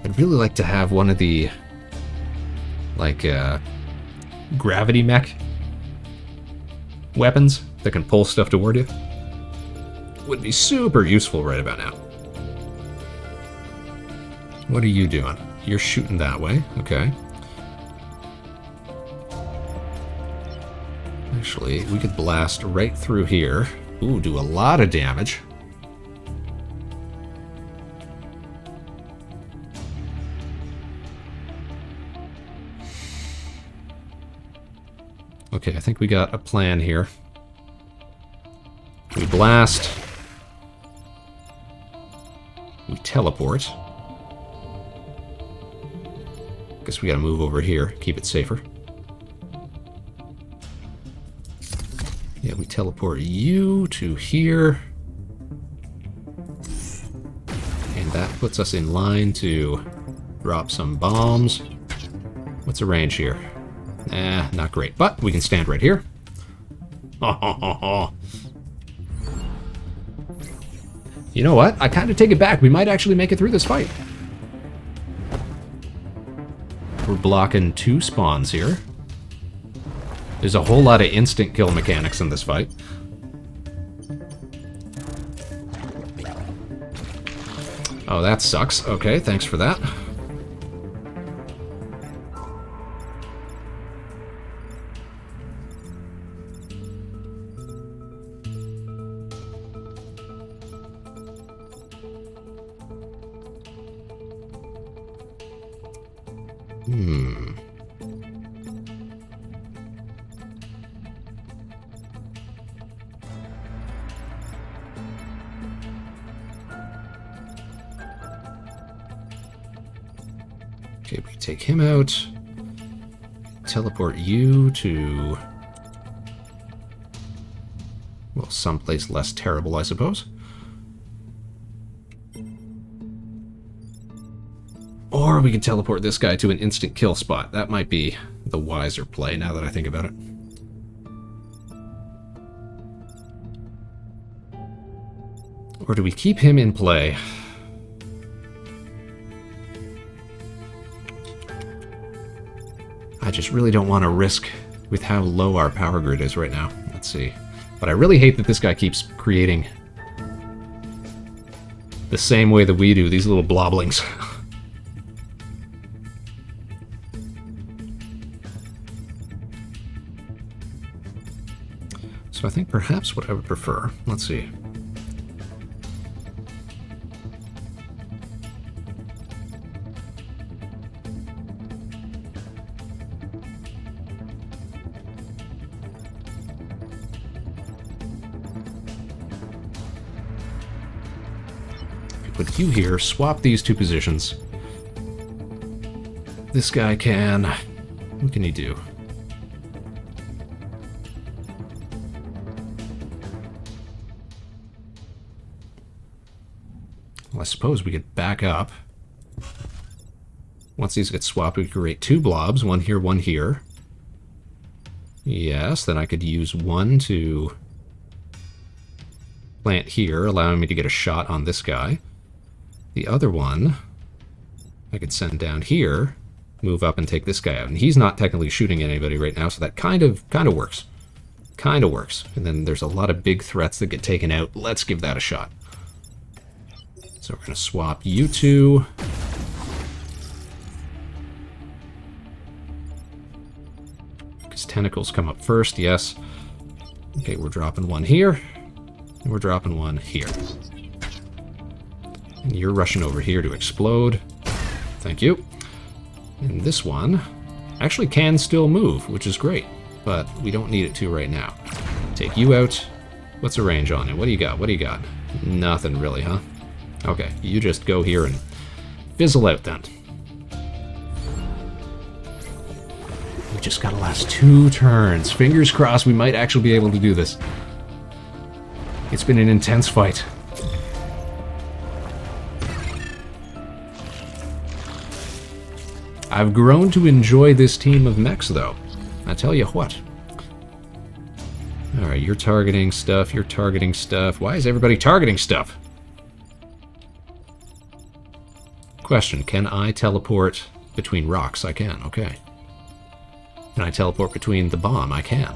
I'd really like to have one of the, like, gravity mech weapons that can pull stuff toward you. Would be super useful right about now. What are you doing? You're shooting that way, okay. Actually, we could blast right through here. Ooh, do a lot of damage. Okay, I think we got a plan here. We blast. We teleport. Guess we gotta move over here, keep it safer. Yeah, we teleport you to here. And that puts us in line to drop some bombs. What's the range here? Not great, but we can stand right here. You know what? I kind of take it back. We might actually make it through this fight. We're blocking 2 spawns here. There's a whole lot of instant kill mechanics in this fight. Oh, that sucks. Okay, thanks for that. Okay, we take him out. Teleport you to... well, someplace less terrible, I suppose. Or we can teleport this guy to an instant kill spot. That might be the wiser play, now that I think about it. Or do we keep him in play? I just really don't want to risk with how low our power grid is right now. Let's see. But I really hate that this guy keeps creating the same way that we do, these little bloblings. So I think perhaps what I would prefer, let's see. Put you here, swap these 2 positions. This guy can... what can he do? Well, I suppose we could back up. Once these get swapped, we create 2 blobs, one here, one here. Yes, then I could use one to plant here, allowing me to get a shot on this guy. The other one, I could send down here, move up and take this guy out. And he's not technically shooting anybody right now, so that kind of works. Kind of works. And then there's a lot of big threats that get taken out. Let's give that a shot. So we're going to swap you 2. Because tentacles come up first, yes. Okay, we're dropping one here. And we're dropping one here. And you're rushing over here to explode. Thank you. And this one actually can still move, which is great. But we don't need it to right now. Take you out. What's the range on it? What do you got? What do you got? Nothing really, huh? Okay, you just go here and fizzle out then. We just gotta last 2 turns. Fingers crossed we might actually be able to do this. It's been an intense fight. I've grown to enjoy this team of mechs, though. I tell you what. Alright, you're targeting stuff, you're targeting stuff. Why is everybody targeting stuff? Question, can I teleport between rocks? I can, okay. Can I teleport between the bomb? I can.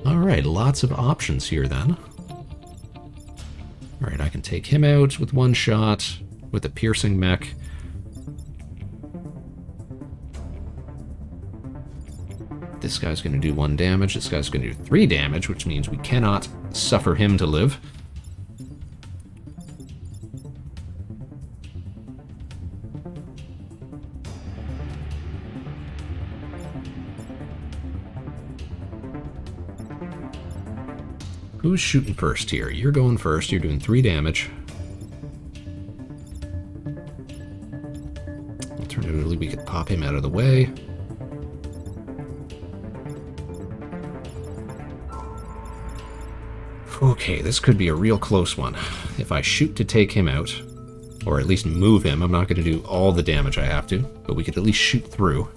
Alright, lots of options here then. Alright, I can take him out with one shot. With a piercing mech. This guy's going to do 1 damage. This guy's going to do 3 damage, which means we cannot suffer him to live. Who's shooting first here? You're going first. You're doing 3 damage. Alternatively, we could pop him out of the way. Okay, this could be a real close one. If I shoot to take him out, or at least move him, I'm not going to do all the damage I have to, but we could at least shoot through.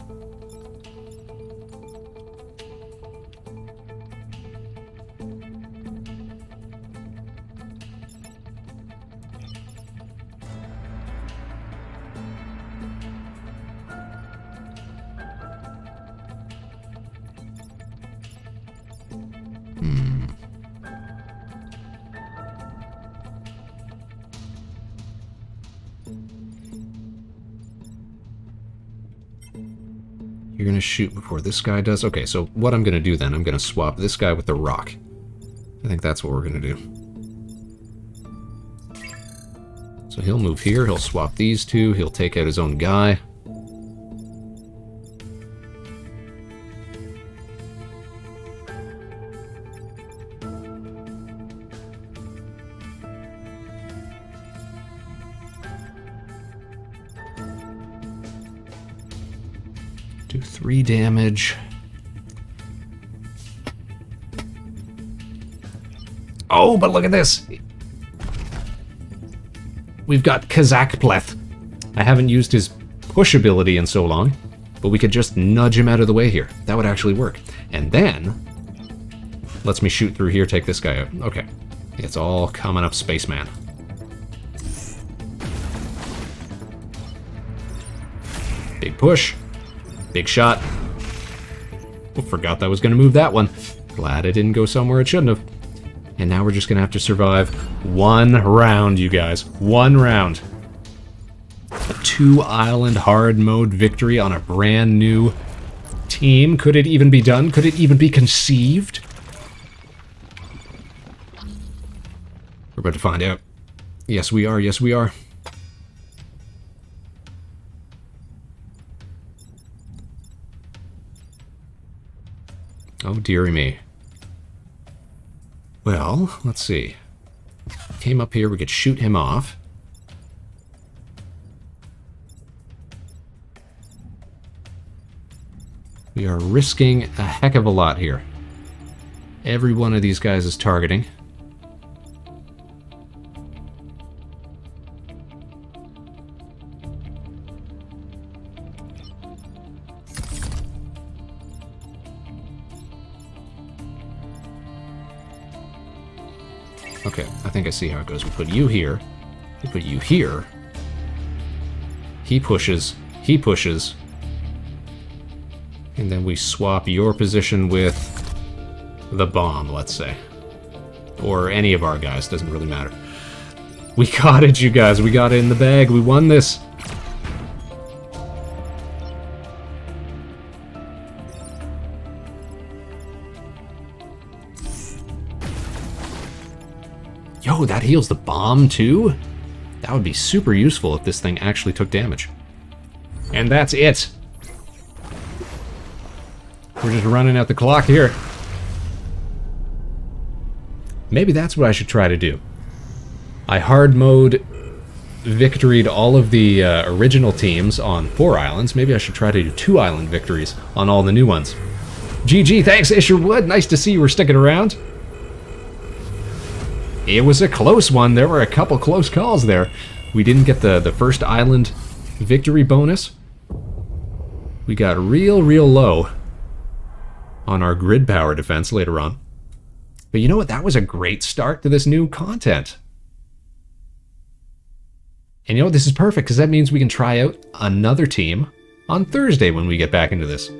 You're going to shoot before this guy does? Okay, so what I'm going to do then, I'm going to swap this guy with the rock. I think that's what we're going to do. So he'll move here, he'll swap these two, he'll take out his own guy. Do 3 damage. Oh, but look at this! We've got Kazakh Pleth. I haven't used his push ability in so long, but we could just nudge him out of the way here. That would actually work. And then, lets me shoot through here, take this guy out. Okay, it's all coming up, Spaceman. Big push. Big shot. Oh, forgot that I was going to move that one. Glad it didn't go somewhere it shouldn't have. And now we're just going to have to survive 1 round, you guys. 1 round. A 2-island hard mode victory on a brand new team. Could it even be done? Could it even be conceived? We're about to find out. Yes, we are. Yes, we are. Oh, dearie me. Well, let's see. Came up here, we could shoot him off. We are risking a heck of a lot here. Every one of these guys is targeting. Okay, I think I see how it goes. We put you here. We put you here. He pushes. He pushes. And then we swap your position with the bomb, let's say. Or any of our guys, doesn't really matter. We got it, you guys. We got it in the bag. We won this. Yo, that heals the bomb too? That would be super useful if this thing actually took damage. And that's it. We're just running out the clock here. Maybe that's what I should try to do. I hard mode victoried all of the original teams on 4 islands. Maybe I should try to do 2 island victories on all the new ones. GG, thanks Isherwood. Nice to see you were sticking around. It was a close one. There were a couple close calls there. We didn't get the first island victory bonus. We got real low on our grid power defense later on. But you know what? That was a great start to this new content. And you know what? This is perfect because that means we can try out another team on Thursday when we get back into this.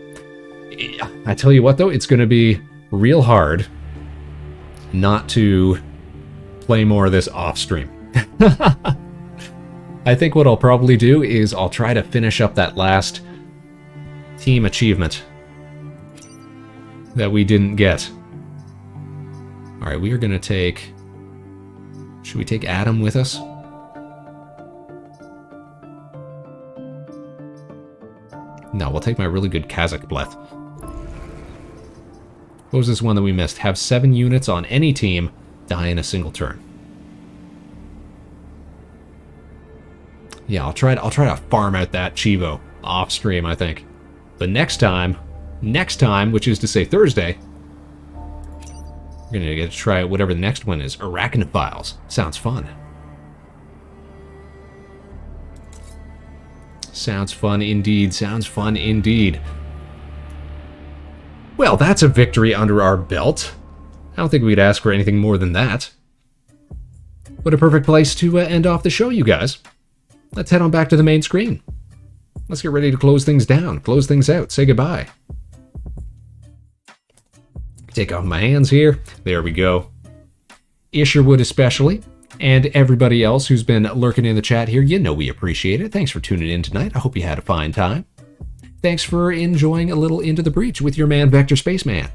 I tell you what though, it's going to be real hard not to play more of this off stream. I think what I'll probably do is I'll try to finish up that last team achievement that we didn't get. Alright, we are going to take... Should we take Adam with us? No, we'll take my really good Kazakh Bleth. What was this one that we missed? Have 7 units on any team die in a single turn. Yeah, I'll try to farm out that Chivo off stream, I think. But next time, which is to say Thursday, we're gonna get to try whatever the next one is. Arachnophiles. Sounds fun. Sounds fun indeed. Sounds fun indeed. Well, that's a victory under our belt. I don't think we'd ask for anything more than that. What a perfect place to end off the show, you guys. Let's head on back to the main screen. Let's get ready to close things down, close things out, say goodbye. Take off my hands here. There we go. Isherwood especially, and everybody else who's been lurking in the chat here, you know we appreciate it. Thanks for tuning in tonight. I hope you had a fine time. Thanks for enjoying a little Into the Breach with your man, Vector Spaceman.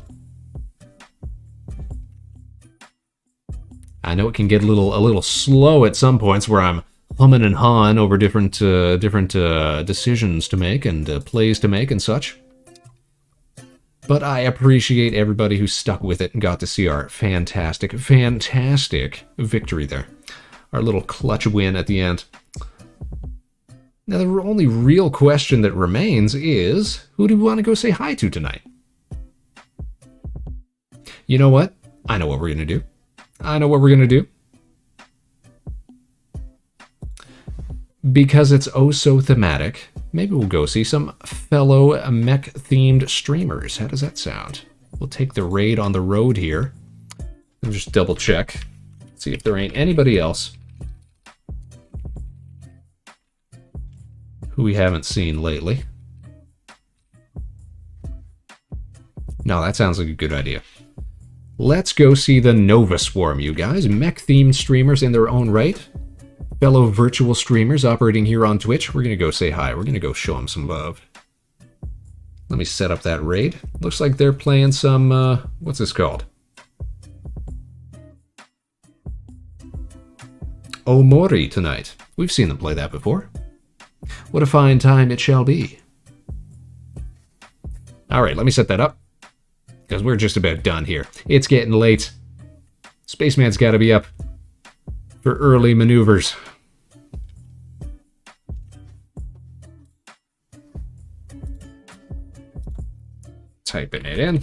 I know it can get a little slow at some points where I'm humming and hawing over different decisions to make and plays to make and such. But I appreciate everybody who stuck with it and got to see our fantastic victory there. Our little clutch win at the end. Now, the only real question that remains is, who do we want to go say hi to tonight? You know what? I know what we're going to do. I know what we're going to do. Because it's oh so thematic, maybe we'll go see some fellow mech-themed streamers. How does that sound? We'll take the raid on the road here. And just double check. See if there ain't anybody else who we haven't seen lately. No, that sounds like a good idea. Let's go see the Nova Swarm, you guys. Mech-themed streamers in their own right. Fellow virtual streamers operating here on Twitch. We're going to go say hi. We're going to go show them some love. Let me set up that raid. Looks like they're playing some, what's this called? Omori tonight. We've seen them play that before. What a fine time it shall be. Alright, let me set that up. Because we're just about done here. It's getting late. Spaceman's got to be up for early maneuvers. Typing it in.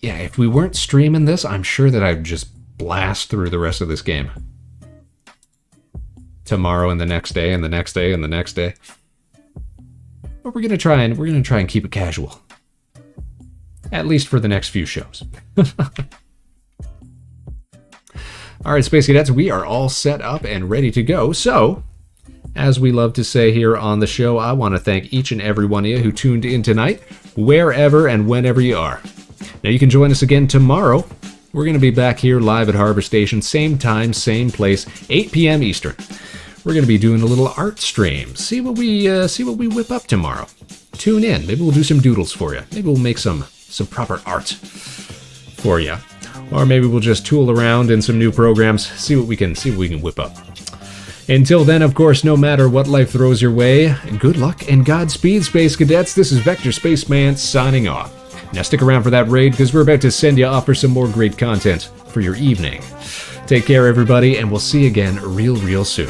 Yeah, if we weren't streaming this, I'm sure that I'd just blast through the rest of this game. Tomorrow and the next day and the next day and the next day. But we're gonna try and keep it casual. At least for the next few shows. Alright, Space Cadets, we are all set up and ready to go. So, as we love to say here on the show, I want to thank each and every one of you who tuned in tonight, wherever and whenever you are. Now, you can join us again tomorrow. We're going to be back here live at Harbor Station, same time, same place, 8 p.m. Eastern. We're going to be doing a little art stream. See what we whip up tomorrow. Tune in. Maybe we'll do some doodles for you. Maybe we'll make some proper art for you. Or maybe we'll just tool around in some new programs, see what we can whip up. Until then, of course, no matter what life throws your way, good luck and Godspeed, Space Cadets. This is Vector Spaceman signing off. Now stick around for that raid, because we're about to send you off for some more great content for your evening. Take care, everybody, and we'll see you again real soon.